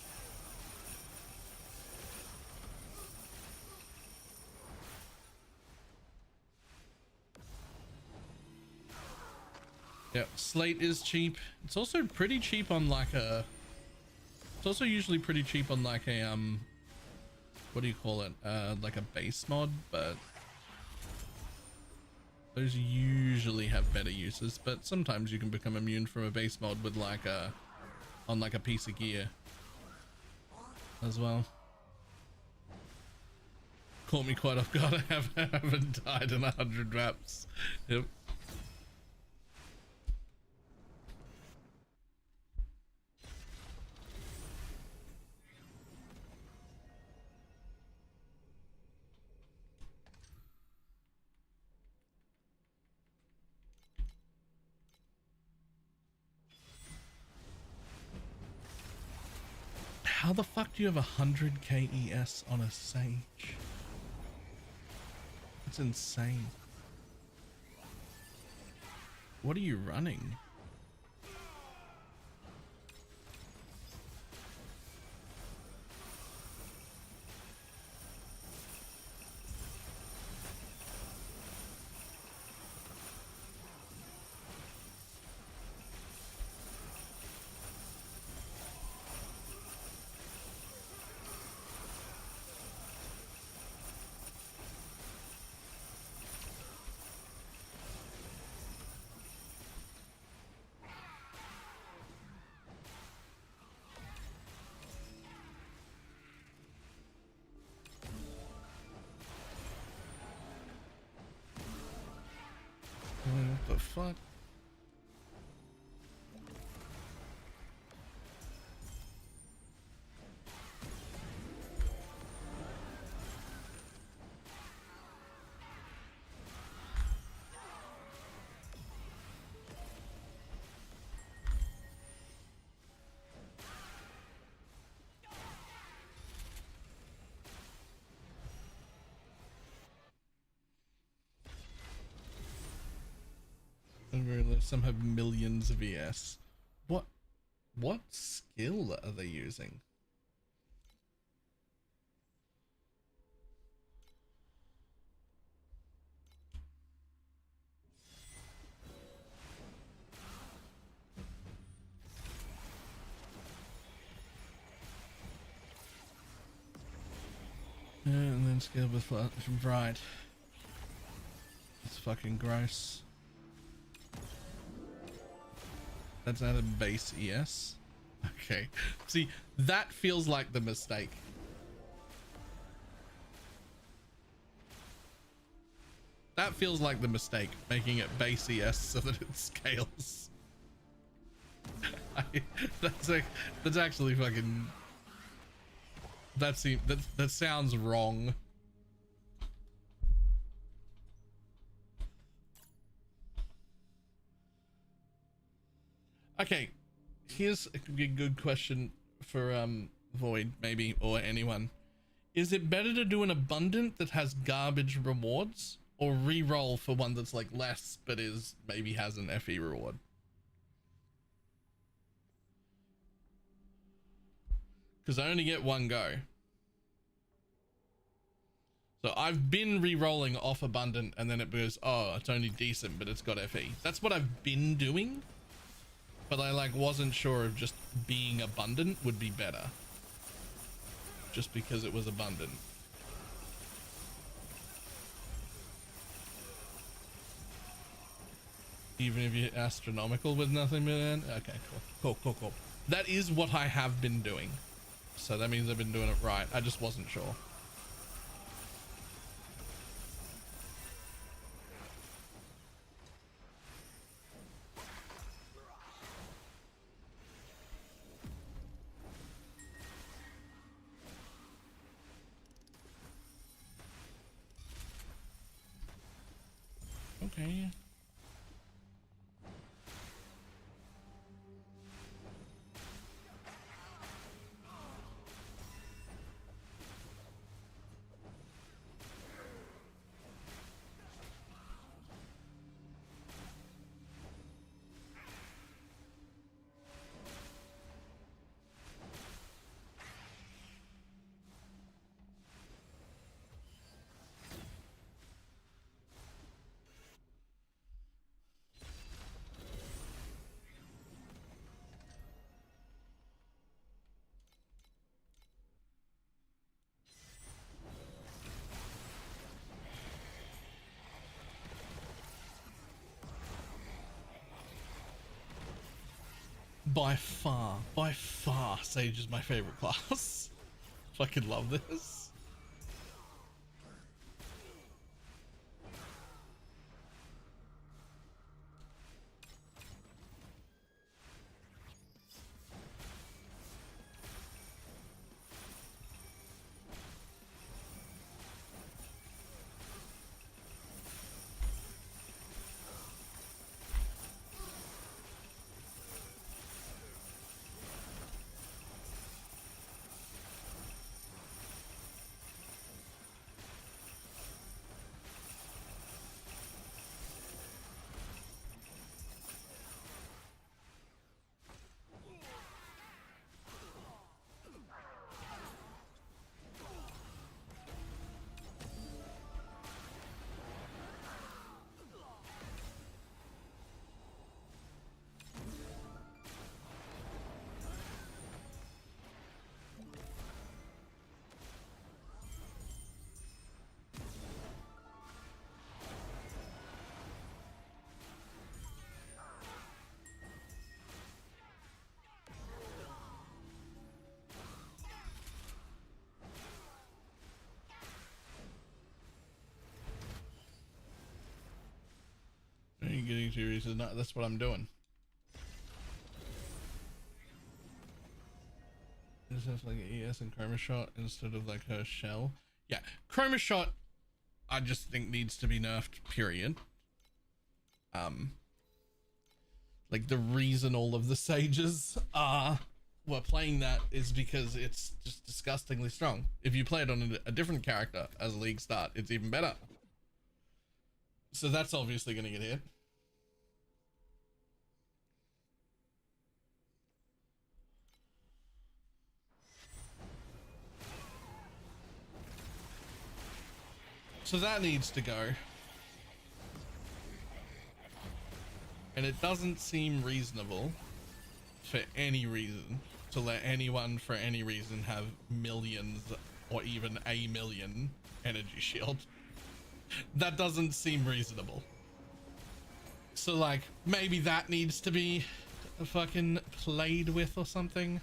Yeah, Slate is cheap. It's also pretty cheap on like a... It's also usually pretty cheap on like a, what do you call it? Like a base mod, but... Those usually have better uses, but sometimes you can become immune from a base mod with like a... on like a piece of gear as well. Caught me quite off guard. I haven't died in 100 maps. Yep. How the fuck do you have 100 KES on a Sage? That's insane. What are you running? What the fuck? Some have millions of ES. What skill are they using? And then skill with right. It's fucking gross. That's not a base ES. Okay. See, that feels like the mistake. That feels like the mistake, making it base ES so that it scales. That's actually fucking... That sounds wrong. Okay, here's a good question for Void maybe, or anyone. Is it better to do an abundant that has garbage rewards, or re-roll for one that's like less but is maybe has an FE reward? because I only get one go. So I've been re-rolling off abundant and then it goes, oh, it's only decent, but it's got FE. That's what I've been doing. But I like wasn't sure if just being abundant would be better. Just because it was abundant. Even if you're astronomical with nothing, man. Okay, cool. That is what I have been doing. So that means I've been doing it right. I just wasn't sure. Okay. By far, Sage is my favorite class. Fucking love this. Are you getting serious? No, that's what I'm doing. Is this like an ES and Chroma Shot instead of like her shell? Yeah, Chroma Shot I just think needs to be nerfed, period. Like the reason all of the sages were playing that is because it's just disgustingly strong. If you play it on a different character as a league start, it's even better. So that's obviously going to get hit. So that needs to go. And it doesn't seem reasonable for any reason to let anyone for any reason have millions or even a million energy shield. That doesn't seem reasonable. So like maybe that needs to be fucking played with or something.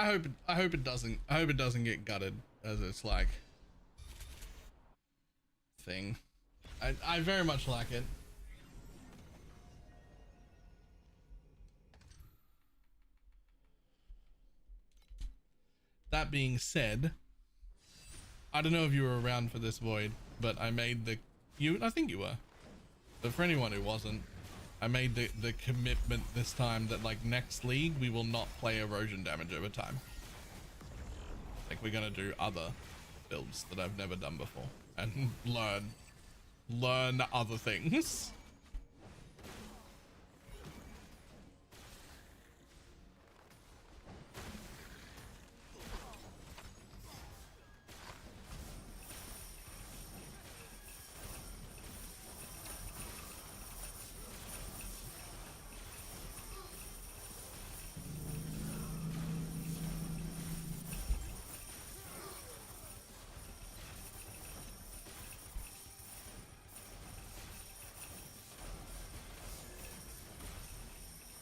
I hope it doesn't get gutted as its like thing. I very much like it. That being said, I don't know if you were around for this, Void, but I made the I think you were, but for anyone who wasn't, I made the commitment this time that like next league we will not play erosion damage over time. Like we're gonna do other builds that I've never done before and learn other things.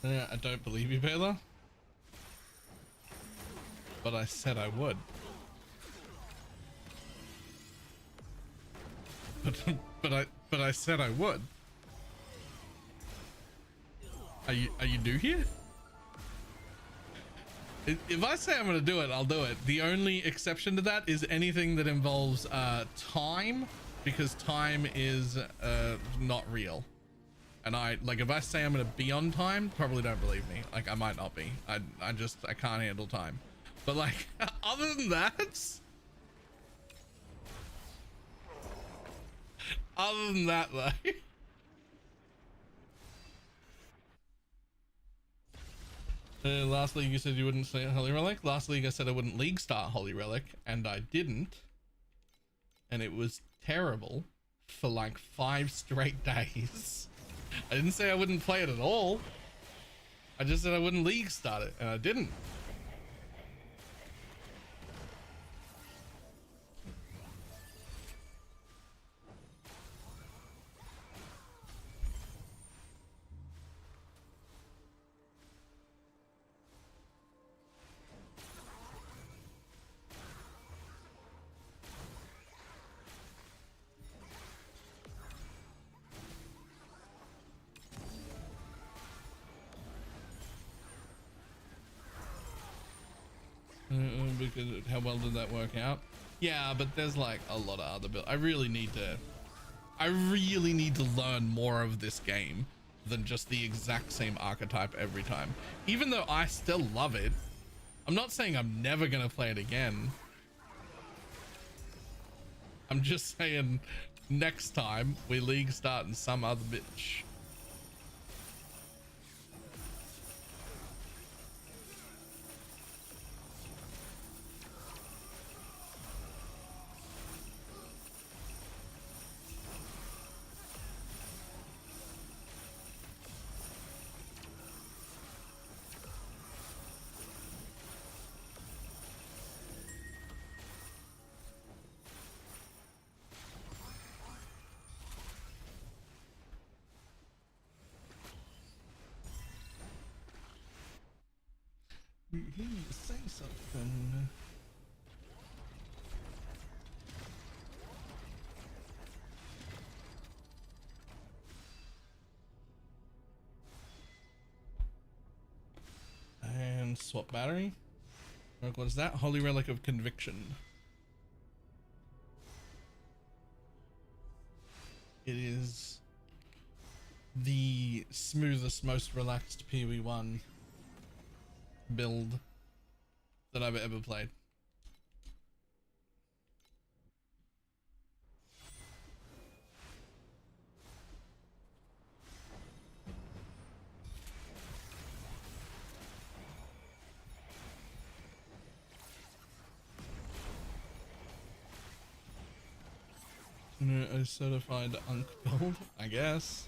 Yeah, I don't believe you, Baylor. But I said I would. But I said I would. Are you new here? If I say I'm gonna do it, I'll do it. The only exception to that is anything that involves time, because time is not real. And if I say I'm gonna be on time, probably don't believe me. Like I might not be. I can't handle time. But like other than that, though. Last league you said you wouldn't say Holy Relic. Last league I said I wouldn't league start Holy Relic, and I didn't. And it was terrible for like 5 straight days. I didn't say I wouldn't play it at all. I just said I wouldn't league start it, and I didn't. Because how well did that work out? Yeah, but there's like a lot of other builds. I really need to learn more of this game than just the exact same archetype every time. Even though I still love it, I'm not saying I'm never gonna play it again. I'm just saying next time we league start in some other bitch. Say something. And swap battery. What is that? Holy Relic of Conviction. It is the smoothest, most relaxed PoE1 build that I've ever played. A certified Unk build, I guess.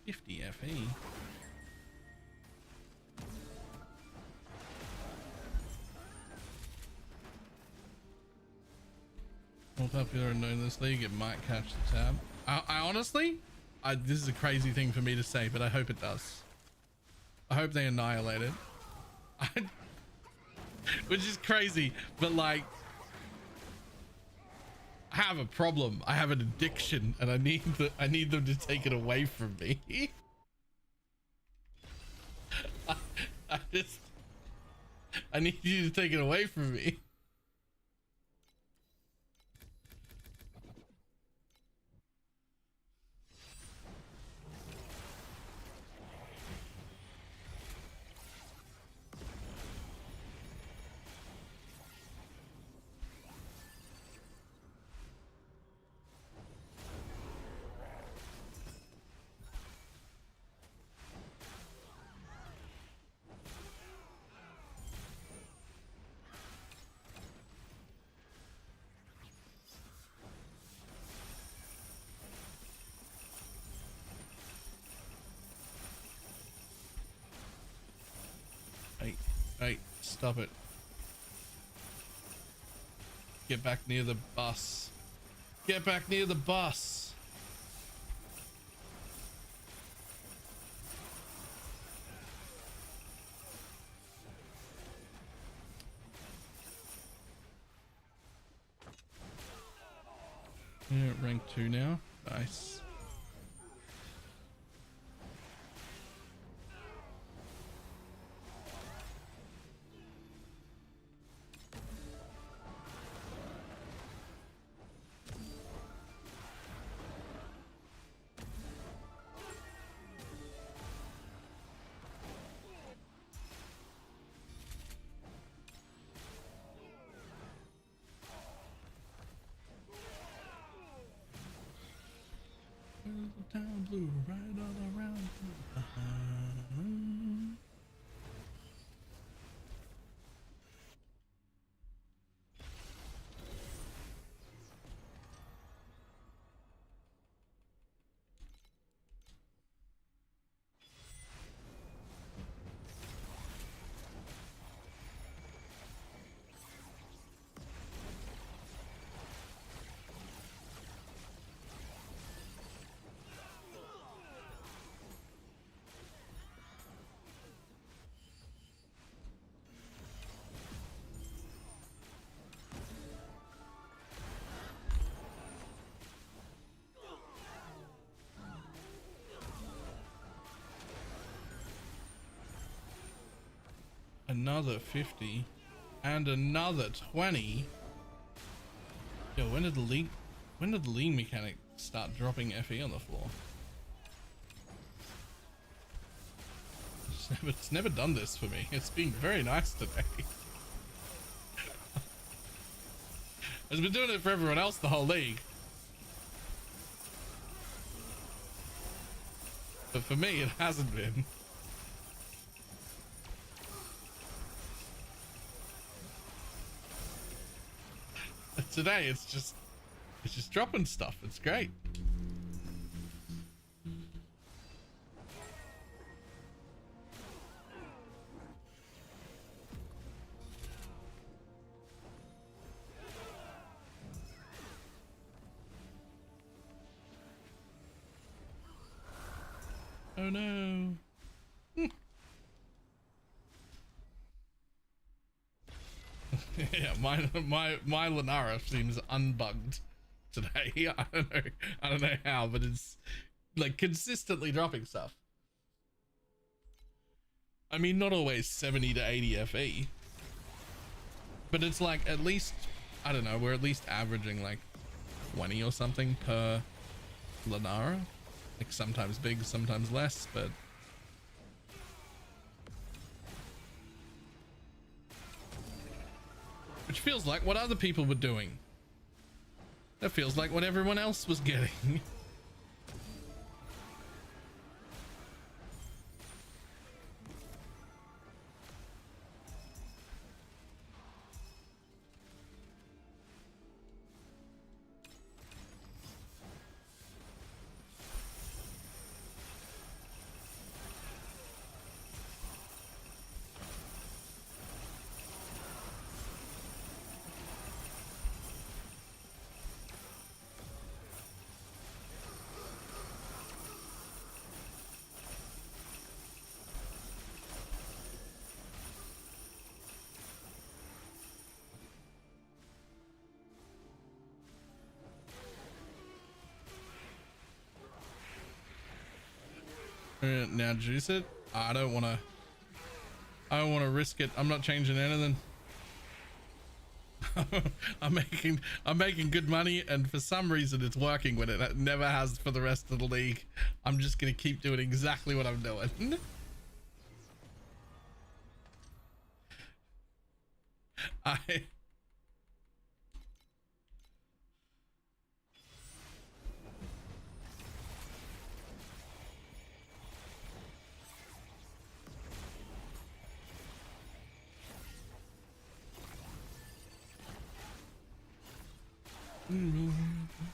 50 FE. More popular and known in this league, it might catch the tab. I honestly, this is a crazy thing for me to say, but I hope it does. I hope they annihilate it. Which is crazy, but like, I have a problem. I have an addiction, and I need them to take it away from me. I need you to take it away from me. Hey, stop it. Get back near the bus. Get back near the bus. Yeah, rank 2 now. Nice. The town blue right all around. Another 50 and another 20. Yo, when did the lean mechanic start dropping FE on the floor? It's never done this for me. It's been very nice today. It's been doing it for everyone else the whole league, but for me it hasn't been. Today it's just dropping stuff. It's great. Oh no. Yeah, my Lenara seems unbugged today. I don't know how, but it's like consistently dropping stuff. I mean, not always 70 to 80 FE, but it's like at least, I don't know, we're at least averaging like 20 or something per Lenara. Like sometimes big, sometimes less, but which feels like what other people were doing. That feels like what everyone else was getting. Now juice it. I don't want to risk it. I'm not changing anything. I'm making good money, and for some reason it's working when it never has for the rest of the league. I'm just gonna keep doing exactly what I'm doing. I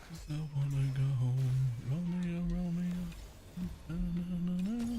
cause I wanna go home. Romeo, Romeo. Na, na, na, na.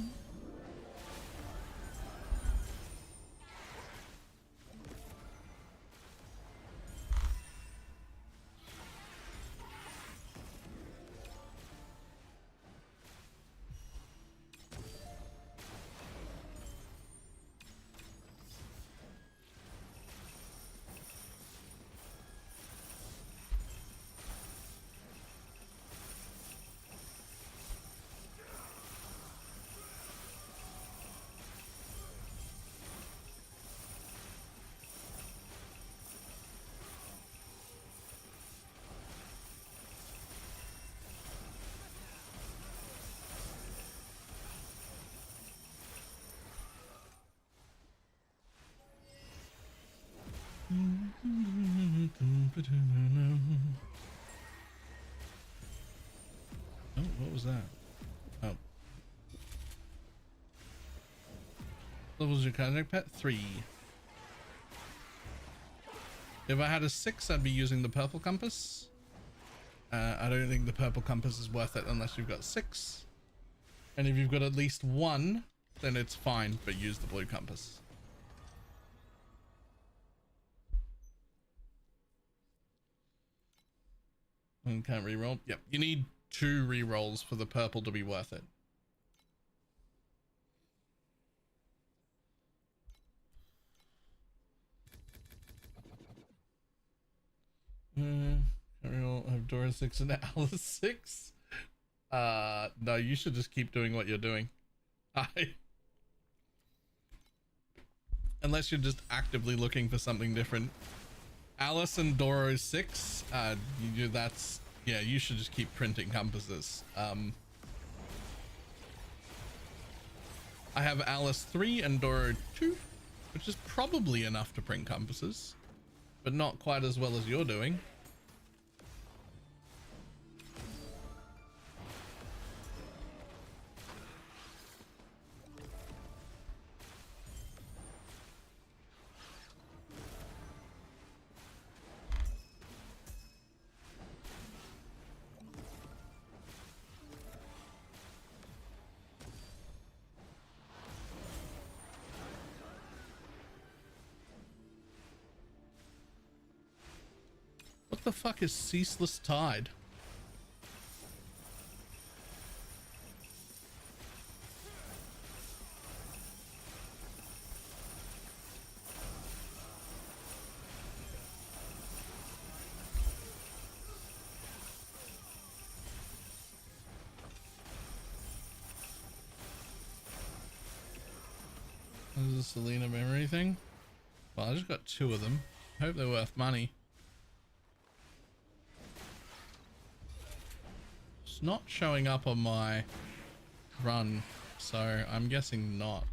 Oh, what was that? Oh. Levels your contact pet? 3. If I had a 6, I'd be using the purple compass. I don't think the purple compass is worth it unless you've got 6. And if you've got at least 1, then it's fine, but use the blue compass. And can't reroll. Yep, you need 2 rerolls for the purple to be worth it. Ariel have Dora 6 and Alice 6. No, you should just keep doing what you're doing. Unless you're just actively looking for something different. Alice and Doro 6. That's, yeah, you should just keep printing compasses. I have Alice 3 and Doro 2, which is probably enough to print compasses, but not quite as well as you're doing. What the fuck is Ceaseless Tide? Is this a Selena memory thing? Well, I just got 2 of them. Hope they're worth money. It's not showing up on my run, so I'm guessing not.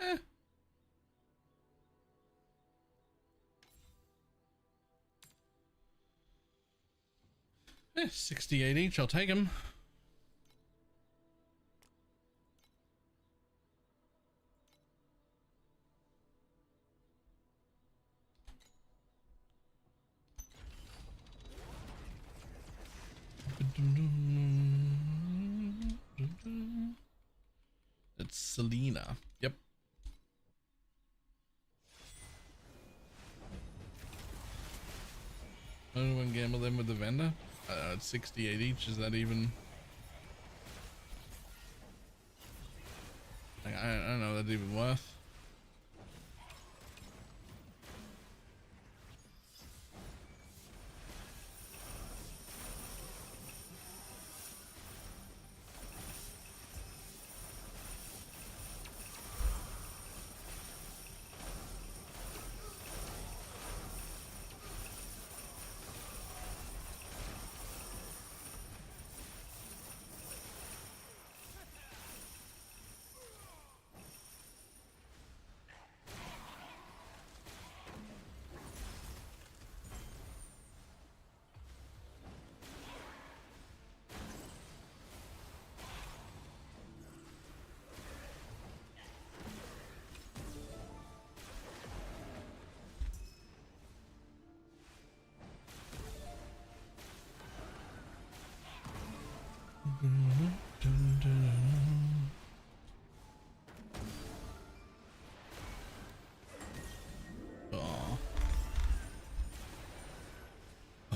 Eh. 68 each, I'll take them. It's Selena. Yep. Anyone gamble them with the vendor? It's 68 each. Is that even? Like, I don't know. That's even worth. Oh.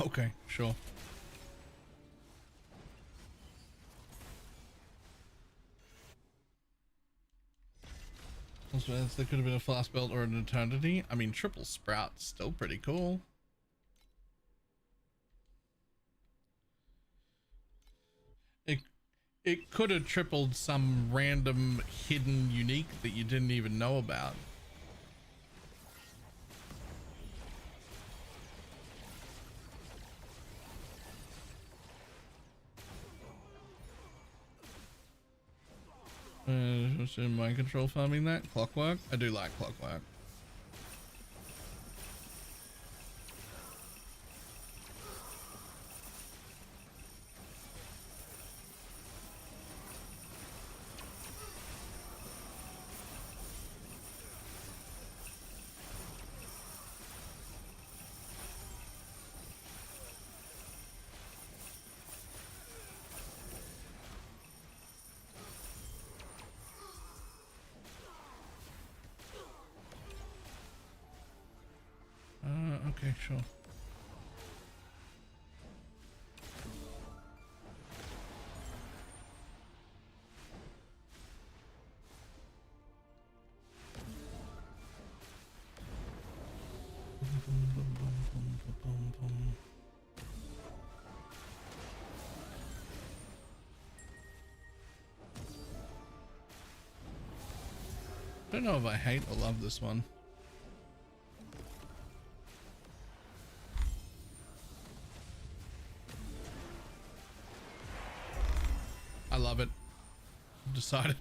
Okay, sure. Also, there could have been a fast belt or an eternity. I mean, triple sprout's still pretty cool. It could have tripled some random hidden unique that you didn't even know about. What's in mind control farming that? Clockwork? I do like clockwork. Okay, sure. I don't know if I hate or love this one. I love it. Decided.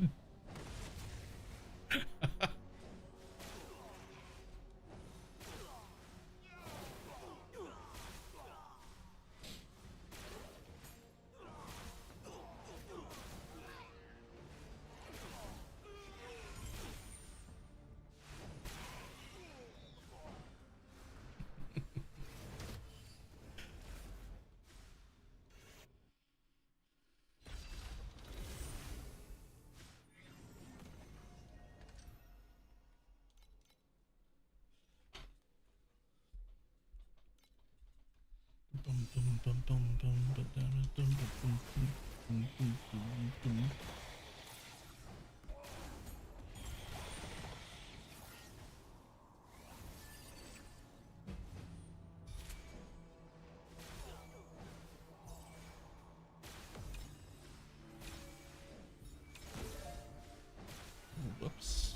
Whoops.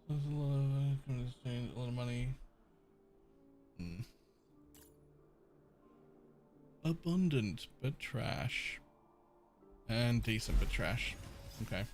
There's a lot of money. Abundant but trash. And decent but trash. Okay.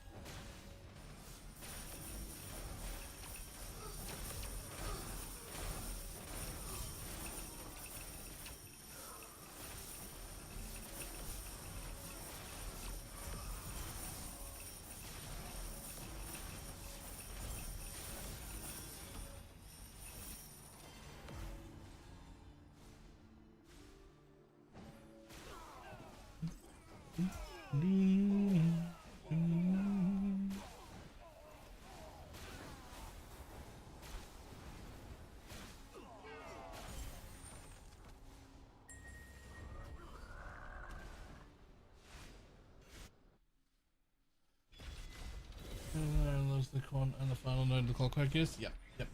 And the final node of the clockwork is? Yep, yep.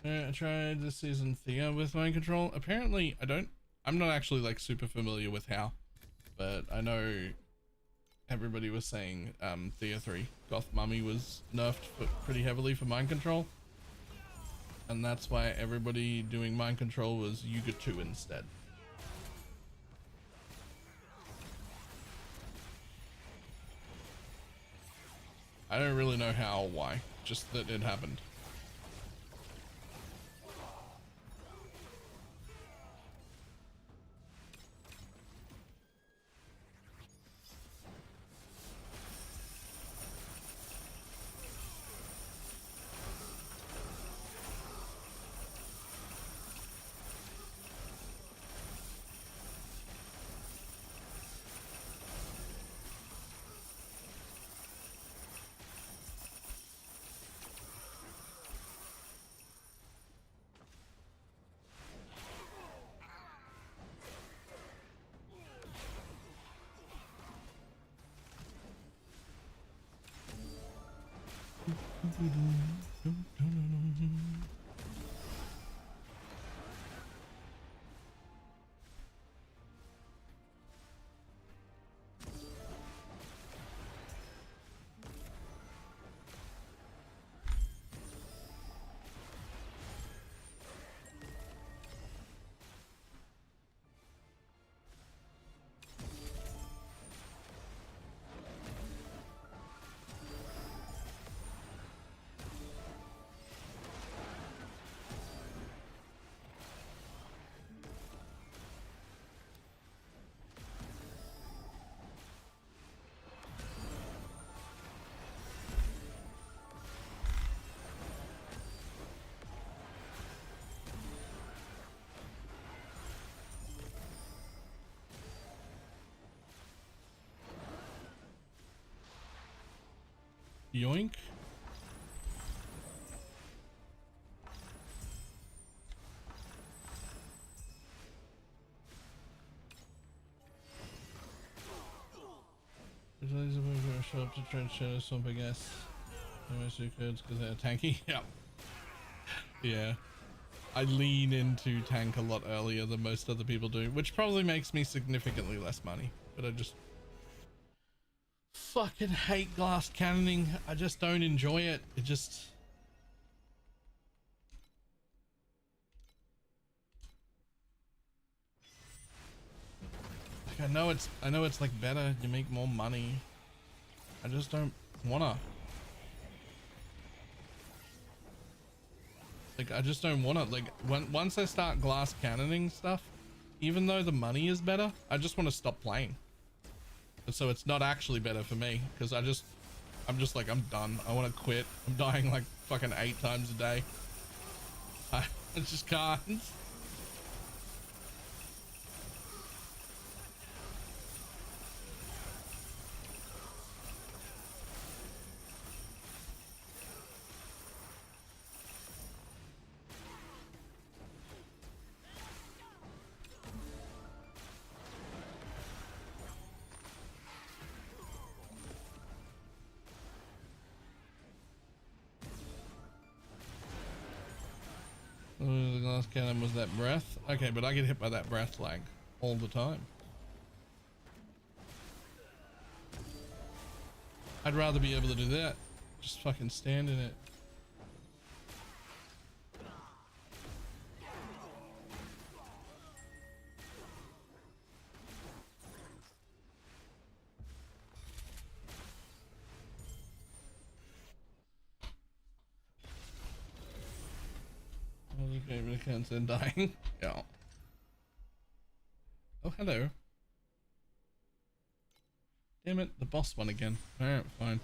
I tried this season Thea with mind control. Apparently, I'm not actually like super familiar with how, but I know everybody was saying Thea 3 Goth Mummy was nerfed pretty heavily for mind control. And that's why everybody doing mind control was Yuga 2 instead. I don't really know how or why, just that it happened. Yoink. Utilities are going to show up to try and shadow swamp, I guess. MSU codes because they're tanky. Yeah. Yeah. I lean into tank a lot earlier than most other people do, which probably makes me significantly less money, but I just fucking hate glass cannoning. I just don't enjoy it. It just... like, I know it's like better, you make more money. I just don't wanna. Like, I just don't wanna. Like, once I start glass cannoning stuff, even though the money is better, I just want to stop playing. And so it's not actually better for me, because I'm just like, I'm done. I want to quit. I'm dying like fucking 8 times a day. I just can't. The glass cannon was that breath. Okay, but I get hit by that breath lag all the time. I'd rather be able to do that. Just fucking stand in it. Okay, really can't stand dying. Yeah. Oh, hello. Damn it, the boss one again. Alright, fine.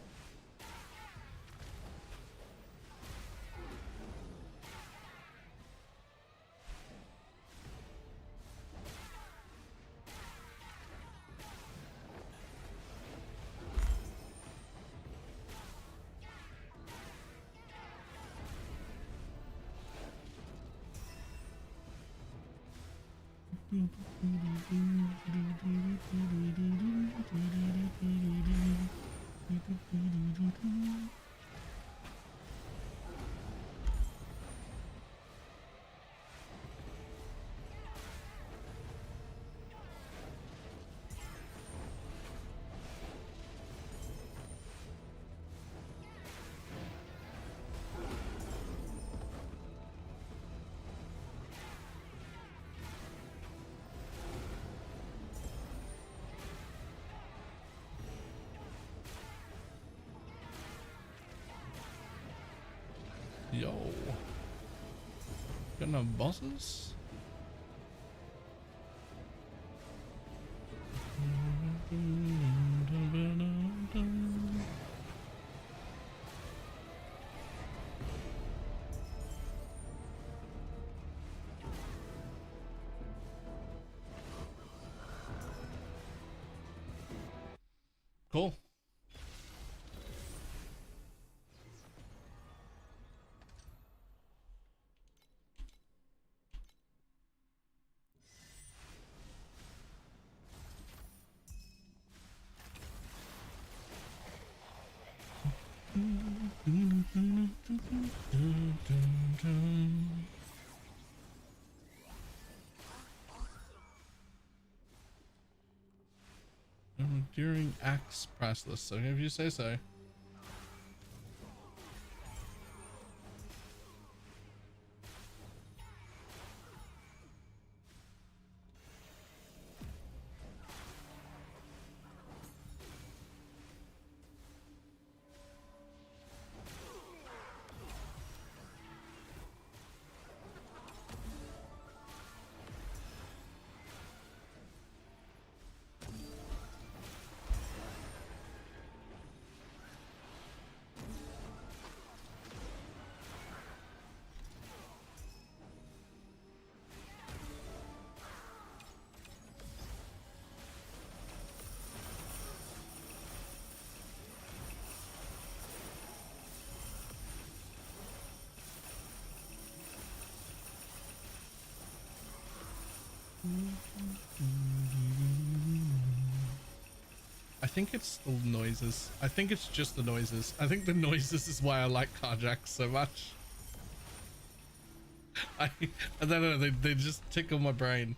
Yo, got no bosses? Cool. During axe priceless, so if you say so. I think it's the noises. I think it's just the noises. I think the noises is why I like carjacks so much. I don't know, they just tickle my brain.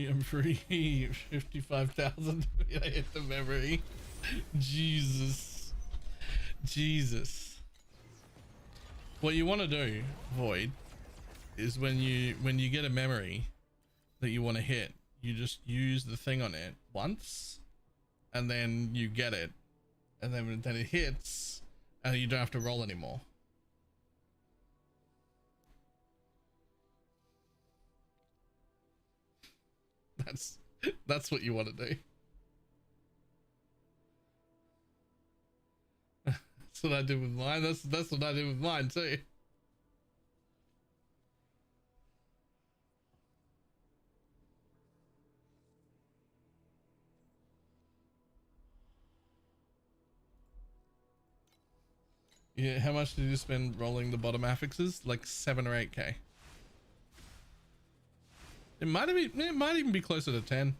I'm free 55,000. I hit the memory. Jesus. What you want to do, Void, is when you get a memory that you want to hit, you just use the thing on it once, and then you get it, and then it hits, and you don't have to roll anymore. That's what you want to do. That's what I did with mine. That's what I did with mine too. Yeah, how much did you spend rolling the bottom affixes? Like 7 or 8k. It might even be closer to 10.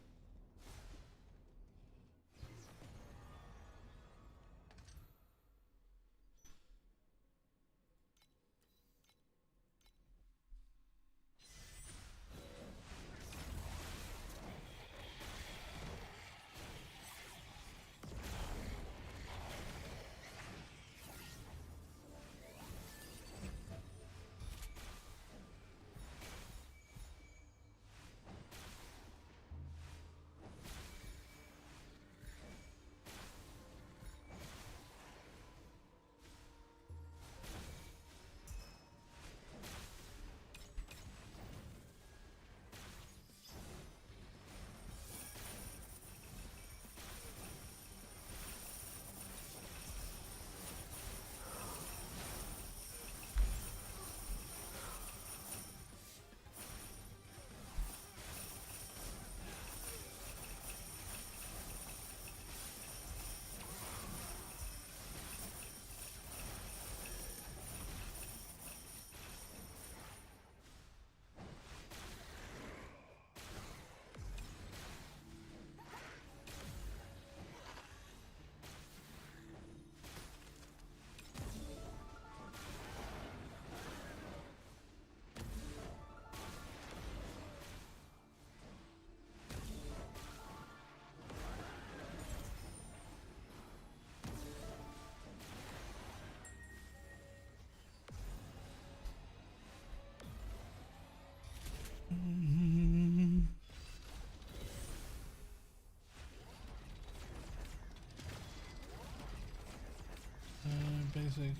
basic.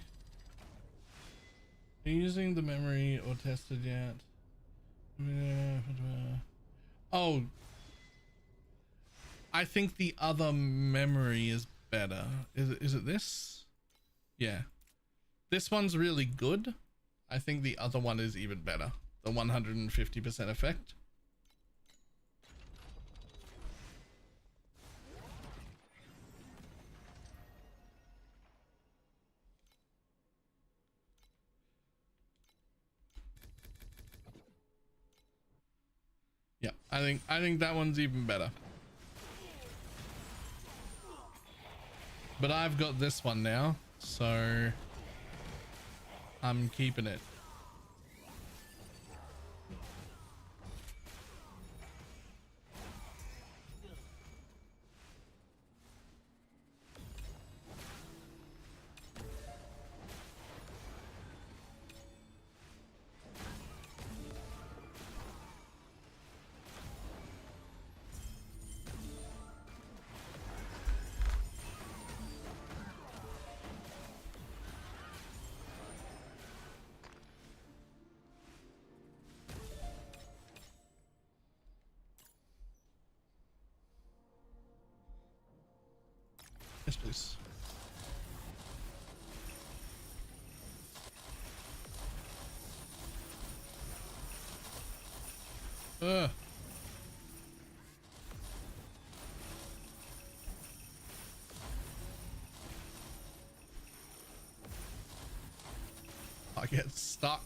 Are you using the memory or tested yet? Oh, I think the other memory is better. Is it this? Yeah. This one's really good. I think the other one is even better. The 150% effect. Yeah, I think that one's even better. But I've got this one now, so I'm keeping it. Yes, please. I get stuck.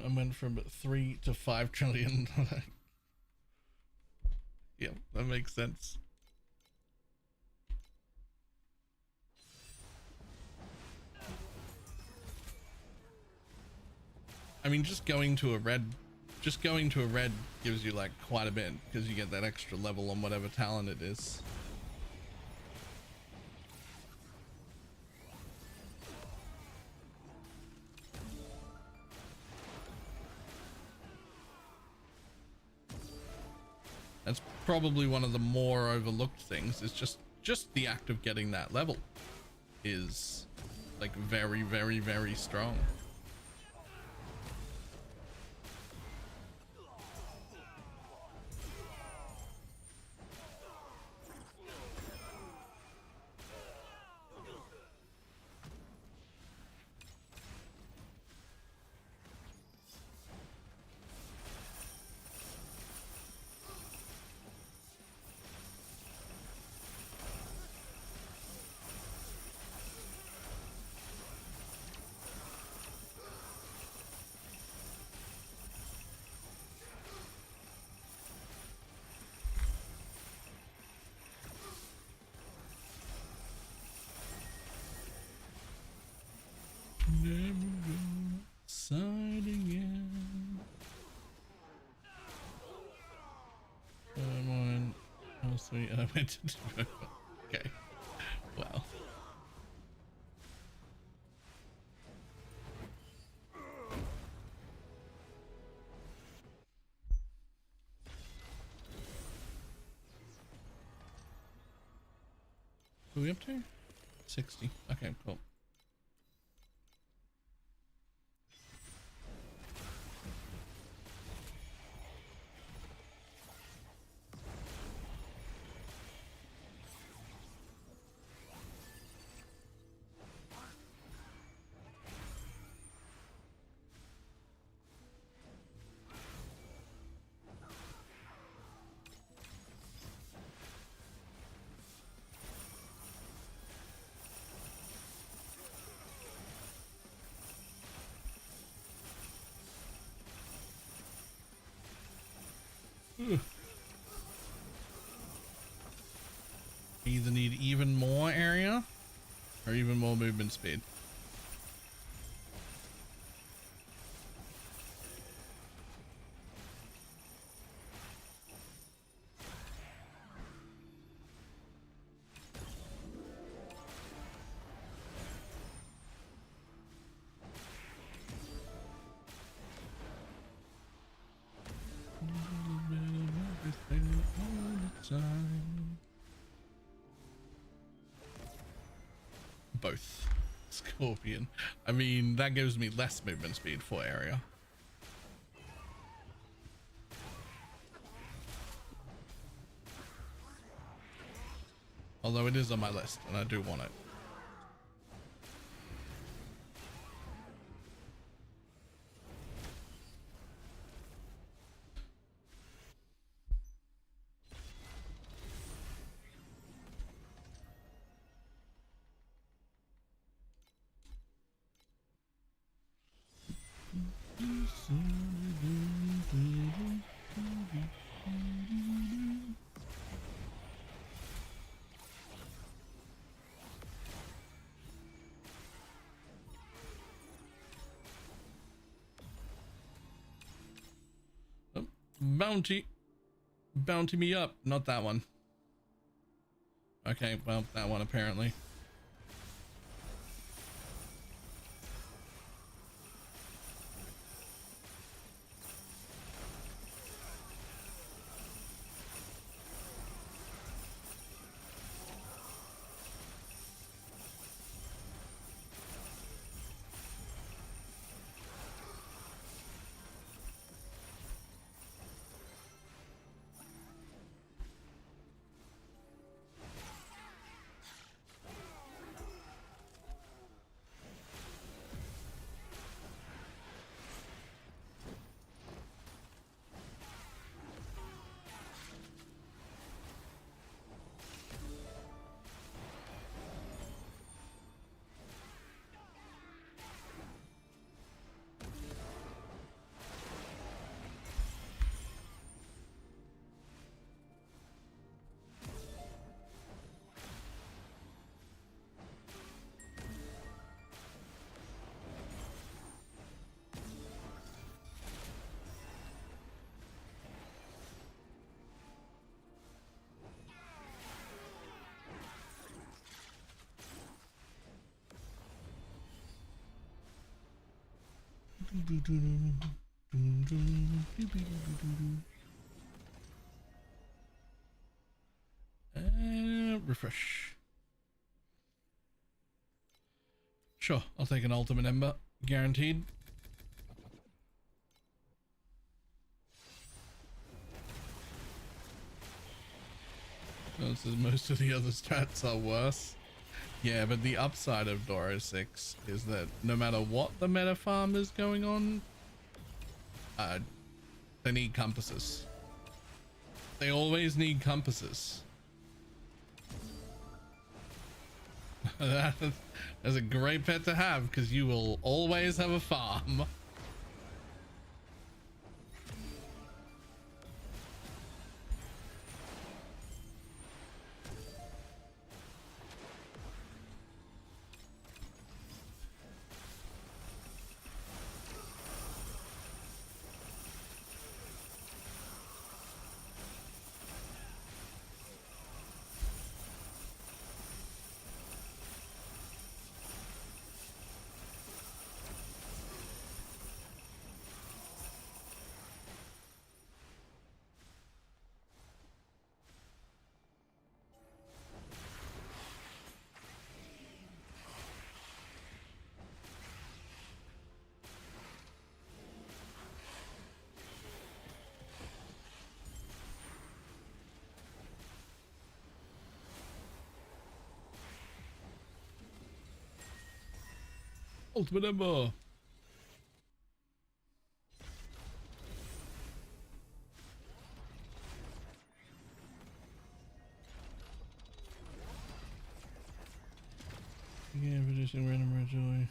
I went from 3 to 5 trillion. Yep, that makes sense. I mean, just going to a red gives you like quite a bit because you get that extra level on whatever talent it is. That's probably one of the more overlooked things, is just the act of getting that level is like very, very, very strong. Never go outside again. Come on. How sweet. And I went to do it. Okay. Wow. What are we up to? 60. Okay, cool. Either need even more area or even more movement speed. time. Both. Scorpion. I mean, that gives me less movement speed for area. Although it is on my list and I do want it. Bounty me up. Not that one. Okay, well, that one apparently. Refresh. Sure, I'll take an ultimate ember, guaranteed. Most of the other stats are worse. Yeah, but the upside of Doro 6 is that no matter what the meta farm is going on, they need compasses. They always need compasses. That's a great pet to have because you will always have a farm. Ultimate Ember. Yeah, producing random originally.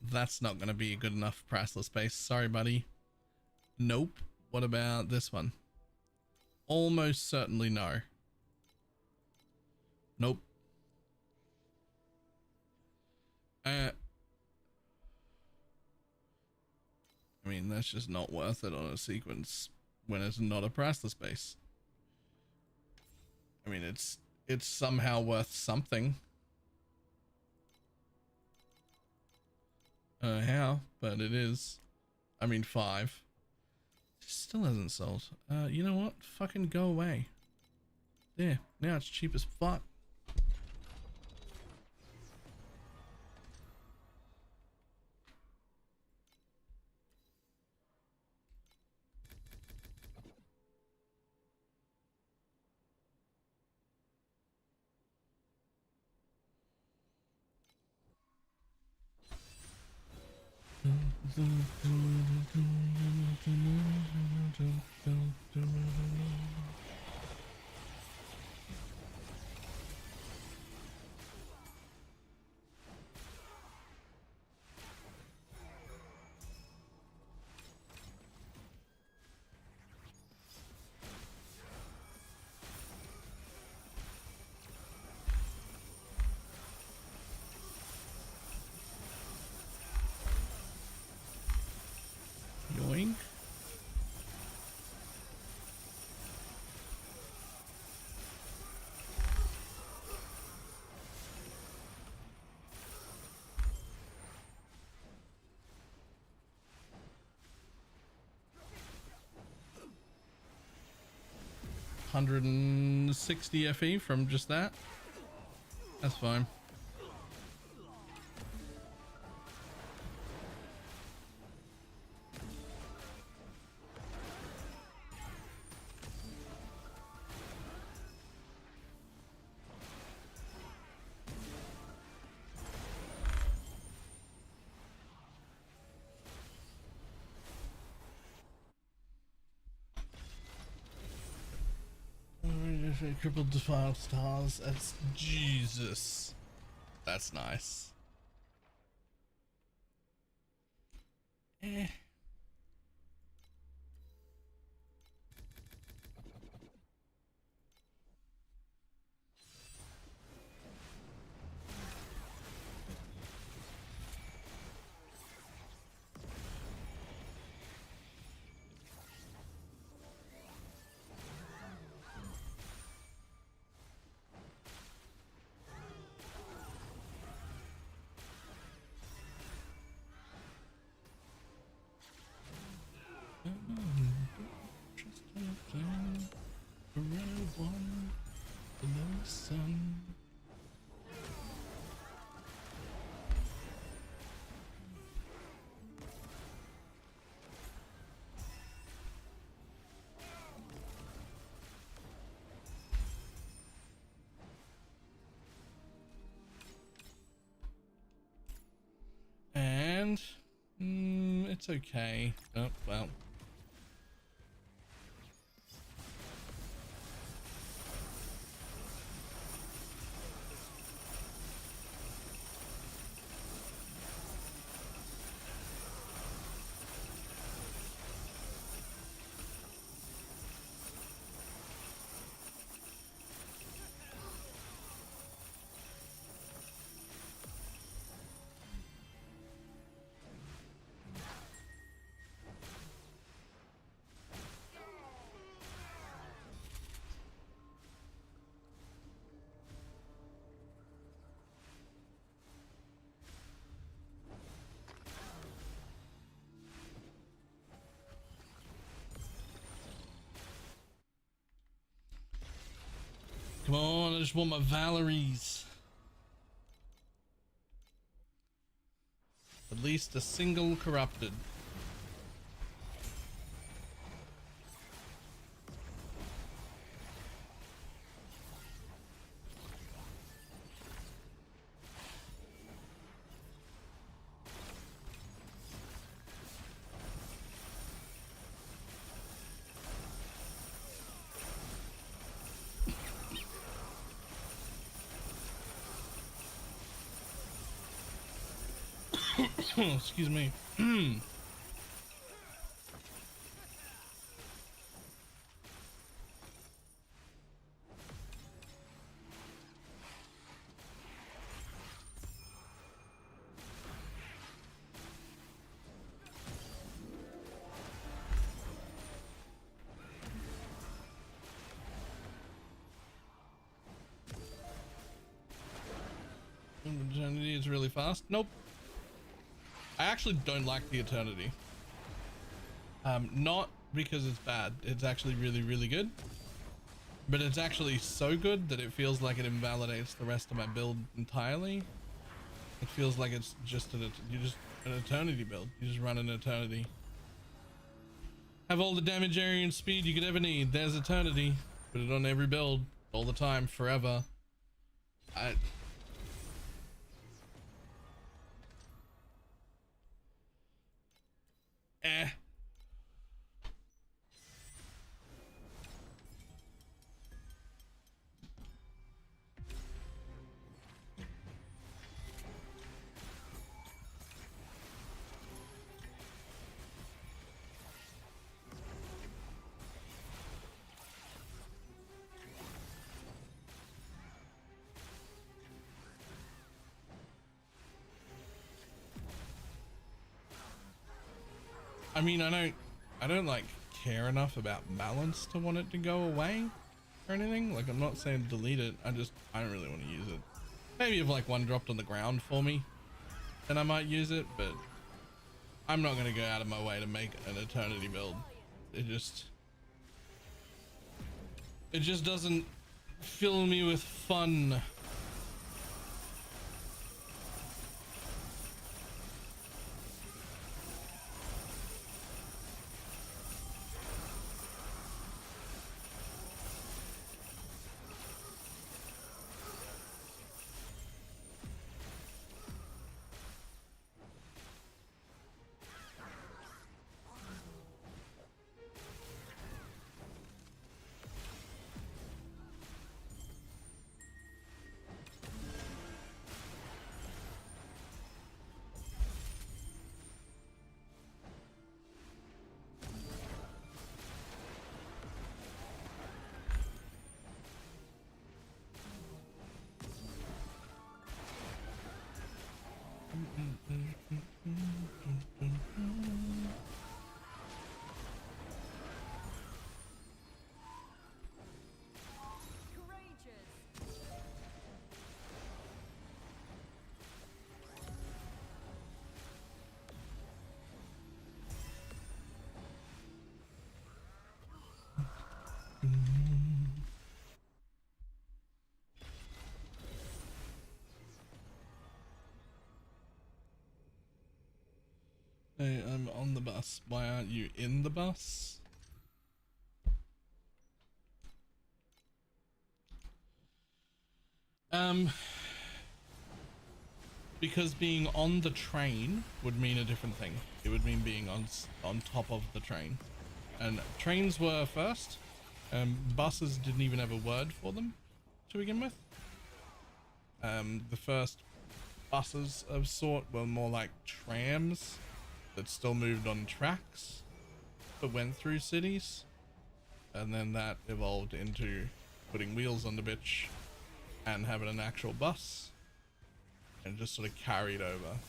That's not gonna be good enough priceless space. Sorry, buddy. Nope. What about this one? Almost certainly no. Nope. I mean, that's just not worth it on a sequence when it's not a priceless space. I mean, it's somehow worth something. How? But it is. I mean 5. Still hasn't sold. You know what? Fucking go away. There. Now it's cheap as fuck. Yoink. $160 FE from just that. That's fine. Crippled defiled stars. That's Jesus. That's nice. Eh. And it's okay. Oh well. Come on, I just want my Valeries. At least a single corrupted. Excuse me. Eternity is really fast. Nope. I actually don't like the Eternity. Not because it's bad. It's actually really, really good. But it's actually so good that it feels like it invalidates the rest of my build entirely. It feels like it's just an eternity build. You just run an eternity. Have all the damage, area, and speed you could ever need. There's eternity. Put it on every build, all the time, forever. I mean, I don't like care enough about balance to want it to go away or anything. Like, I'm not saying delete it. I don't really want to use it. Maybe if like one dropped on the ground for me, then I might use it, but I'm not going to go out of my way to make an eternity build. It just doesn't fill me with fun. Hey, I'm on the bus. Why aren't you in the bus? Because being on the train would mean a different thing. It would mean being on top of the train. And trains were first. Buses didn't even have a word for them to begin with. The first buses of sort were more like trams that still moved on tracks but went through cities, and then that evolved into putting wheels on the bitch and having an actual bus, and just sort of carried over.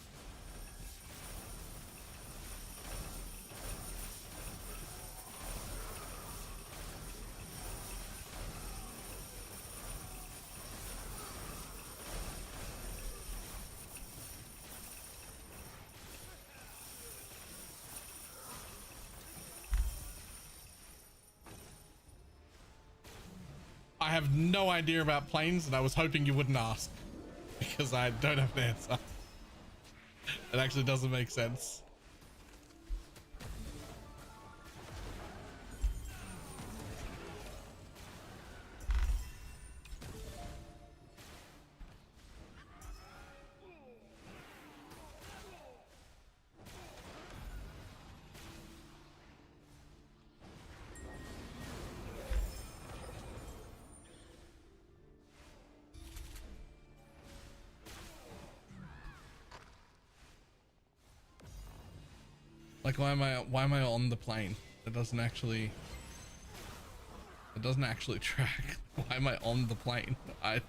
I have no idea about planes, and I was hoping you wouldn't ask, because I don't have an answer. It actually doesn't make sense. Like, why am I on the plane? It doesn't actually track. Why am I on the plane? Like,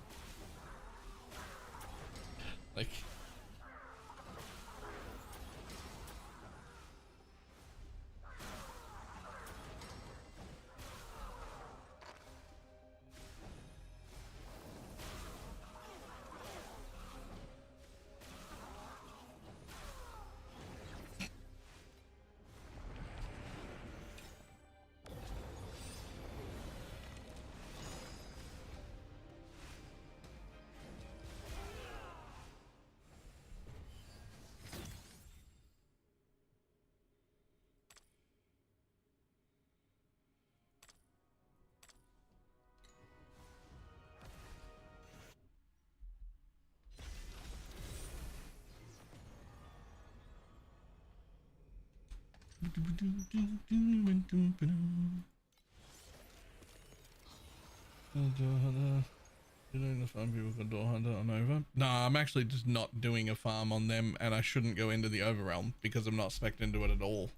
You're doing the farm people for Door Hunter on Over? Nah, I'm actually just not doing a farm on them, and I shouldn't go into the Overrealm because I'm not spec'd into it at all.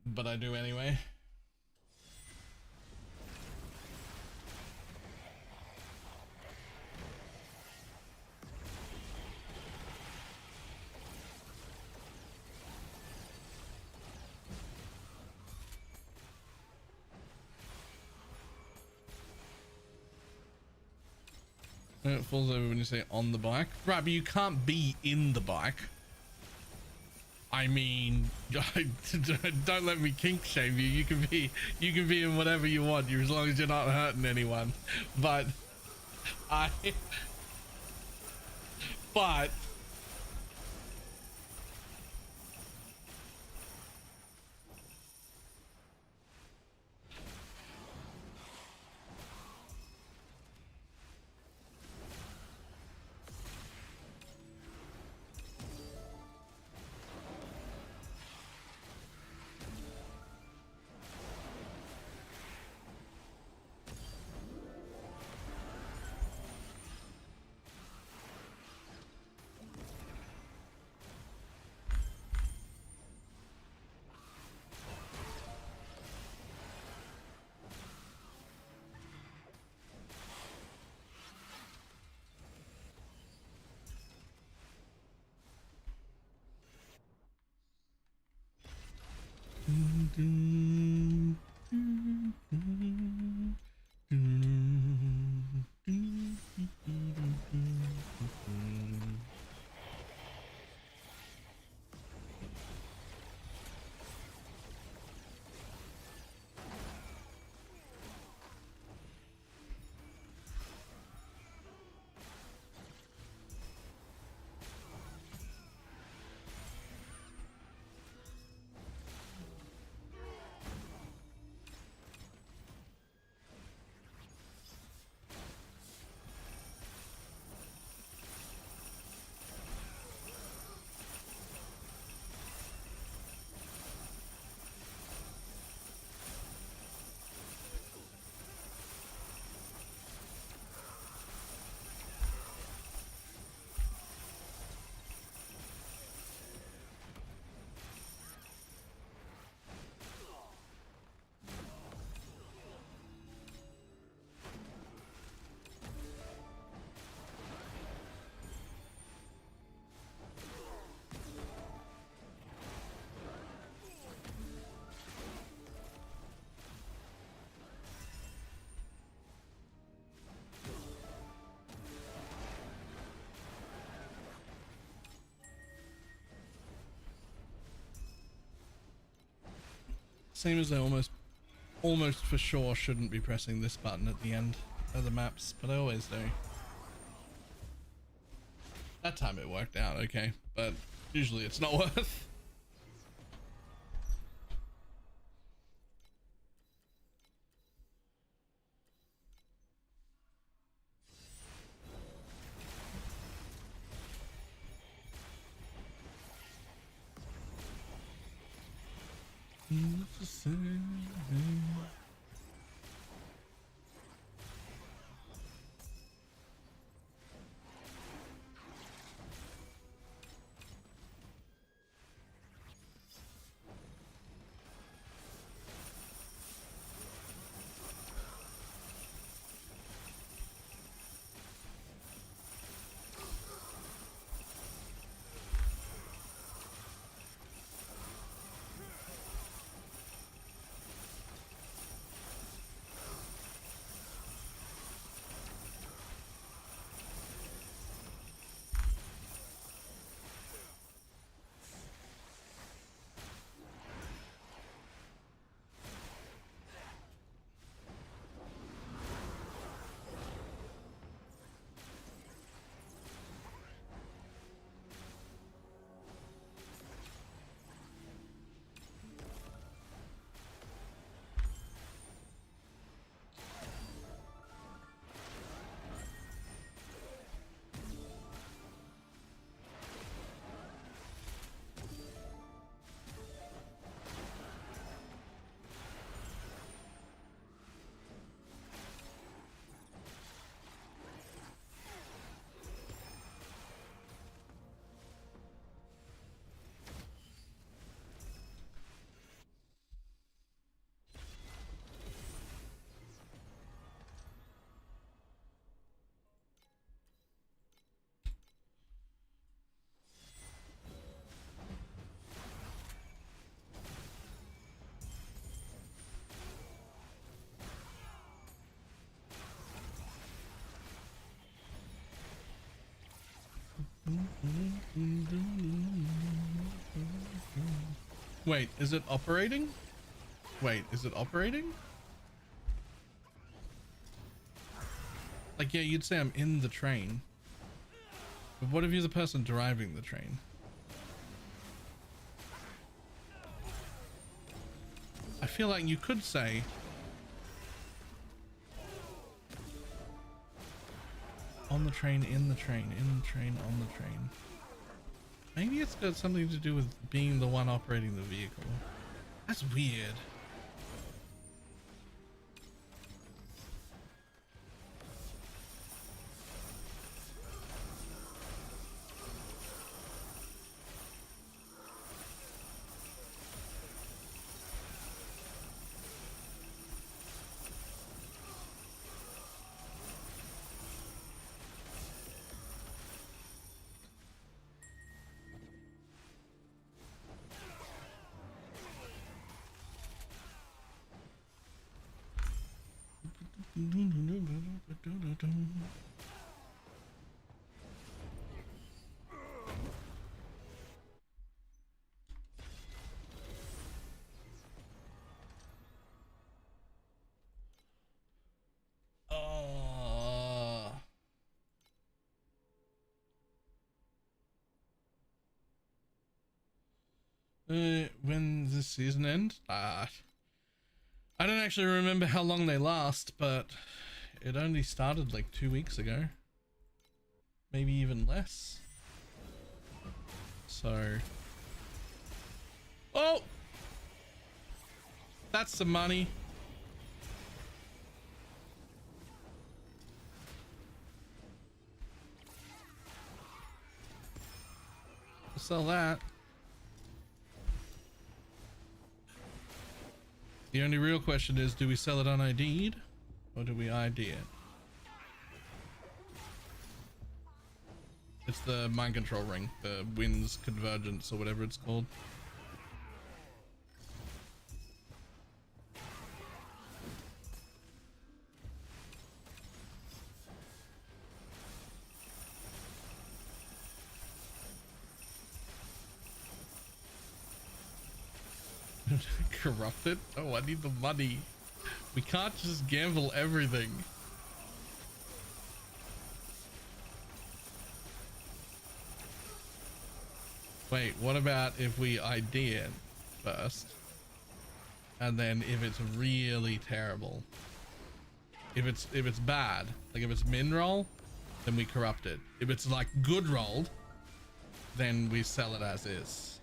But I do anyway. It falls over when you say on the bike. Right, but you can't be in the bike. I mean, don't let me kink shame you. You can be in whatever you want, as long as you're not hurting anyone. But but same as I almost for sure shouldn't be pressing this button at the end of the maps, but I always do. That time it worked out okay, but usually it's not worth. Wait, is it operating? Wait, is it operating? Like, yeah, you'd say I'm in the train. But what if you're the person driving the train? I feel like you could say on the train, in the train, in the train, on the train. Maybe it's got something to do with being the one operating the vehicle. That's weird. When does this season end? I don't actually remember how long they last, but it only started like 2 weeks ago. Maybe even less. So... Oh! That's some money. We'll sell that. The only real question is, do we sell it un-ID'd or do we ID it? It's the mind control ring, the Winds Convergence or whatever it's called. Corrupt it? Oh, I need the money. We can't just gamble everything. Wait, what about if we ID it first? And then if it's really terrible, if it's bad, like if it's min roll, then we corrupt it. If it's like good rolled, then we sell it as is.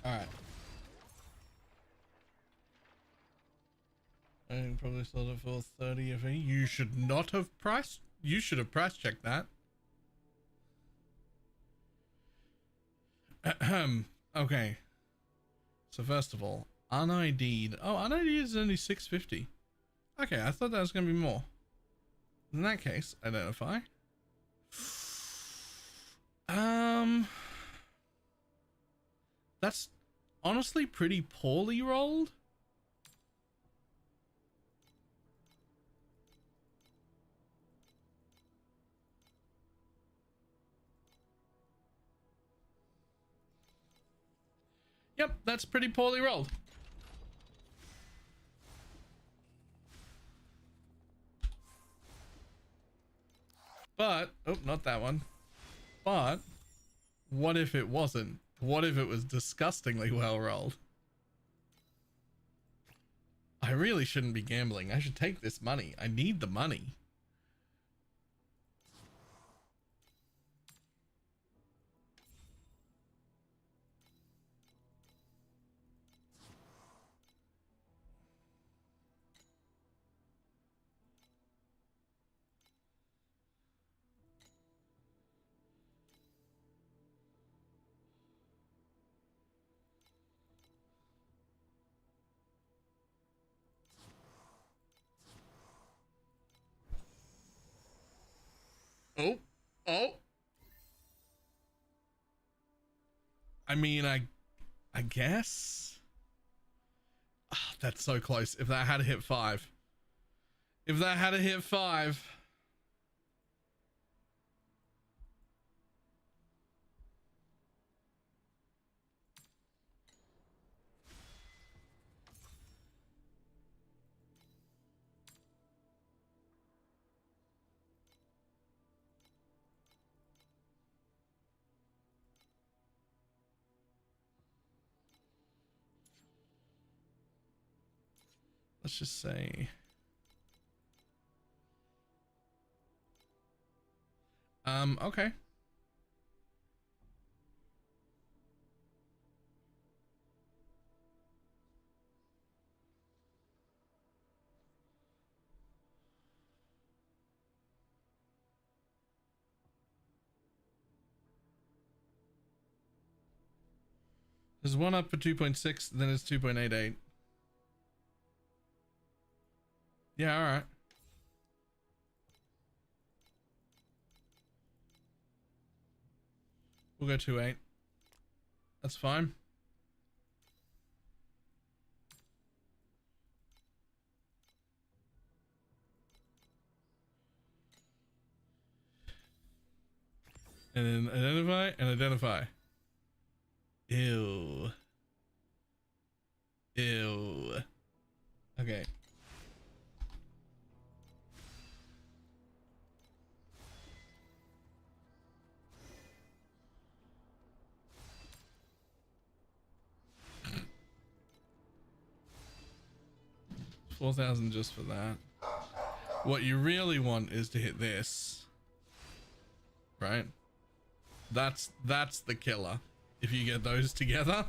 All right. I probably sold it for 30 of it. You should not have priced. You should have price checked that. Okay. So first of all, un-ID'd. Oh, un-ID'd is only 650. Okay, I thought that was going to be more. In that case, identify. That's honestly pretty poorly rolled. Yep, that's pretty poorly rolled. But, oh, not that one. But, what if it wasn't? What if it was disgustingly well rolled? I really shouldn't be gambling. I should take this money. I need the money. Oh, oh. I mean, I guess. Oh, that's so close. If that had hit 5. If that had hit 5. Let's just say. Okay. There's one up for 2.6, then it's 2.88. Yeah, all right. We'll go 2.8. That's fine. And then identify and identify. Ew. Ew. Okay. $4,000 just for that. What you really want is to hit this, right? That's the killer. If you get those together.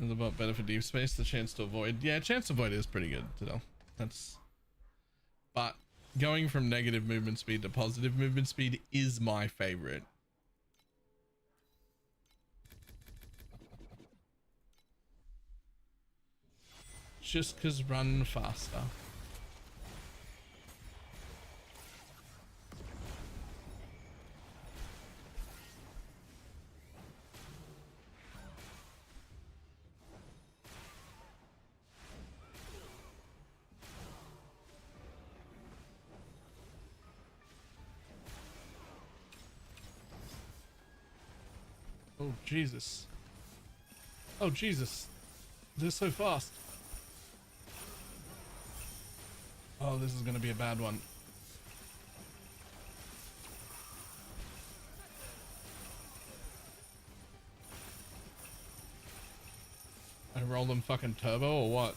Is about better for deep space, the chance to avoid. Yeah, chance to avoid is pretty good to know. That's, but going from negative movement speed to positive movement speed is my favorite. Just because run faster. Oh, Jesus. Oh, Jesus. They're so fast. Oh, this is going to be a bad one. I roll them fucking turbo or what?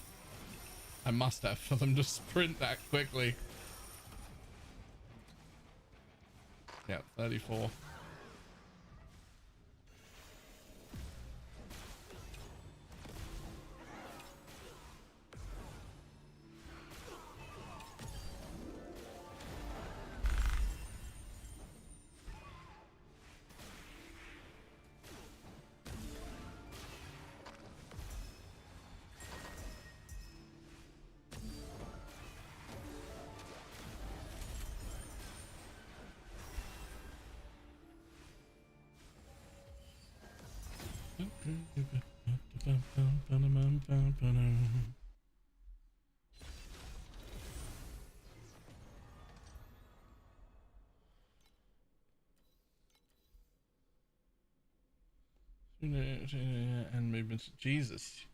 I must have for them to sprint that quickly. Yeah, 34. And movements. Jesus.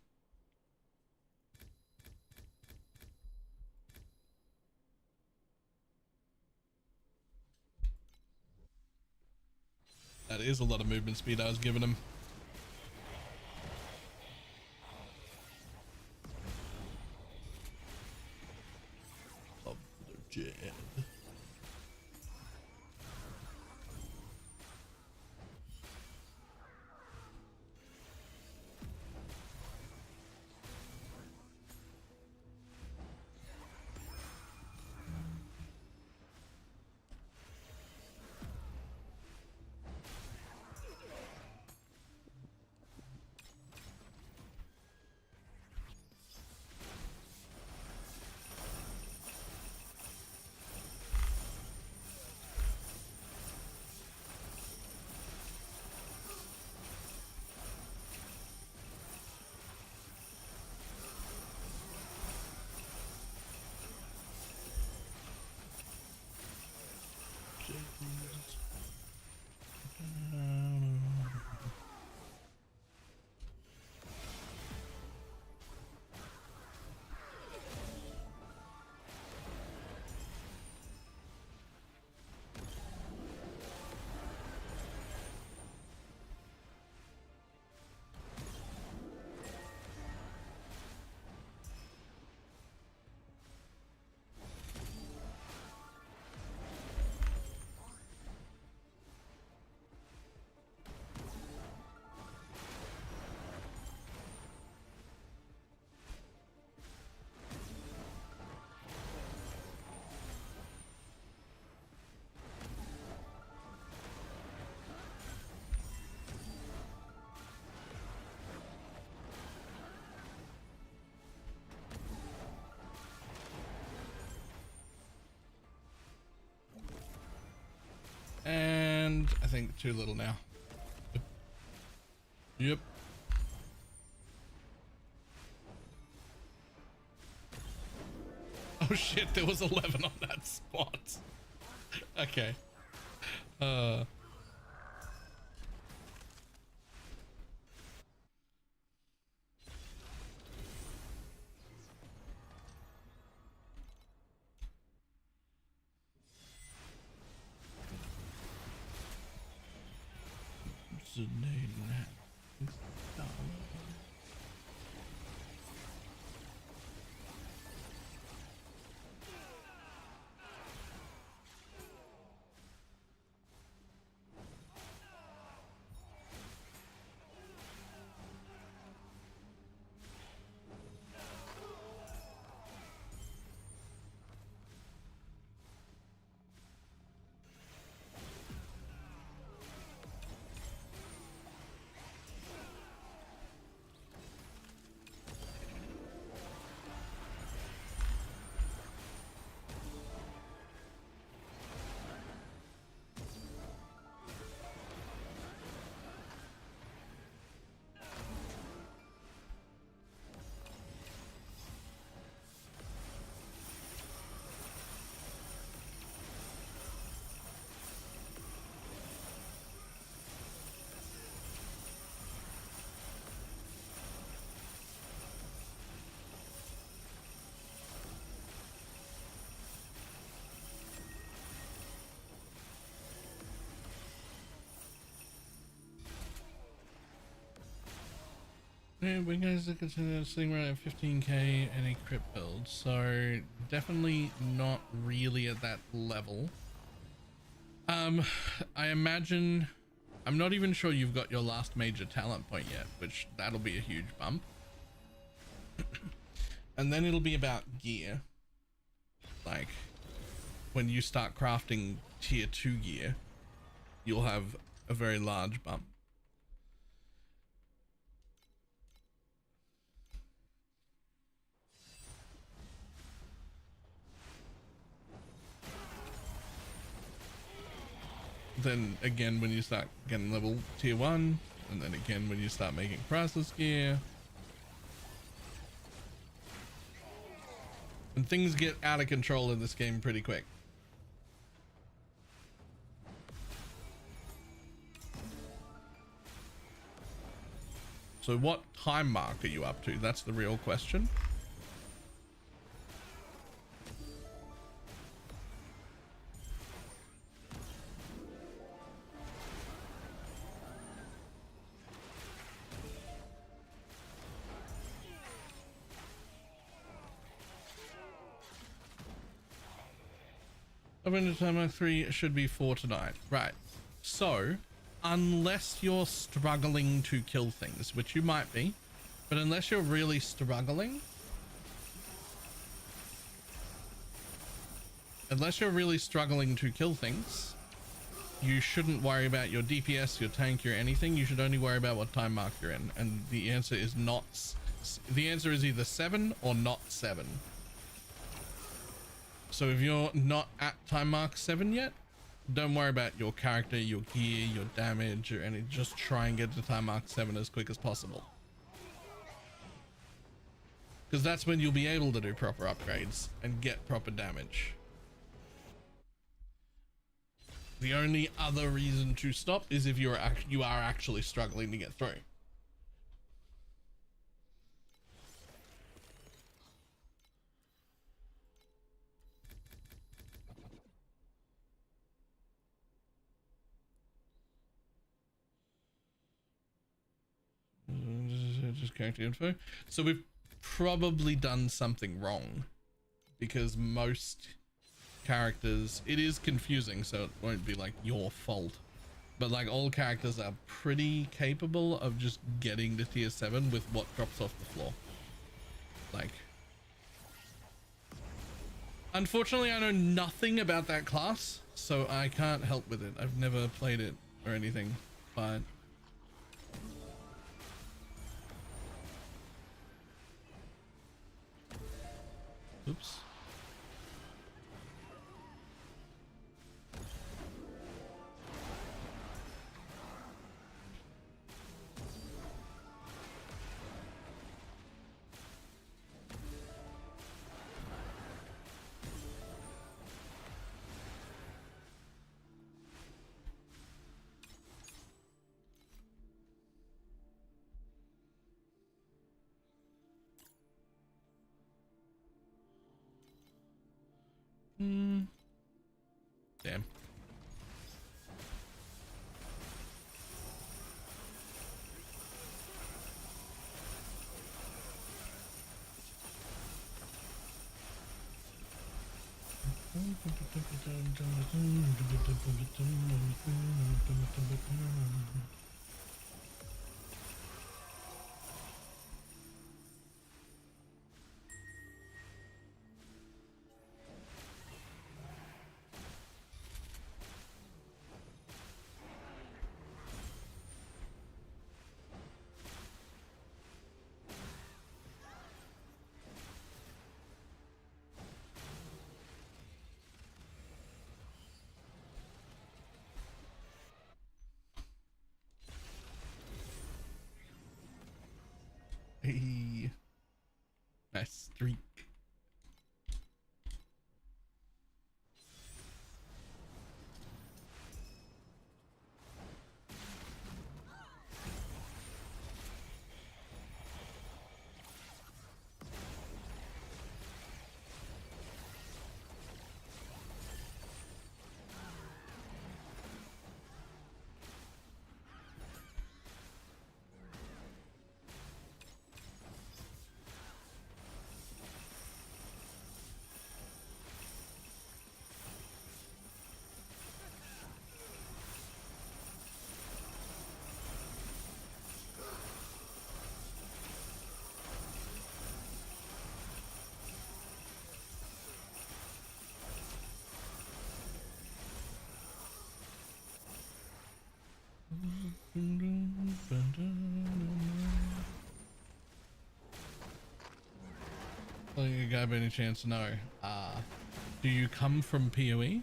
That is a lot of movement speed I was giving him. Of the Jed. And I think too little now. Yep. Oh shit, there was 11 on that spot. Okay. Yeah, we guys are considering sitting right at 15k any crit build, so definitely not really at that level. I imagine, I'm not even sure you've got your last major talent point yet, which that'll be a huge bump. And then it'll be about gear. Like when you start crafting tier 2 gear, you'll have a very large bump. Then again when you start getting level tier 1, and then again when you start making priceless gear, and things get out of control in this game pretty quick. So what time mark are you up to? That's the real question. Up into time mark 3 should be 4 to 9. Right. So, unless you're struggling to kill things, which you might be, but unless you're really struggling, to kill things, you shouldn't worry about your DPS, your tank, your anything. You should only worry about what time mark you're in. And the answer is not, the answer is either 7 or not 7. So if you're not at time mark 7 yet, don't worry about your character, your gear, your damage, or any. Just try and get to time mark 7 as quick as possible. Because that's when you'll be able to do proper upgrades and get proper damage. The only other reason to stop is if you are actually struggling to get through. Just character info. So we've probably done something wrong, because most characters, it is confusing, so it won't be like your fault, but like all characters are pretty capable of just getting to tier 7 with what drops off the floor. Like, unfortunately I know nothing about that class, so I can't help with it. I've never played it or anything, but oops. Damn. Hey, nice streak. Well, you got any chance to know? Do you come from PoE?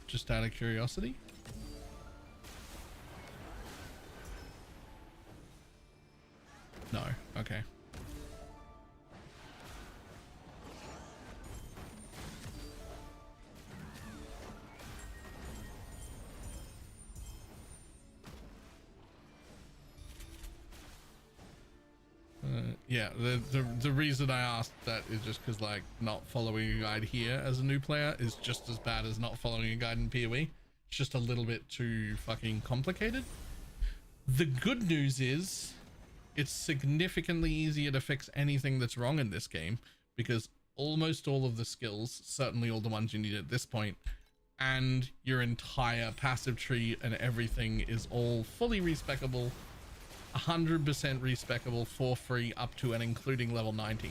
Just out of curiosity? No. Okay. Yeah, the reason I asked that is just because, like, not following a guide here as a new player is just as bad as not following a guide in PoE. It's just a little bit too fucking complicated. The good news is it's significantly easier to fix anything that's wrong in this game, because almost all of the skills, certainly all the ones you need at this point, and your entire passive tree and everything is all fully respecable, 100% respecable for free up to and including level 90.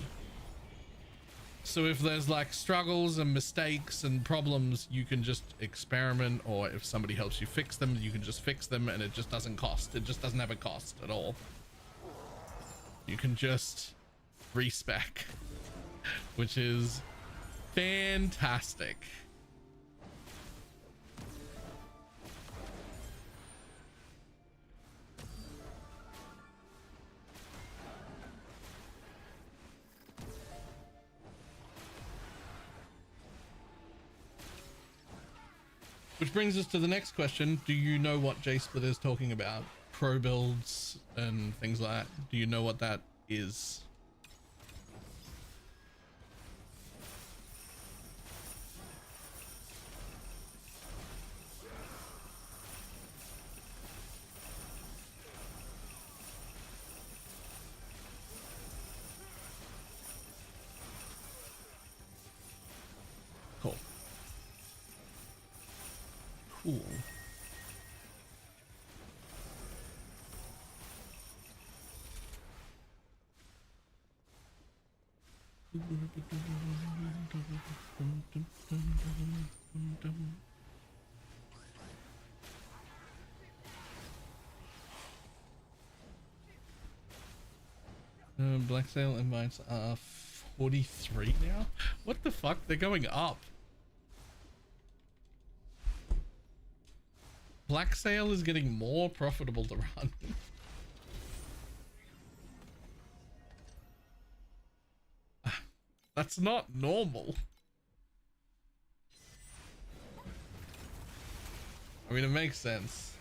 So if there's like struggles and mistakes and problems, you can just experiment, or if somebody helps you fix them, you can just fix them, and it just doesn't cost. It just doesn't have a cost at all. You can just respec, which is fantastic. Which brings us to the next question. Do you know what J-Split is talking about? Pro builds and things like that. Do you know what that is? Cool. Cool. Black Sale invites are 43 now? What the fuck? They're going up. Black Sale is getting more profitable to run. That's not normal. I mean, it makes sense.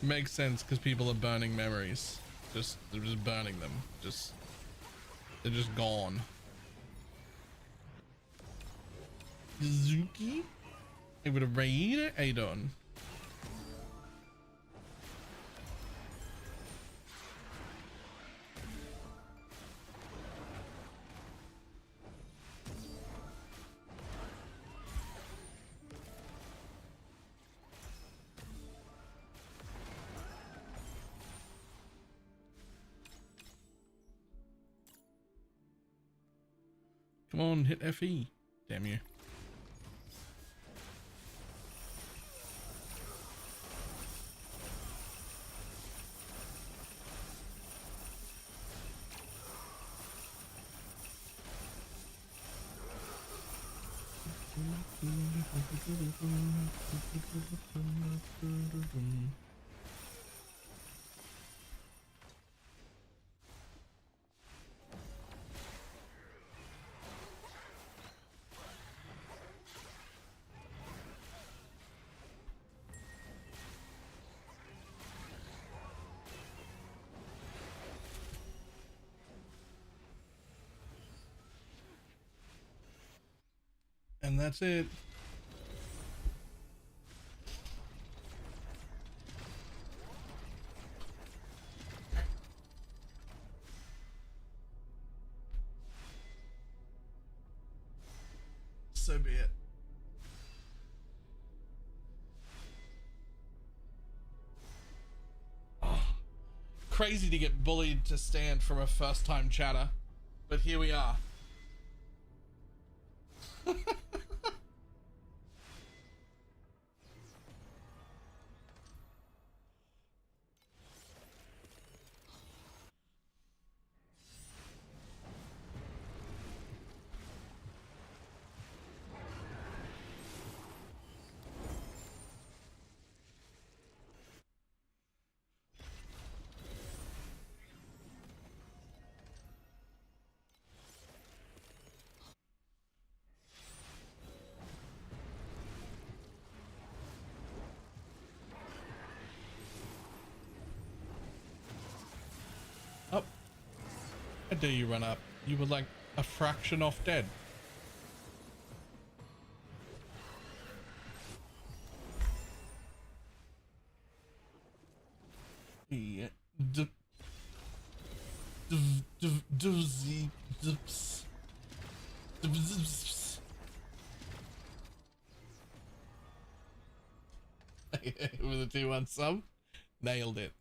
It makes sense because people are burning memories. They're just burning them. They're just gone. Zuki? I would have raid Adon. Come on, hit FE. Damn you. And that's it. So be it. Oh, crazy to get bullied to stand from a first-time chatter, but here we are. Oh, how dare you run up? You were like a fraction off dead. Yeah. Doozy. Zips. Zips, zips, zips. With a 2-1 sub, nailed it.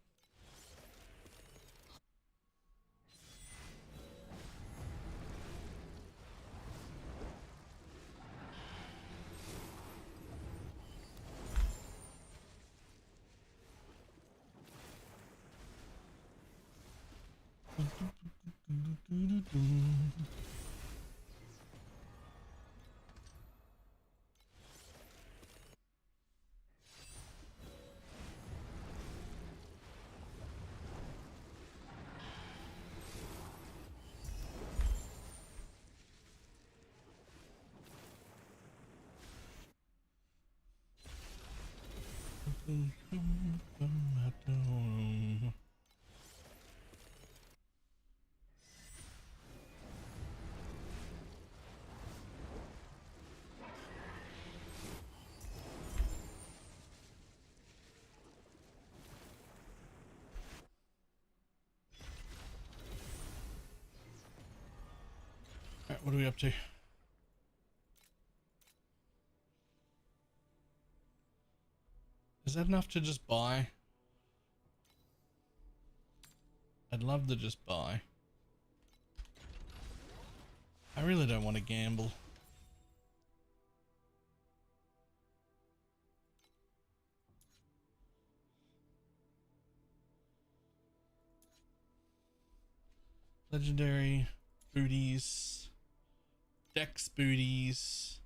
Alright, what are we up to? Is that enough to just buy? I'd love to just buy. I really don't want to gamble. Legendary booties. Dex booties.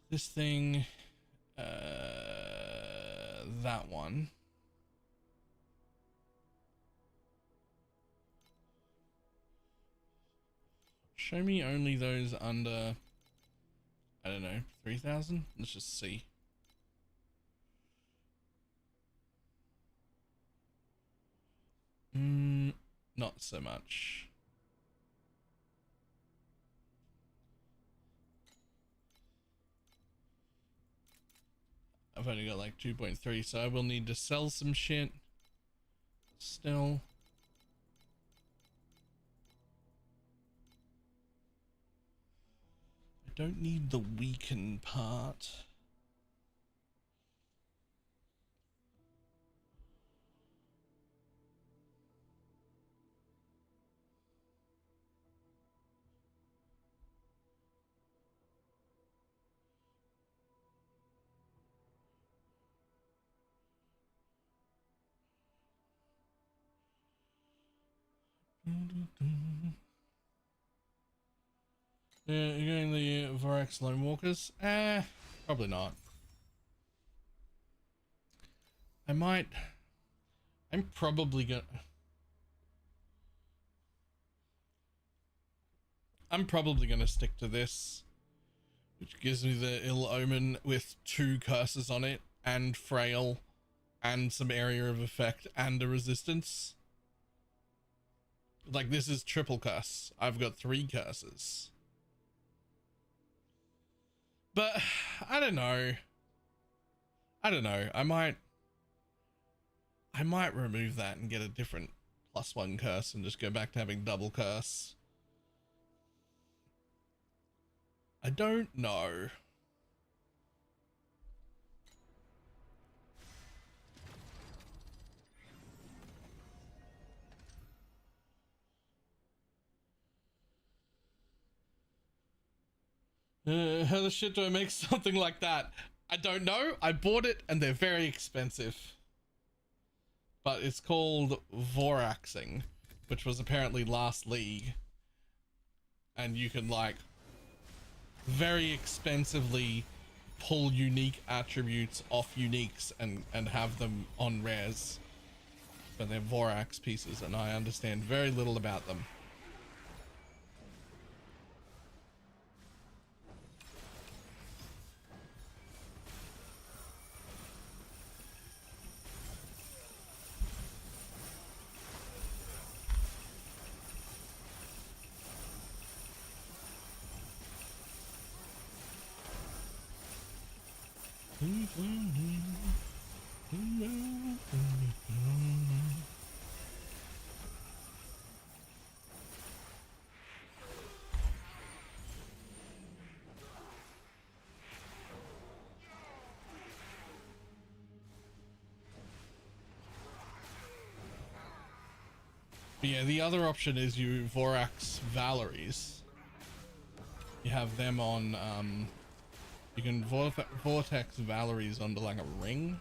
This thing. That one. Show me only those under, I don't know, 3,000? Let's just see. Not so much. I've only got like 2.3, so I will need to sell some shit still. I don't need the weaken part. Yeah, you're going the Vorax Lone Walkers? Probably not. I'm probably gonna stick to this, which gives me the Ill Omen with 2 curses on it, and Frail, and some area of effect, and a resistance. Like, this is triple curse. I've got 3 curses. But I don't know. I might remove that and get a different +1 curse and just go back to having double curse. I don't know. How the shit do I make something like that? I don't know. I bought it and they're very expensive. But it's called Voraxing, which was apparently last league. And you can like very expensively pull unique attributes off uniques and have them on rares. But they're Vorax pieces and I understand very little about them. But yeah, the other option is you Vorax Valeries. You have them on, you can Vortex Valeries onto like a ring.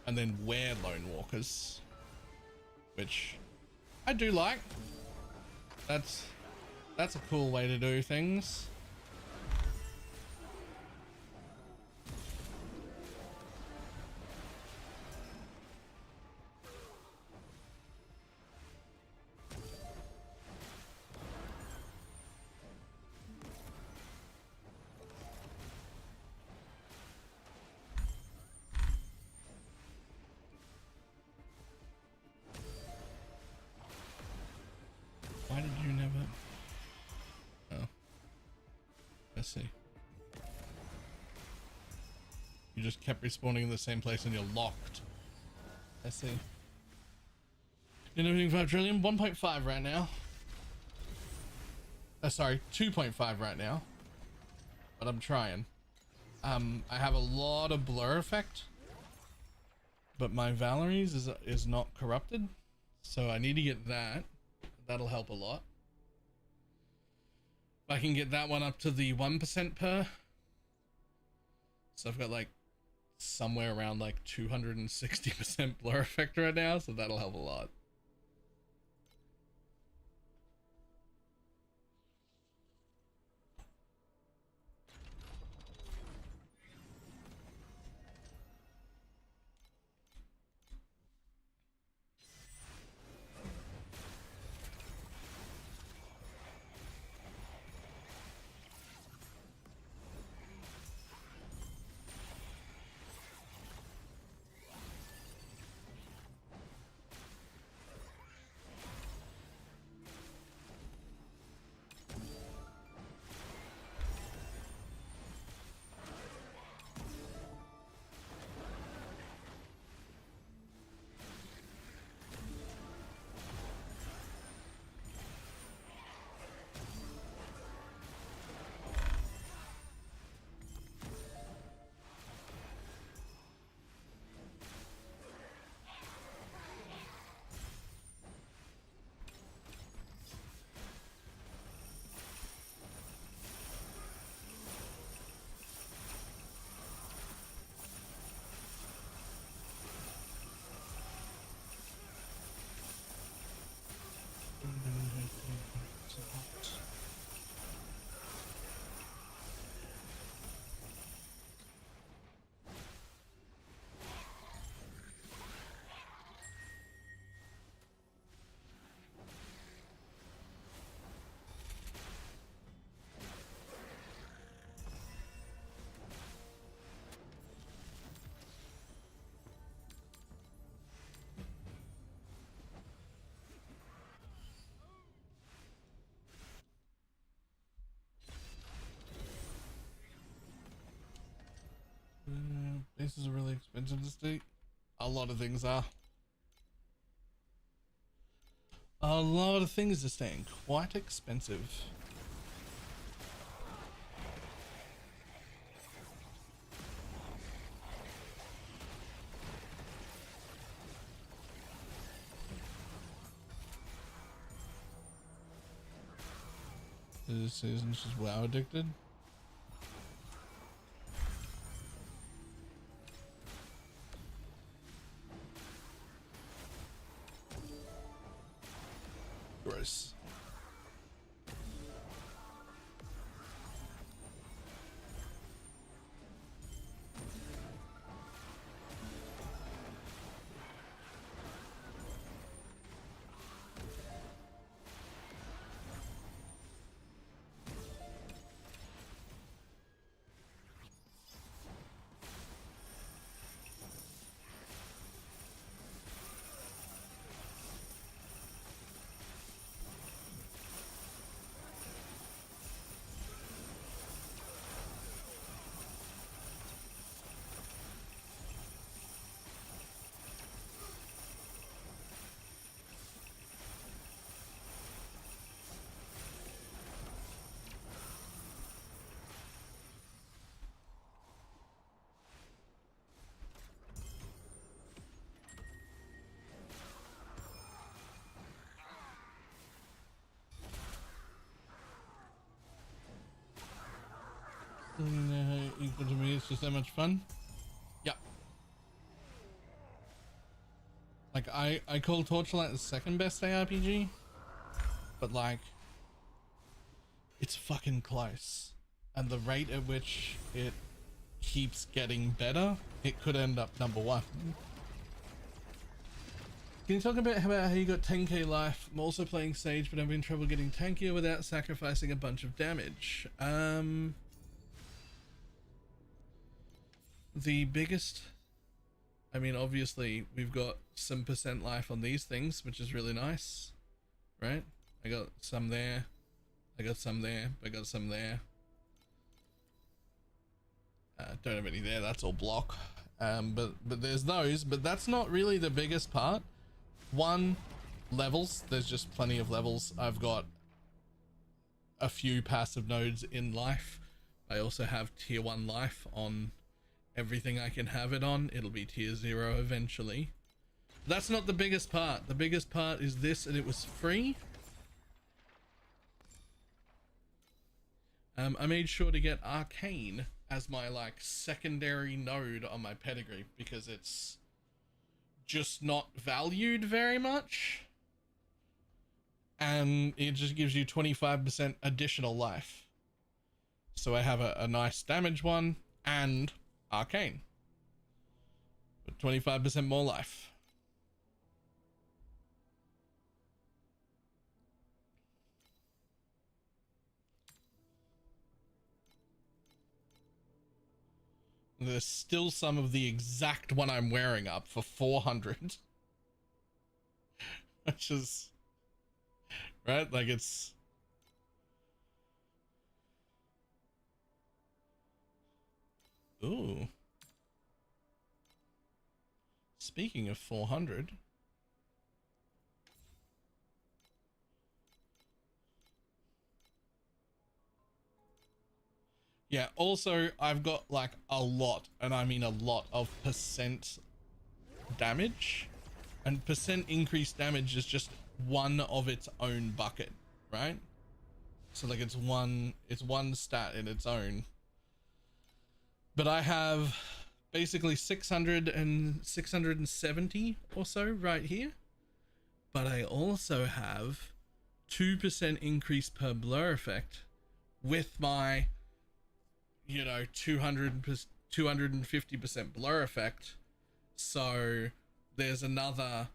And then wear Lone Walkers. Which I do like. That's a cool way to do things. Why did you never? Oh, I see. You just kept respawning in the same place and you're locked. I see. You're doing 5 trillion, 1.5 right now. Sorry, 2.5 right now. But I'm trying. I have a lot of blur effect, but my Valeries is not corrupted, so I need to get that. That'll help a lot. If I can get that one up to the 1% per. So I've got like somewhere around like 260% blur effect right now, so that'll help a lot. Bases are really expensive to stake. A lot of things are. A lot of things are staying quite expensive. This season's just WoW addicted. Gross. so much fun. Yep. Like I call Torchlight the second best ARPG, but like it's fucking close, and the rate at which it keeps getting better, it could end up #1. Can you talk about how you got 10k life? I'm also playing Sage, but I'm having trouble getting tankier without sacrificing a bunch of damage. The biggest, I mean, obviously we've got some % life on these things, which is really nice, right? I got some there, I got some there, I got some there. Don't have any there, that's all block. But there's those, but that's not really the biggest part. One, levels, there's just plenty of levels. I've got a few passive nodes in life. I also have tier 1 life on everything I can have it on. It'll be tier 0 eventually. That's not the biggest part. The biggest part is this, and it was free. I made sure to get Arcane as my like secondary node on my pedigree because it's just not valued very much, and it just gives you 25% additional life. So I have a nice damage one and Arcane, but 25% more life. There's still some of the exact one I'm wearing up for 400. Which is... right? Like it's... Ooh. Speaking of 400... yeah, also, I've got like a lot, and I mean a lot, of % damage. And % increased damage is just one of its own bucket, right? So like it's one stat in its own. But I have basically 600 and 670 or so right here. But I also have 2% increase per blur effect with my, you know, 250% blur effect. So there's another,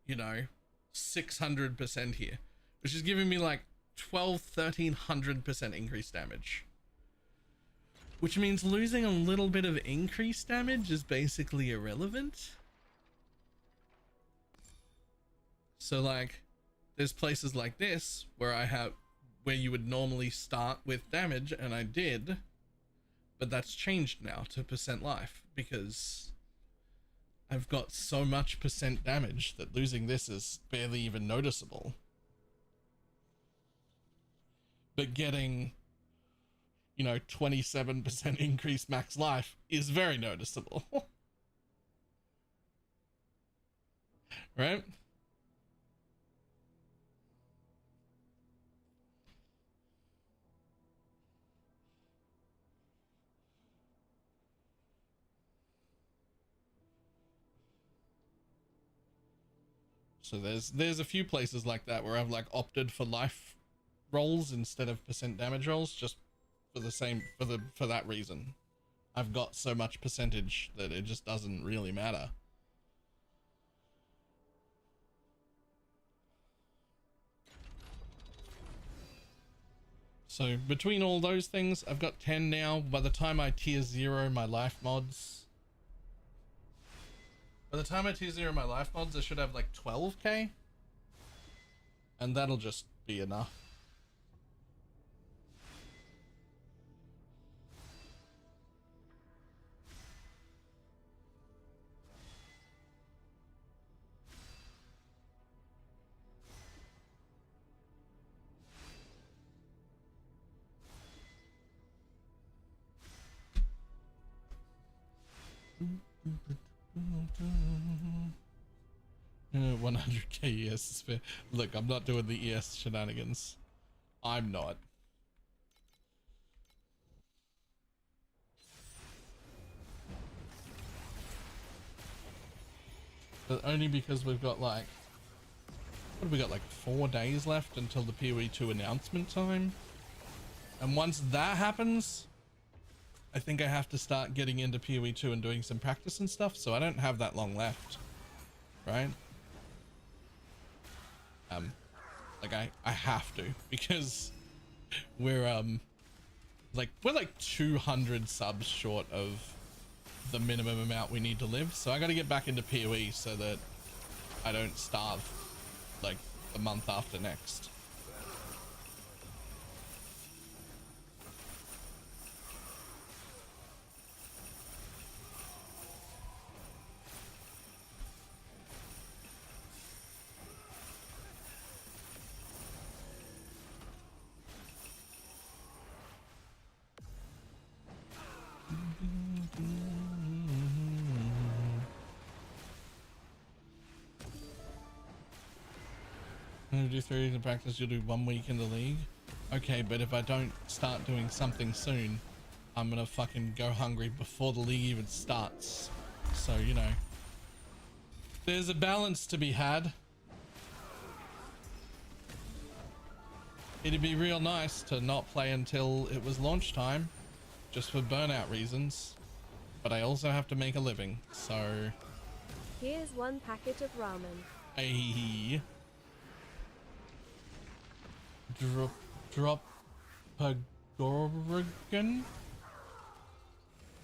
you know, 600% here, which is giving me like 1300% increased damage, which means losing a little bit of increased damage is basically irrelevant. So like there's places like this where you would normally start with damage, and I did, but that's changed now to % life because I've got so much % damage that losing this is barely even noticeable. But getting, you know, 27% increased max life is very noticeable. Right? So there's a few places like that where I've like opted for life rolls instead of % damage rolls, just for that reason. I've got so much percentage that it just doesn't really matter. So between all those things, I've got 10 now. By the time I tier 0 my life mods, I should have like 12k, and that'll just be enough. Uh, 100k ES is fair. Look, I'm not doing the ES shenanigans. I'm not. but only because we've got like, what have we got, like 4 days left until the PoE 2 announcement time. And once that happens, I think I have to start getting into PoE 2 and doing some practice and stuff, so I don't have that long left, right? Like I have to, because we're like 200 subs short of the minimum amount we need to live, so I got to get back into PoE so that I don't starve like the month after next. You do 3 weeks in practice, you'll do 1 week in the league. Okay, but if I don't start doing something soon, I'm gonna fucking go hungry before the league even starts. So, you know, there's a balance to be had. It'd be real nice to not play until it was launch time, just for burnout reasons. But I also have to make a living, so... Here's 1 packet of ramen. Hey. Drop Pagorgan.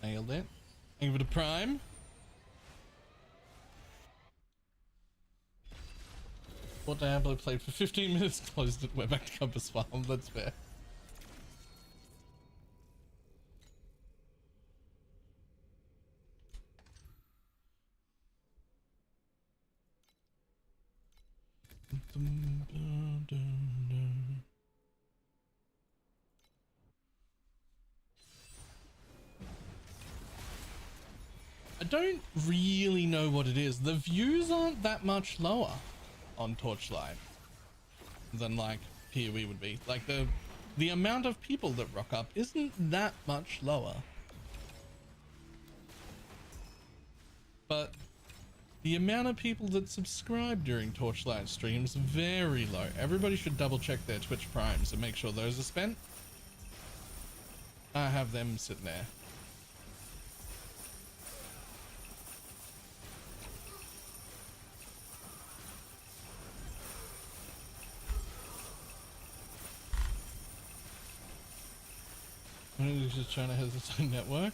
Nailed it. Thank you for the prime. What I happily played for 15 minutes, closed it, went back to Compass Farm. That's fair. I don't really know what it is. The views aren't that much lower on Torchlight than like PoE would be. Like the amount of people that rock up isn't that much lower. But the amount of people that subscribe during Torchlight streams very low. Everybody should double check their Twitch primes and make sure those are spent. I have them sitting there. Just China has its own network.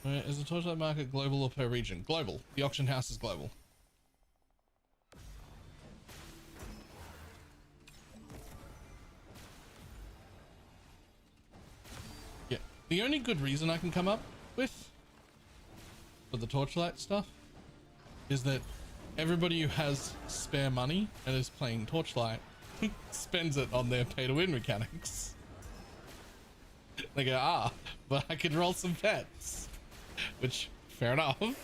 Is the Torchlight market global or per region? Global. The auction house is global. Yeah. The only good reason I can come up with for the Torchlight stuff is that everybody who has spare money and is playing Torchlight spends it on their pay-to-win mechanics. They go, but I could roll some pets. Which, fair enough. Even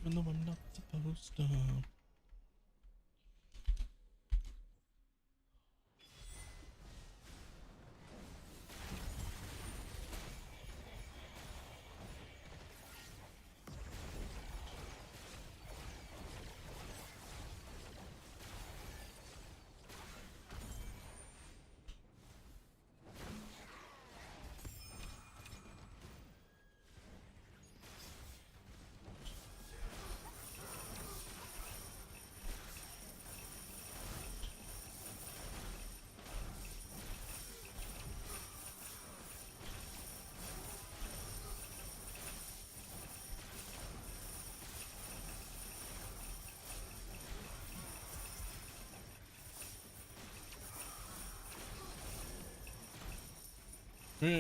though I'm not supposed to.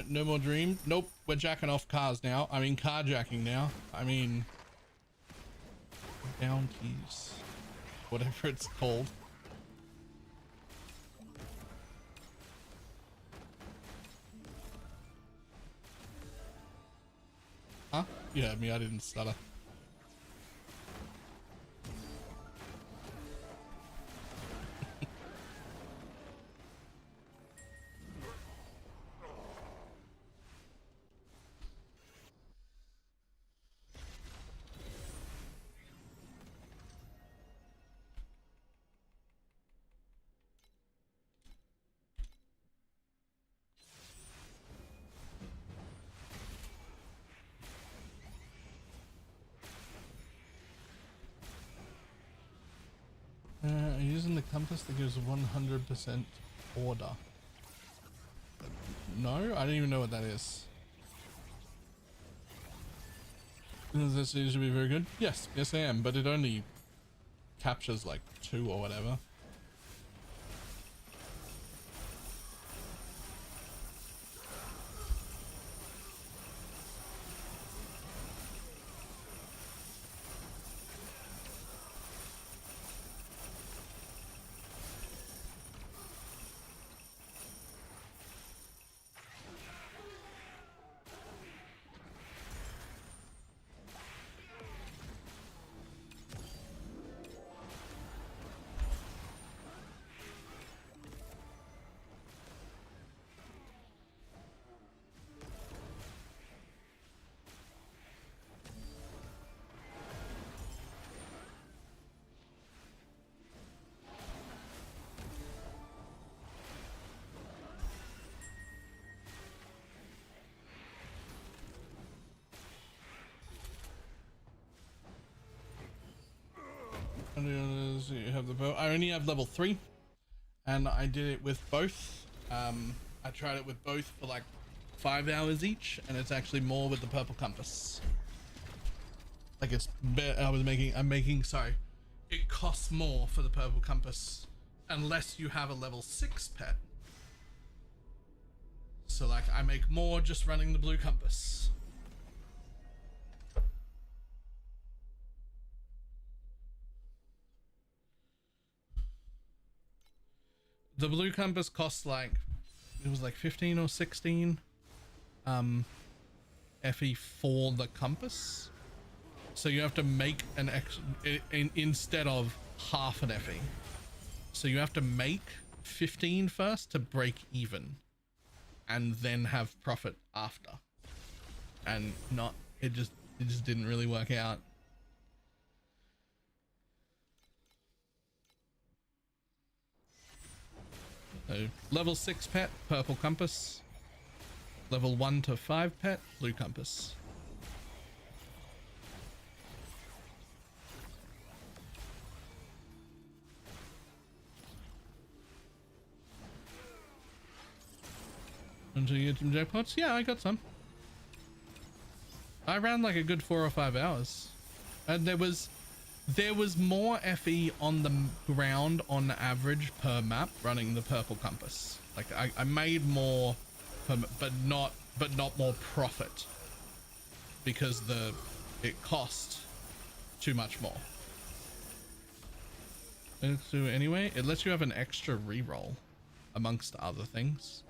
No more dream. Nope, we're jacking off cars now. I mean carjacking now. I mean bounties, whatever it's called. Huh? Yeah, I didn't stutter. Using the compass that gives 100% order. No, I don't even know what that is. This seems to be very good. Yes, yes I am, but it only captures like 2 or whatever. You have the bow. I only have level 3 and I did it with both. I tried it with both for like 5 hours each, and it's actually more with the purple compass. Like it's better. Sorry, it costs more for the purple compass unless you have a level 6 pet. So like I make more just running the blue compass. The blue compass costs like, it was like 15 or 16 FE for the compass. So you have to make an extra instead of half an FE. So you have to make 15 first to break even and then have profit after. And it just didn't really work out. So level 6 pet, purple compass. Level 1 to 5 pet, blue compass. Until you get some jackpots? Yeah, I got some. I ran like a good 4 or 5 hours. And there was more FE on the ground on average per map running the purple compass. Like I made more but not more profit because it cost too much more. So anyway, it lets you have an extra reroll amongst other things.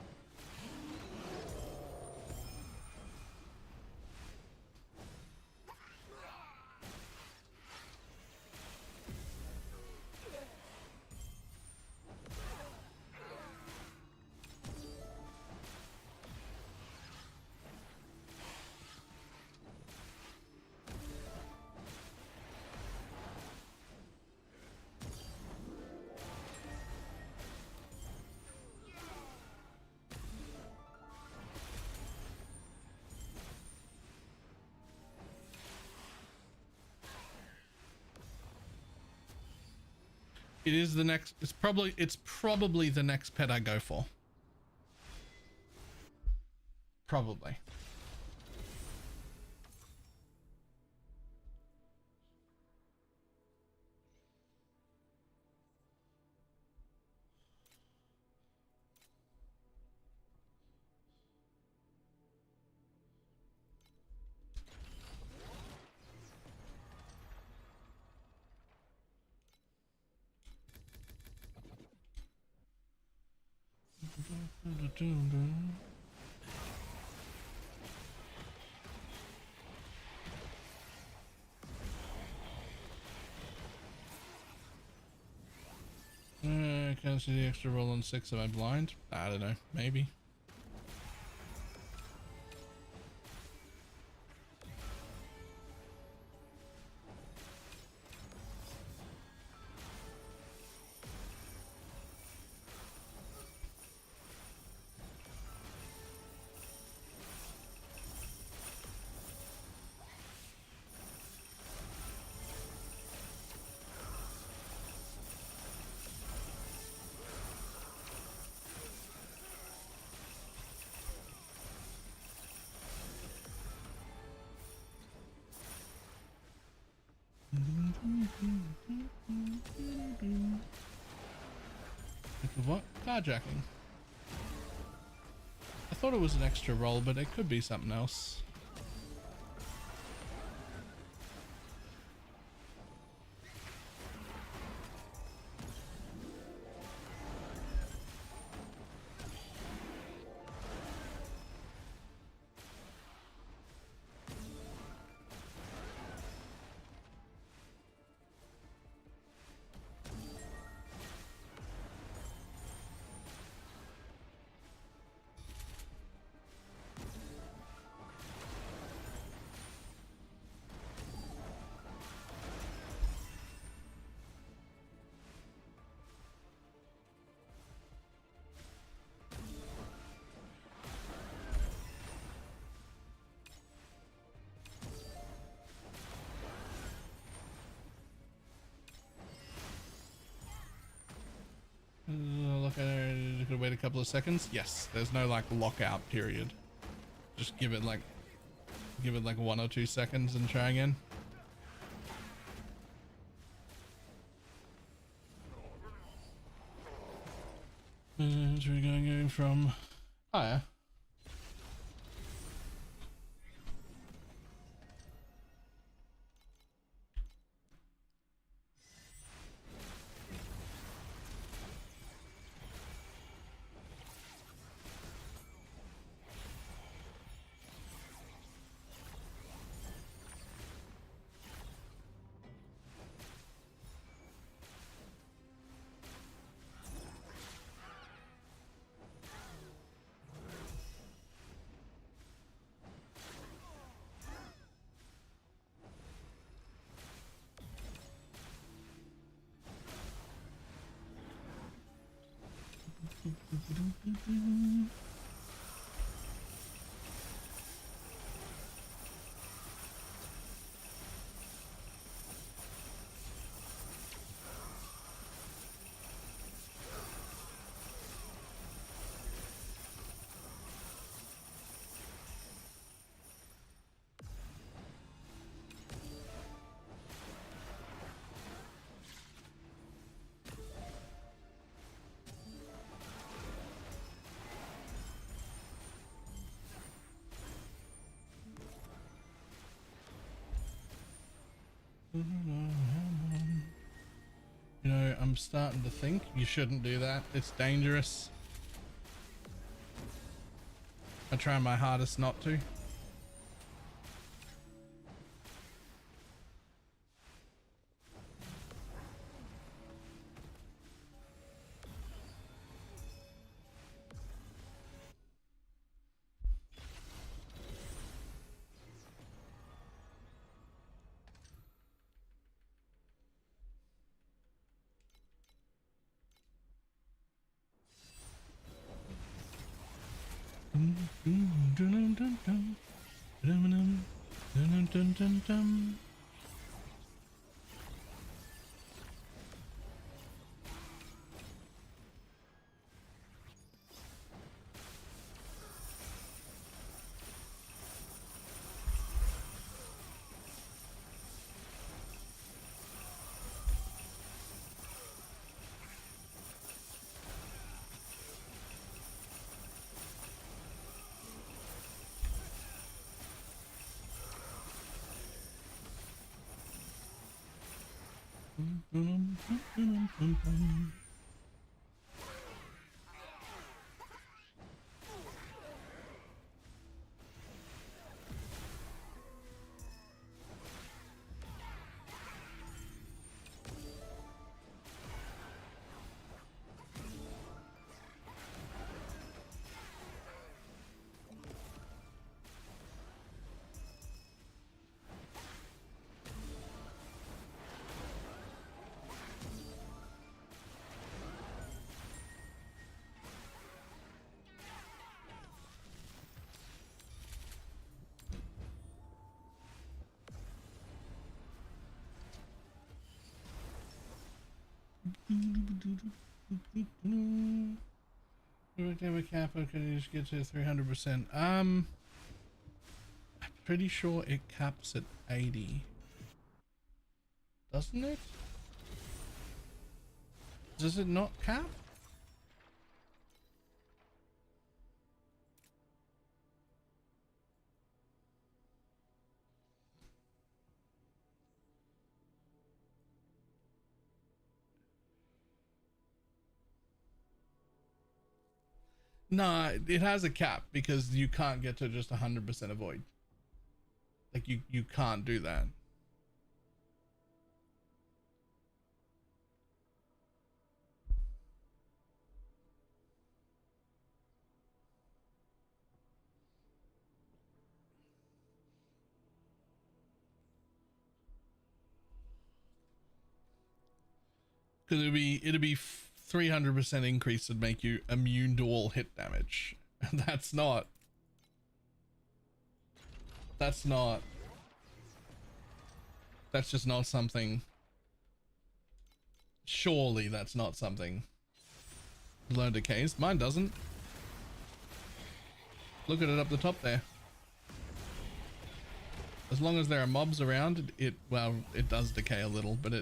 It is the next, it's probably the next pet I go for. Probably. can't see the extra roll on 6. Am I blind? I don't know. Maybe. What? Carjacking. I thought it was an extra roll, but it could be something else. Look at it. Could wait a couple of seconds. Yes, there's no like lockout period. Just give it like 1 or 2 seconds and try again. So we're going from higher. You know, I'm starting to think you shouldn't do that. It's dangerous. I try my hardest not to. Damage cap, okay, you just get to 300%. I'm pretty sure it caps at 80. Doesn't it? Does it not cap? No, it has a cap because you can't get to just 100% avoid. Like you can't do that. Because it'd be 300% increase would make you immune to all hit damage. That's just not something. Surely that's not something. Learn decays. Mine doesn't. Look at it up the top there. As long as there are mobs around, it does decay a little, but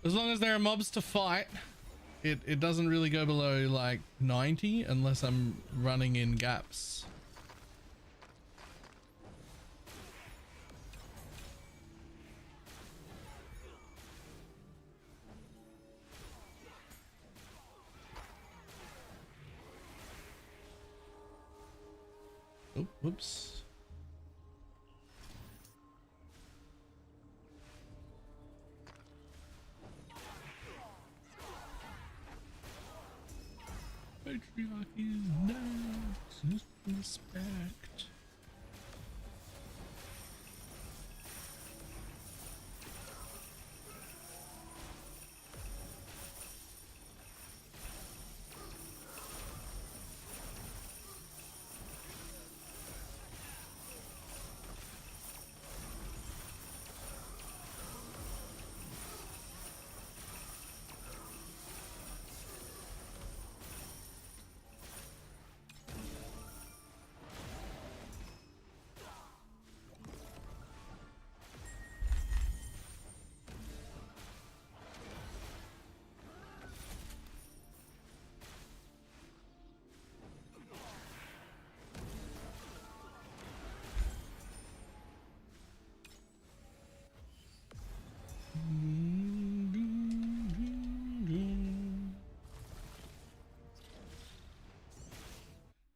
as long as there are mobs to fight, it doesn't really go below like 90 unless I'm running in gaps. Oops. Patriarch is next. Respect.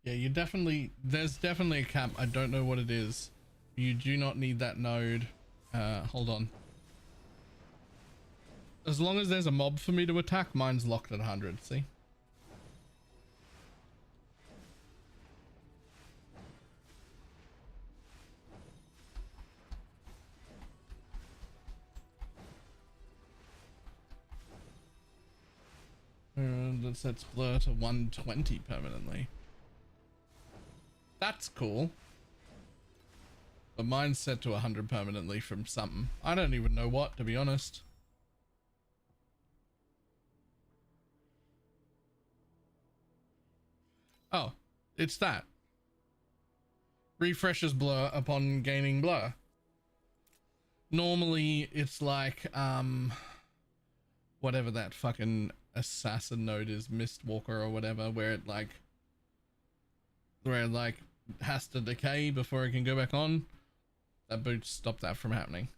Yeah, there's definitely a cap. I don't know what it is. You do not need that node. Hold on. As long as there's a mob for me to attack, mine's locked at 100, see? That sets blur to 120 permanently. That's cool. But mine's set to 100 permanently from something. I don't even know what, to be honest. Oh, it's that. Refreshes blur upon gaining blur. Normally it's like, whatever that fucking assassin node is, Mistwalker or whatever, where it like has to decay before it can go back on. That boot stopped that from happening.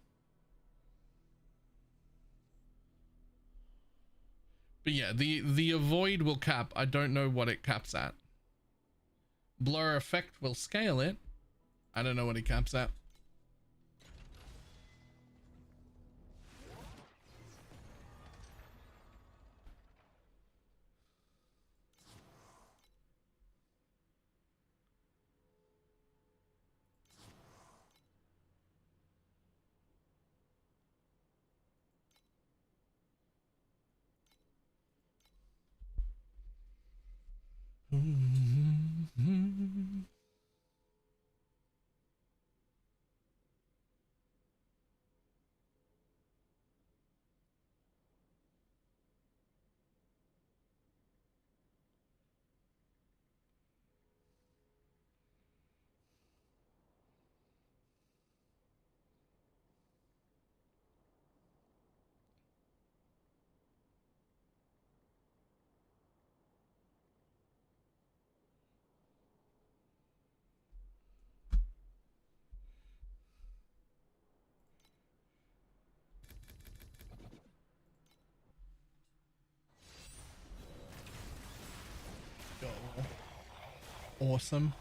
But yeah, the avoid will cap. I don't know what it caps at. Blur effect will scale it. I don't know what it caps at. awesome.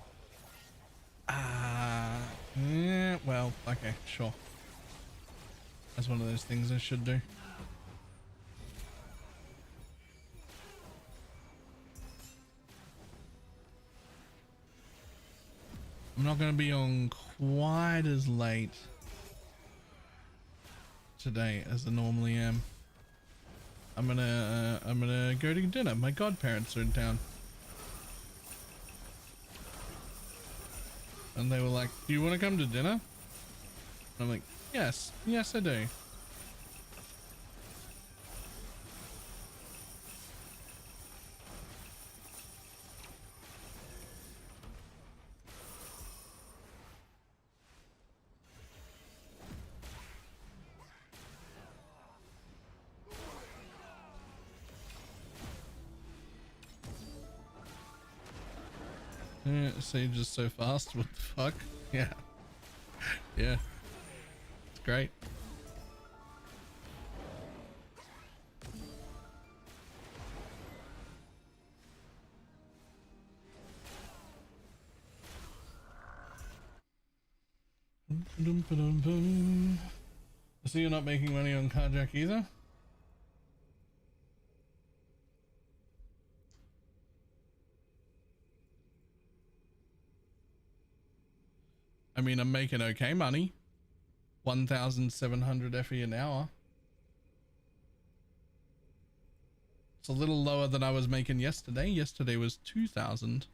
Yeah, well, okay, sure. That's one of those things I should do. I'm not going to be on quite as late today as I normally am. I'm gonna go to dinner. My godparents are in town. And they were like, do you want to come to dinner? I'm like, yes, I do. Sage is so fast. What the fuck? Yeah. Yeah. It's great. I see you're not making money on Carjack either. I mean, I'm making okay money. 1,700 FE an hour. It's a little lower than I was making yesterday. Yesterday was 2,000.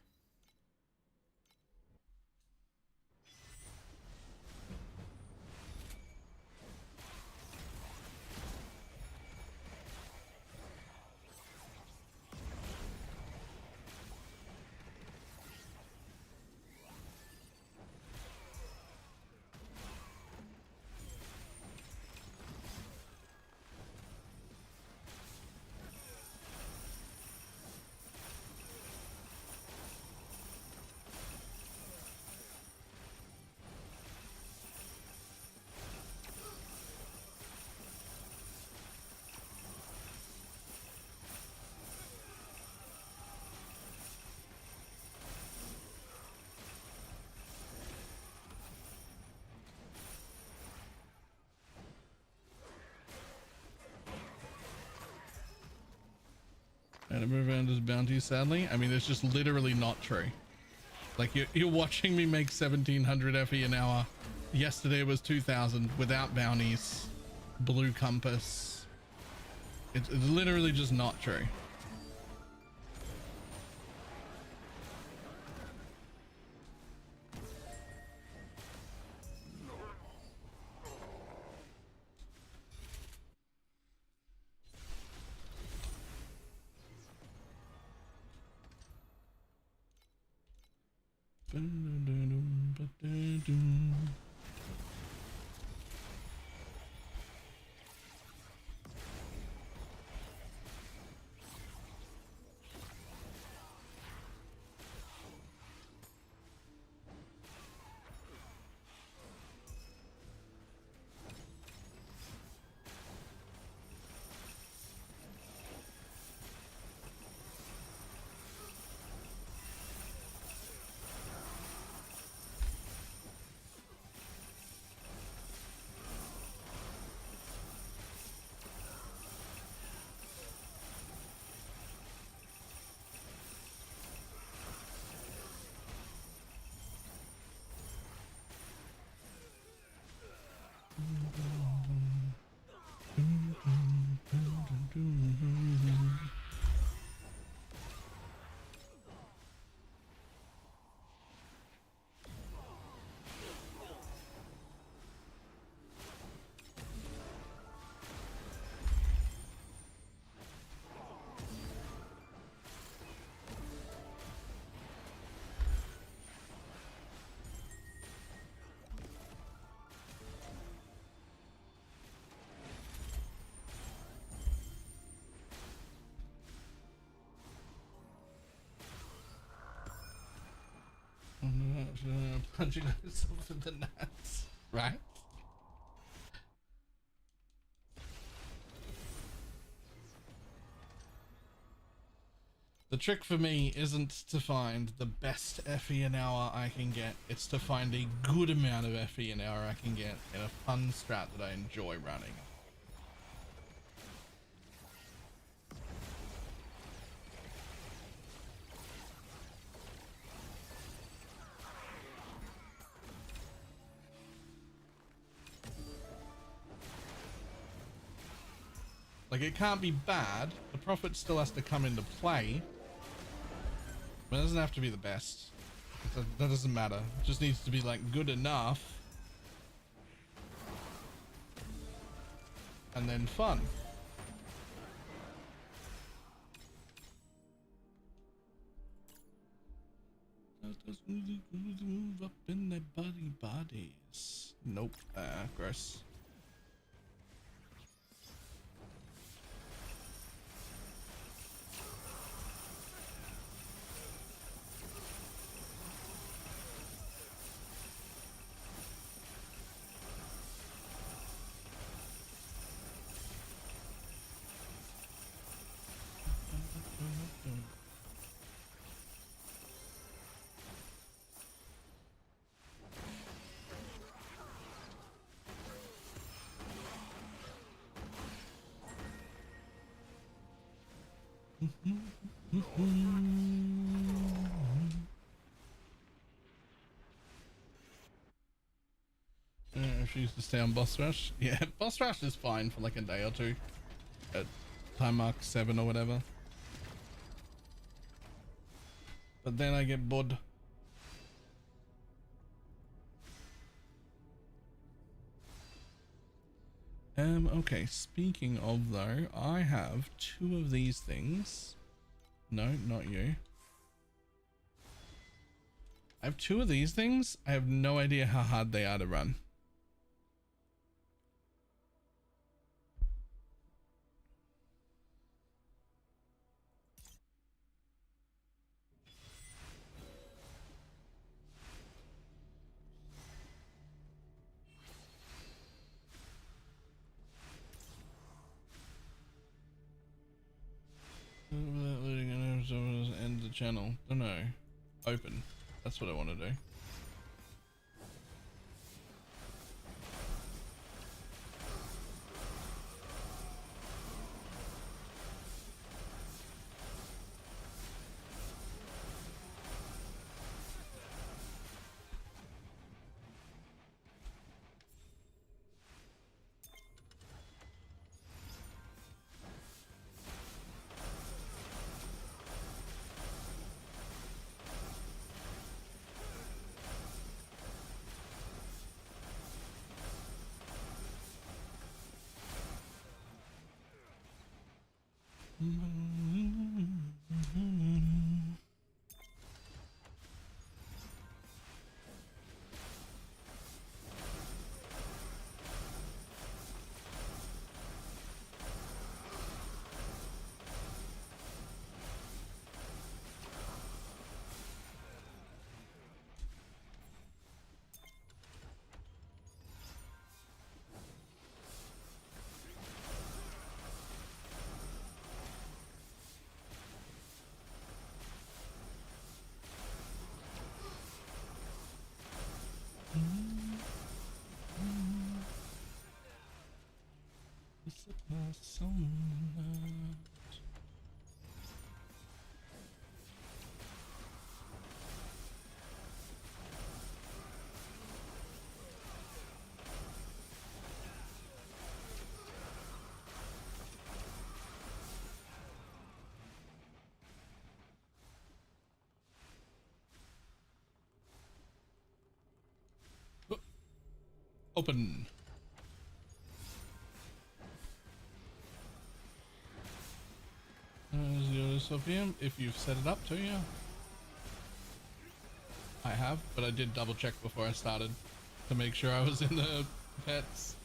And to move around his bounties, sadly. I mean, it's just literally not true. Like, you're watching me make 1,700 FE an hour. Yesterday was 2,000 without bounties. Blue compass. It's literally just not true. Punching myself in the nuts, right? The trick for me isn't to find the best FE an hour I can get, it's to find a good amount of FE an hour I can get in a fun strat that I enjoy running. Like, it can't be bad, the profit still has to come into play, but it doesn't have to be the best. That doesn't matter, it just needs to be like good enough and then fun. Move up in their bodies. Nope, gross. I refuse to stay on boss rush. Yeah, boss rush is fine for like a day or two at time mark 7 or whatever, but then I get bored. Okay, speaking of though, I have 2 of these things. No, not you. I have 2 of these things. I have no idea how hard they are to run. End the channel. Oh no. Open. That's what I want to do. Open. 0 PM if you've set it up to you. I have, but I did double check before I started to make sure I was in the pets.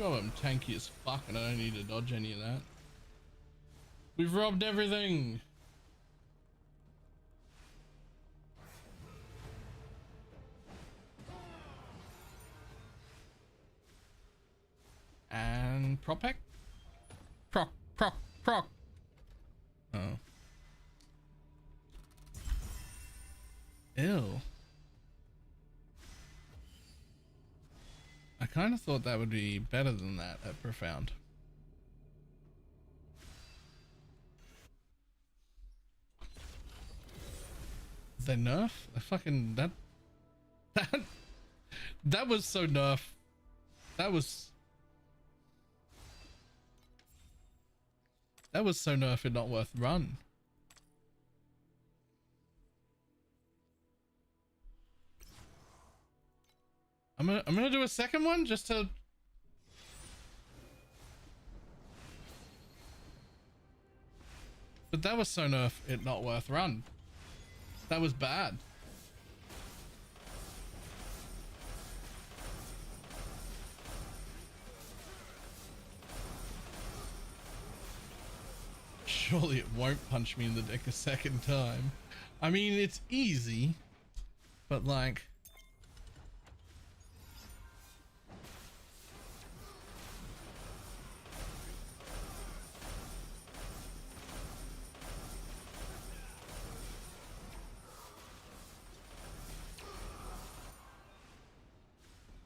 job, I'm tanky as fuck and I don't need to dodge any of that. We've robbed everything. And proc. Oh. Ew. I kind of thought that would be better than that at profound. They nerf? I fucking that was so nerf. That was so nerf it not worth run. I'm gonna do a second one just to but that was so nerf it not worth run. That was bad. Surely it won't punch me in the dick a second time. I mean, it's easy, but like...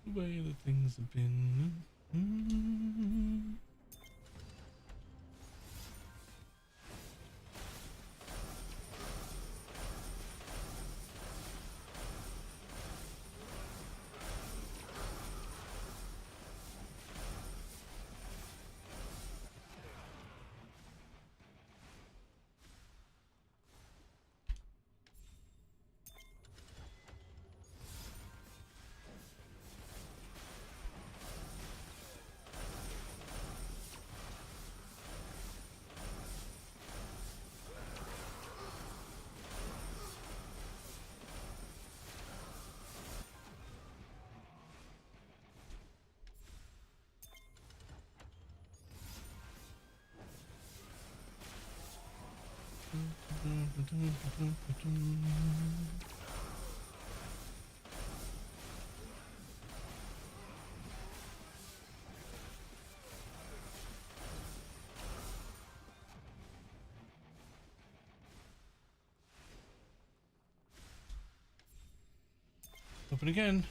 the way the things have been... Open again.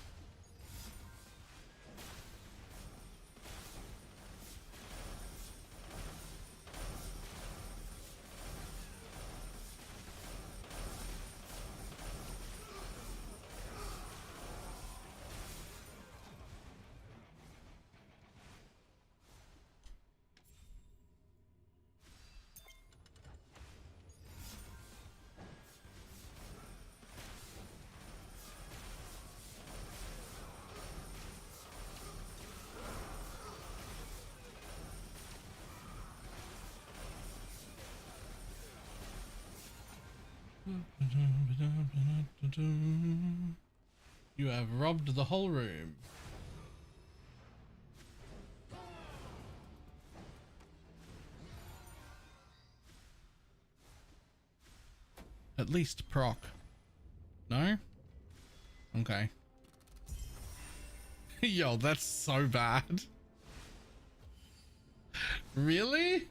You have robbed the whole room. At least proc. No? Okay. Yo, that's so bad. Really?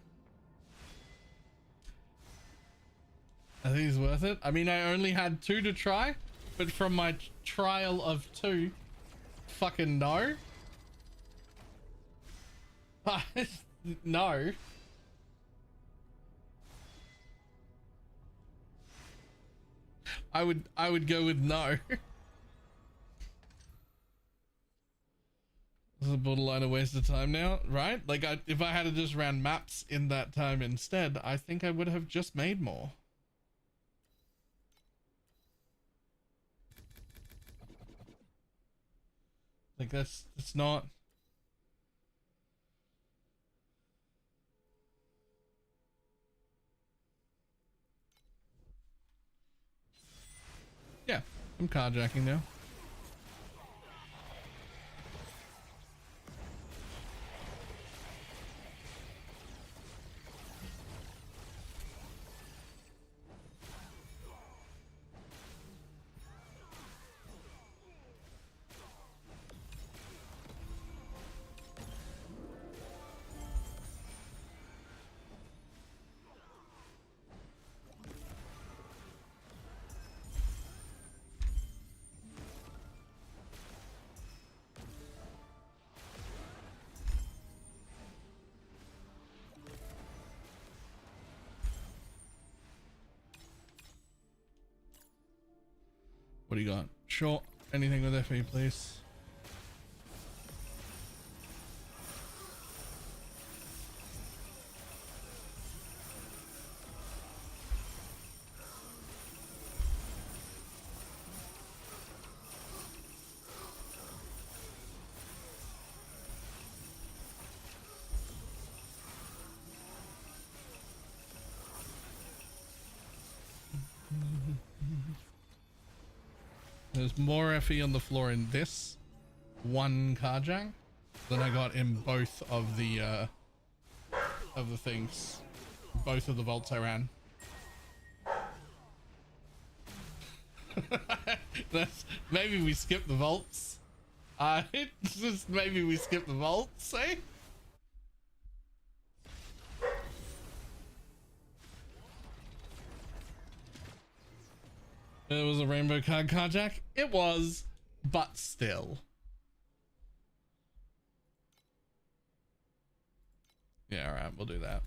I think it's worth it. I mean, I only had 2 to try, but from my trial of 2, fucking no. No. I would go with no. This is a borderline a waste of time now, right? Like, if I had to just ran maps in that time instead, I think I would have just made more. Like, that's not... Yeah, I'm carjacking now. What do you got? Sure. Anything with FE, please. There's more FE on the floor in this one Karjang than I got in both of the things. Both of the vaults I ran. Maybe we skip the vaults. Just maybe we skip the vaults, eh? It was a rainbow card carjack. It was, but still. Yeah, all right, we'll do that.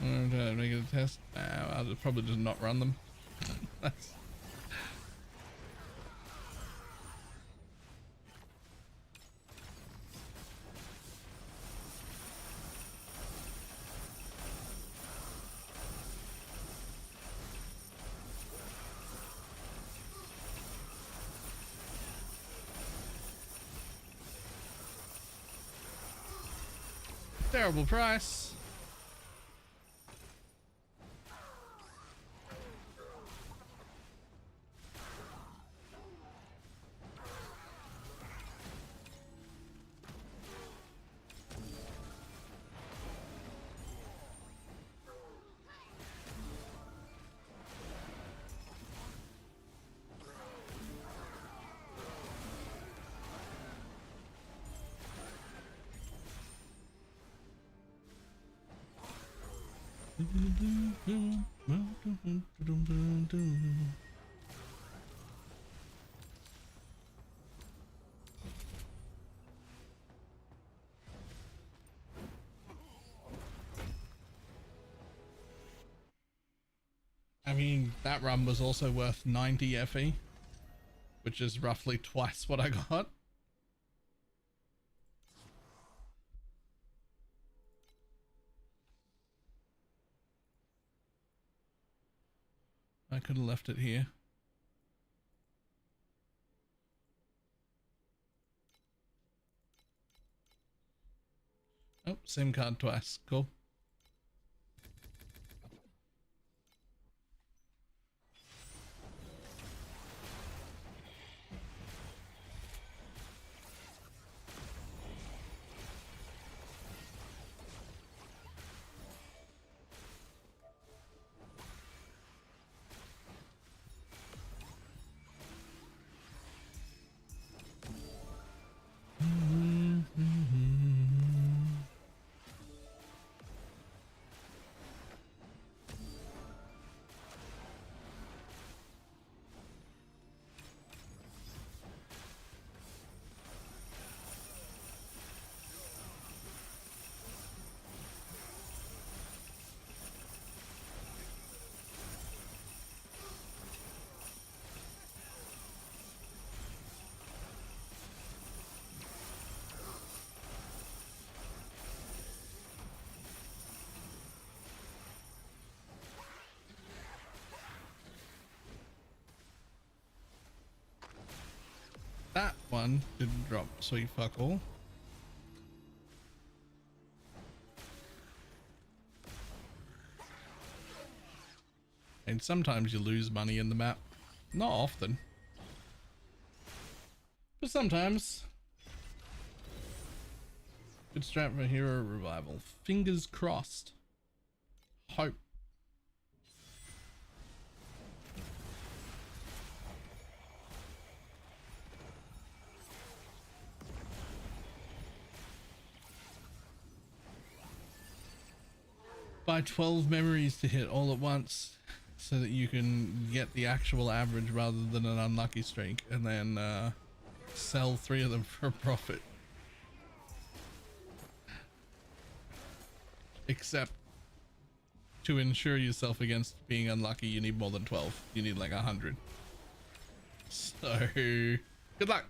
Make it a test. I'll probably just not run them. That's terrible price. I mean, that run was also worth 90 FE, which is roughly twice what I got. I could have left it here. Oh, same card twice. Cool. That one didn't drop, sweet fuck all. And sometimes you lose money in the map. Not often. But sometimes. Good strat for hero revival. Fingers crossed. Hope. Buy 12 memories to hit all at once. so that you can get the actual average rather than an unlucky streak, and then sell 3 of them for a profit. Except to insure yourself against being unlucky, you need more than 12. You need like 100. So good luck.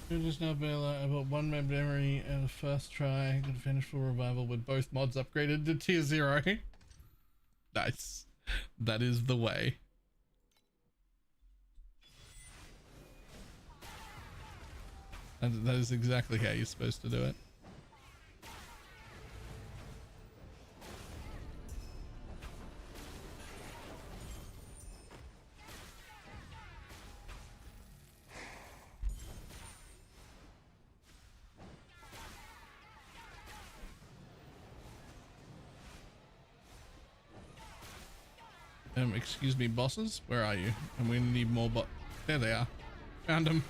Just now, Bela. I bought 1 memory and a first try. Could finish full revival with both mods upgraded to tier 0. Nice. That is the way. And that is exactly how you're supposed to do it. Excuse me, bosses, where are you? And we need more there they are. Found them.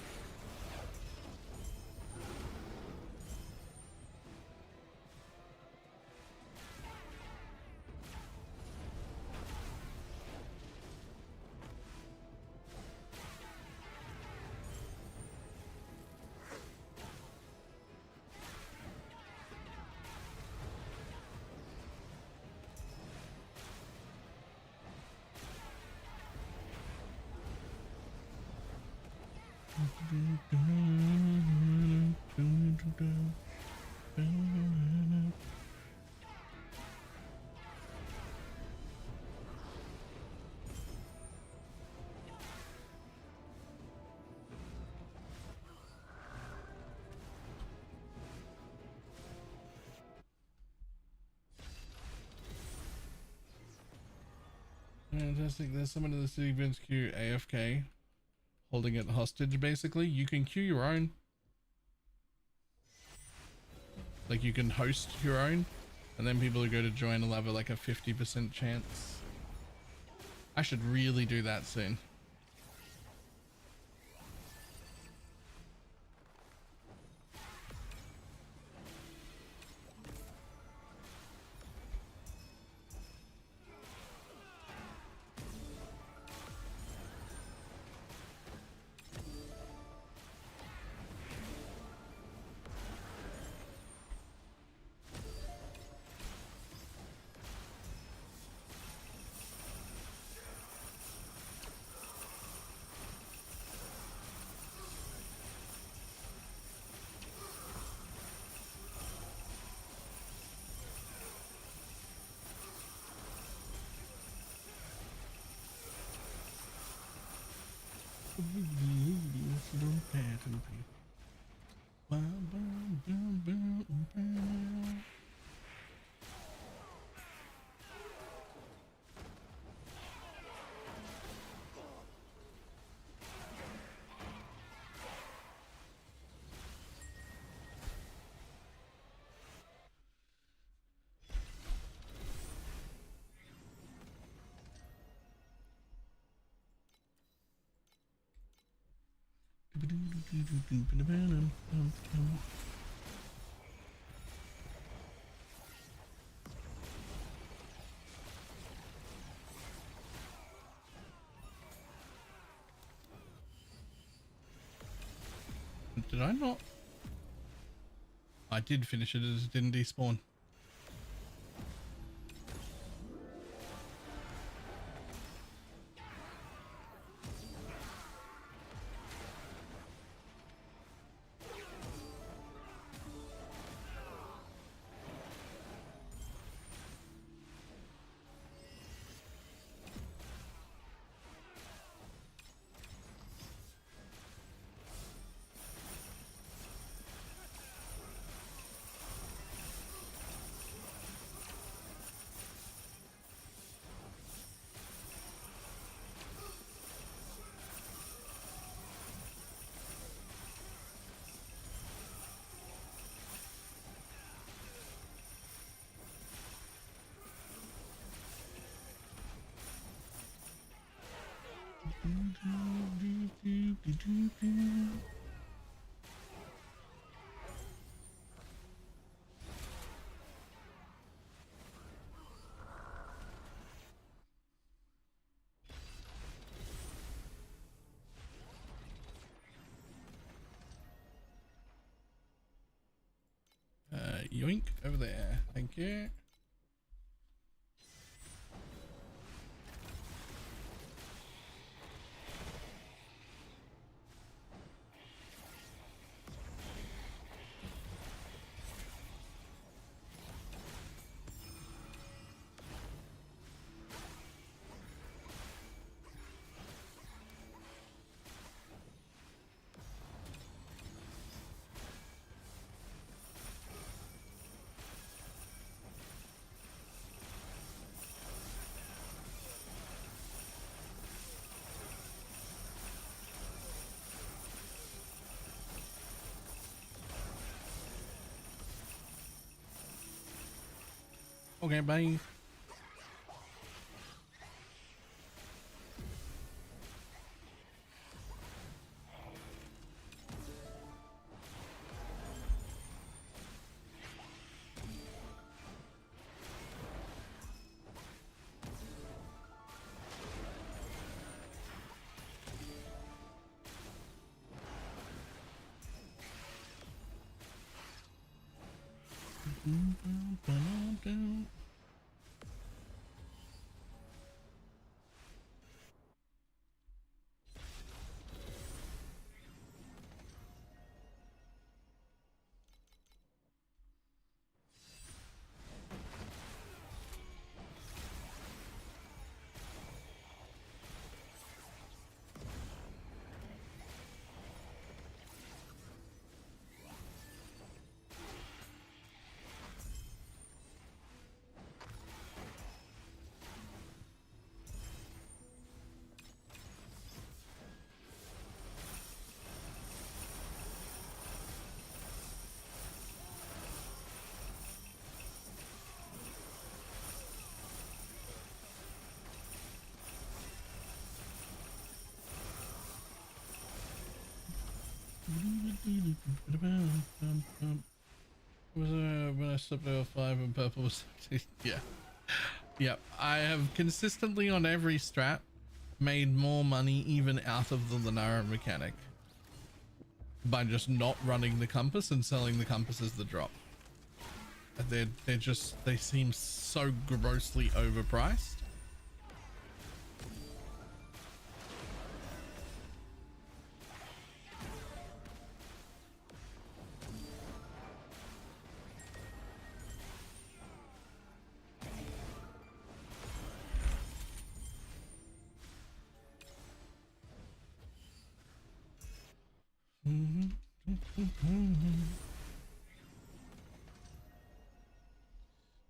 Fantastic. There's someone in the city events queue AFK holding it hostage. Basically, you can queue your own. Like, you can host your own, and then people who go to join will have like a 50% chance. I should really do that soon. Did I not? I did finish it, it didn't despawn. Yoink over there. Thank you. Okay, bye. Was when I stepped over 5 and purple was yeah. Yep. I have consistently on every strat made more money even out of the Lunara mechanic by just not running the compass and selling the compass as the drop. They seem so grossly overpriced.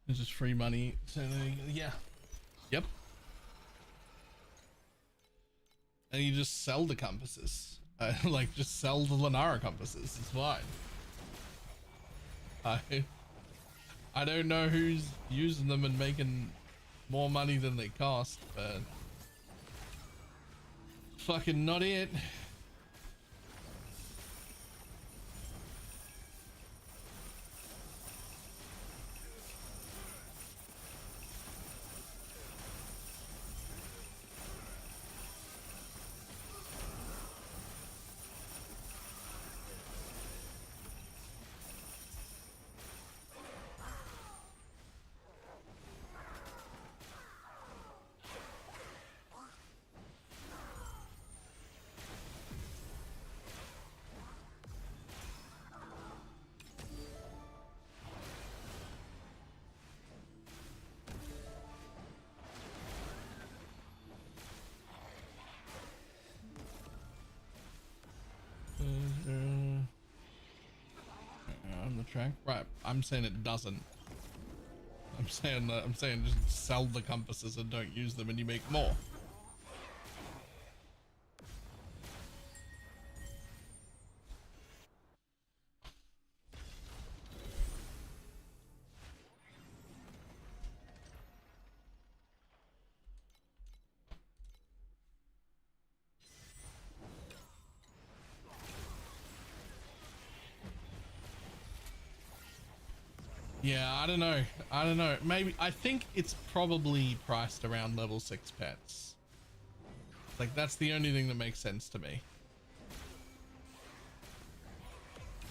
This is free money. So yeah. Yep. And you just sell the compasses. Like just sell the Lunara compasses. It's fine. I don't know who's using them and making more money than they cost, but fucking not it. On the track, right? I'm saying it doesn't. I'm saying just sell the compasses and don't use them, and you make more. Yeah, I don't know. Maybe I think it's probably priced around level 6 pets. Like that's the only thing that makes sense to me.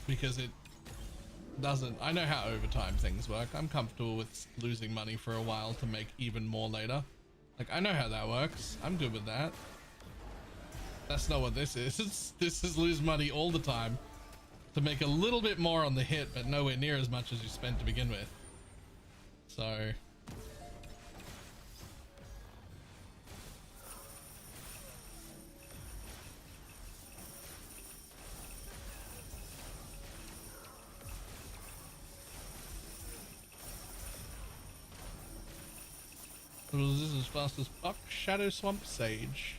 Because doesn't. I know how overtime things work. I'm comfortable with losing money for a while to make even more later. Like, I know how that works. I'm good with that. That's not what this is. This is lose money all the time to make a little bit more on the hit, but nowhere near as much as you spent to begin with. So this is as fast as fuck. Shadow Swamp Sage.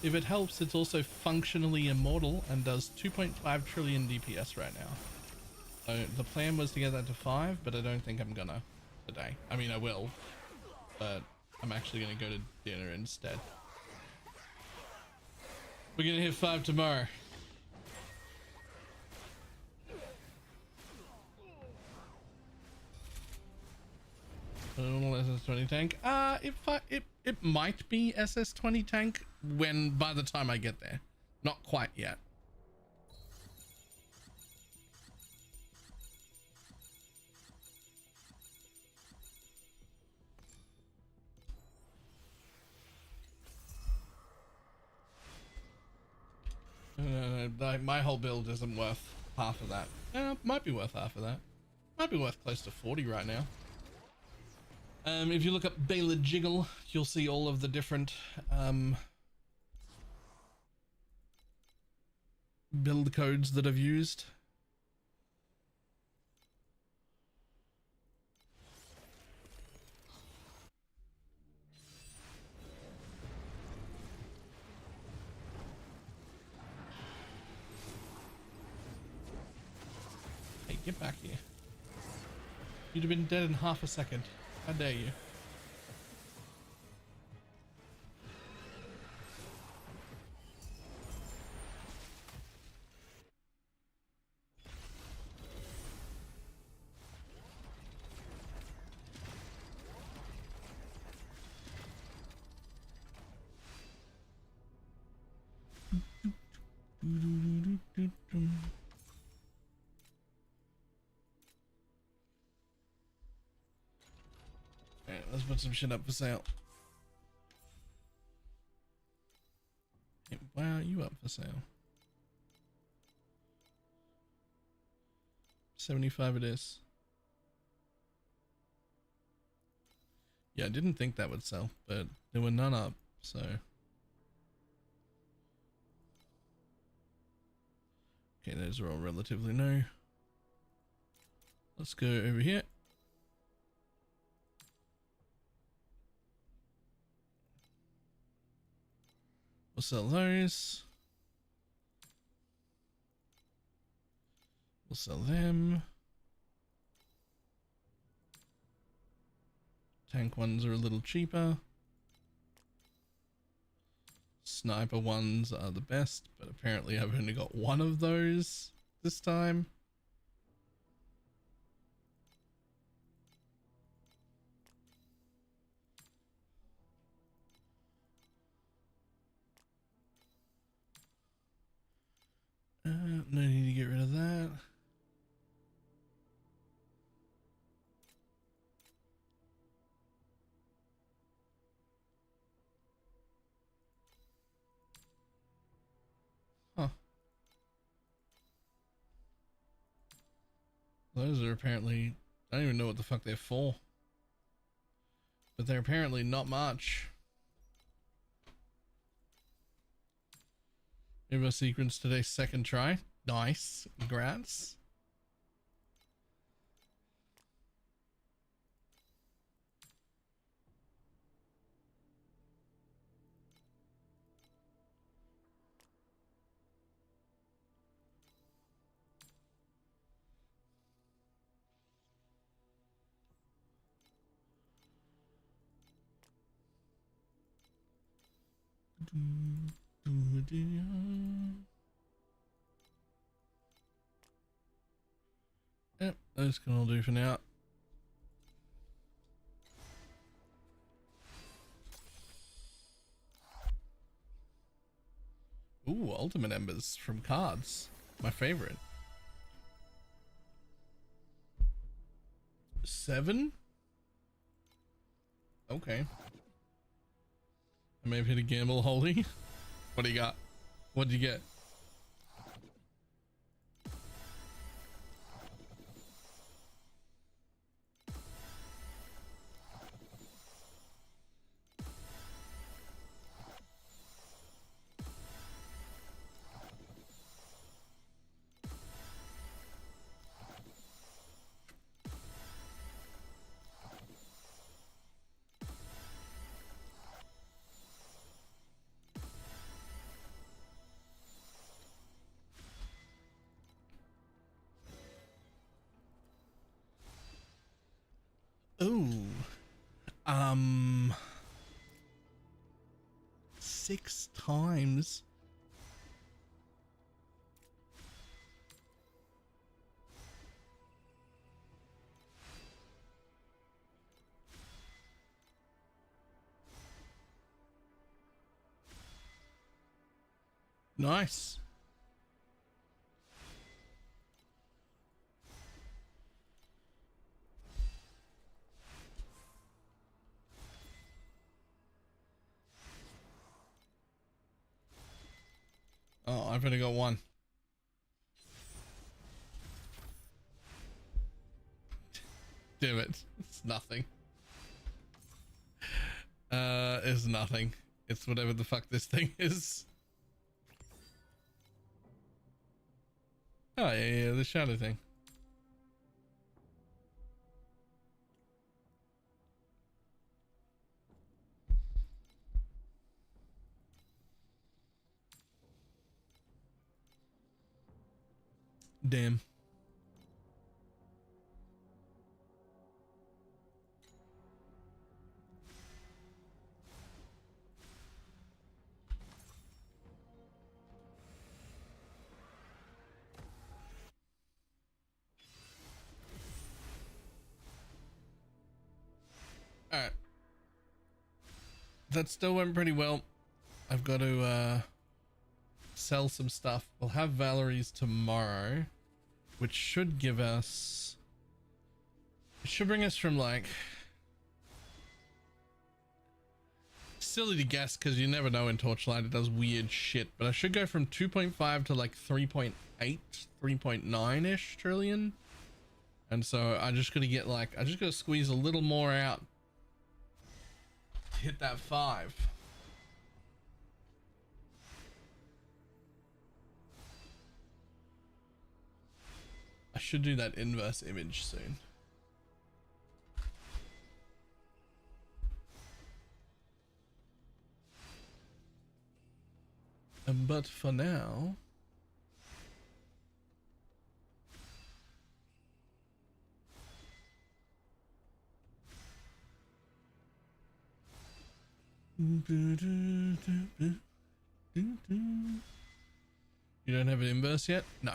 If it helps, it's also functionally immortal and does 2.5 trillion DPS right now. So the plan was to get that to 5, but I don't think I'm gonna today. I mean, I will, but I'm actually gonna go to dinner instead. We're gonna hit 5 tomorrow. SS20 tank. It might be SS20 tank by the time I get there. Not quite yet. My whole build isn't worth half of that. Might be worth half of that. Might be worth close to 40 right now. If you look up BalorMage, you'll see all of the different build codes that I've used. Hey, get back here. You'd have been dead in half a second. How dare you? Alright, let's put some shit up for sale. Hey, why aren't you up for sale? 75 it is. Yeah, I didn't think that would sell, but there were none up, so. Okay, those are all relatively new. Let's go over here. We'll sell those. We'll sell them. Tank ones are a little cheaper. Sniper ones are the best, but apparently I've only got one of those this time. No need to get rid of that. Huh. Those are apparently, I don't even know what the fuck they're for. But they're apparently not much. Maybe a sequence today, second try. Nice. Congrats. Yep, those can all do for now. Ooh, ultimate embers from cards. My favorite. 7? Okay. I may have hit a gamble holy. What do you got? What did you get? Ooh. 6 times. Nice. Oh, I've only got 1. Damn it. It's nothing. It's nothing. It's whatever the fuck this thing is. Oh, yeah, the shadow thing. Damn. Alright. That still went pretty well. I've got to sell some stuff. We'll have Valerie's tomorrow, which should give us... It should bring us from like... Silly to guess because you never know in Torchlight, it does weird shit, but I should go from 2.5 to like 3.8, 3.9-ish trillion. And so I just gotta get like, I just gotta squeeze a little more out to hit that 5. I should do that inverse image soon. But for now, you don't have an inverse yet? No.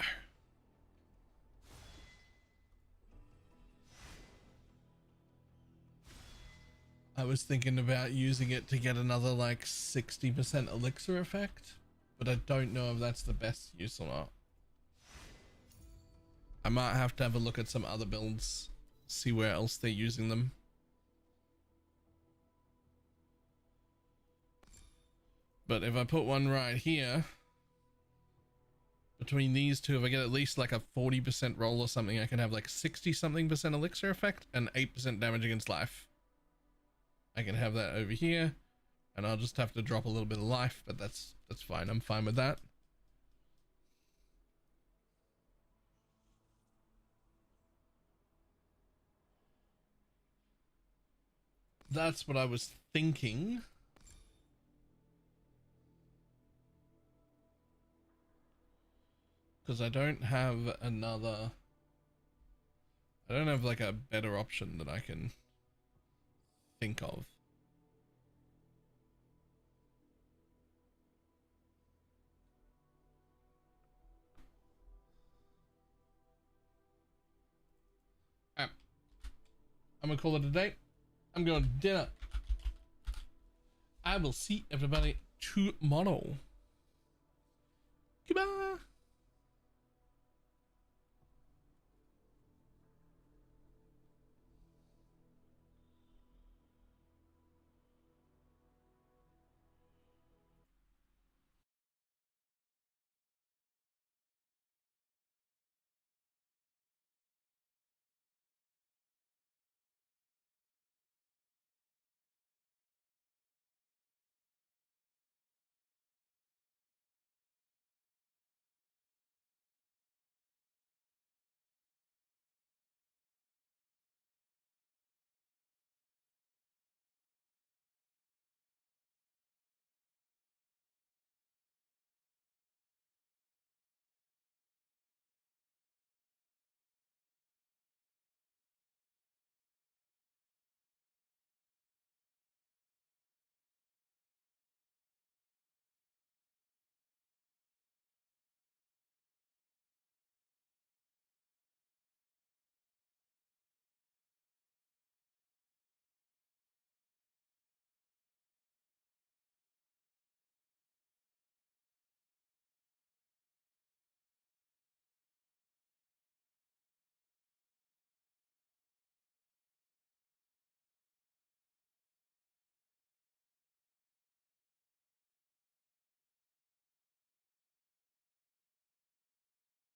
I was thinking about using it to get another like 60% elixir effect, but I don't know if that's the best use or not. I might have to have a look at some other builds, see where else they're using them. But if I put one right here, between these two, if I get at least like a 40% roll or something, I can have like 60-something% elixir effect and 8% damage against life. I can have that over here, and I'll just have to drop a little bit of life, but that's fine. I'm fine with that. That's what I was thinking. Because I don't have another... I don't have like a better option that I can think of. Alright. I'm gonna call it a day. I'm going to dinner. I will see everybody tomorrow. Goodbye.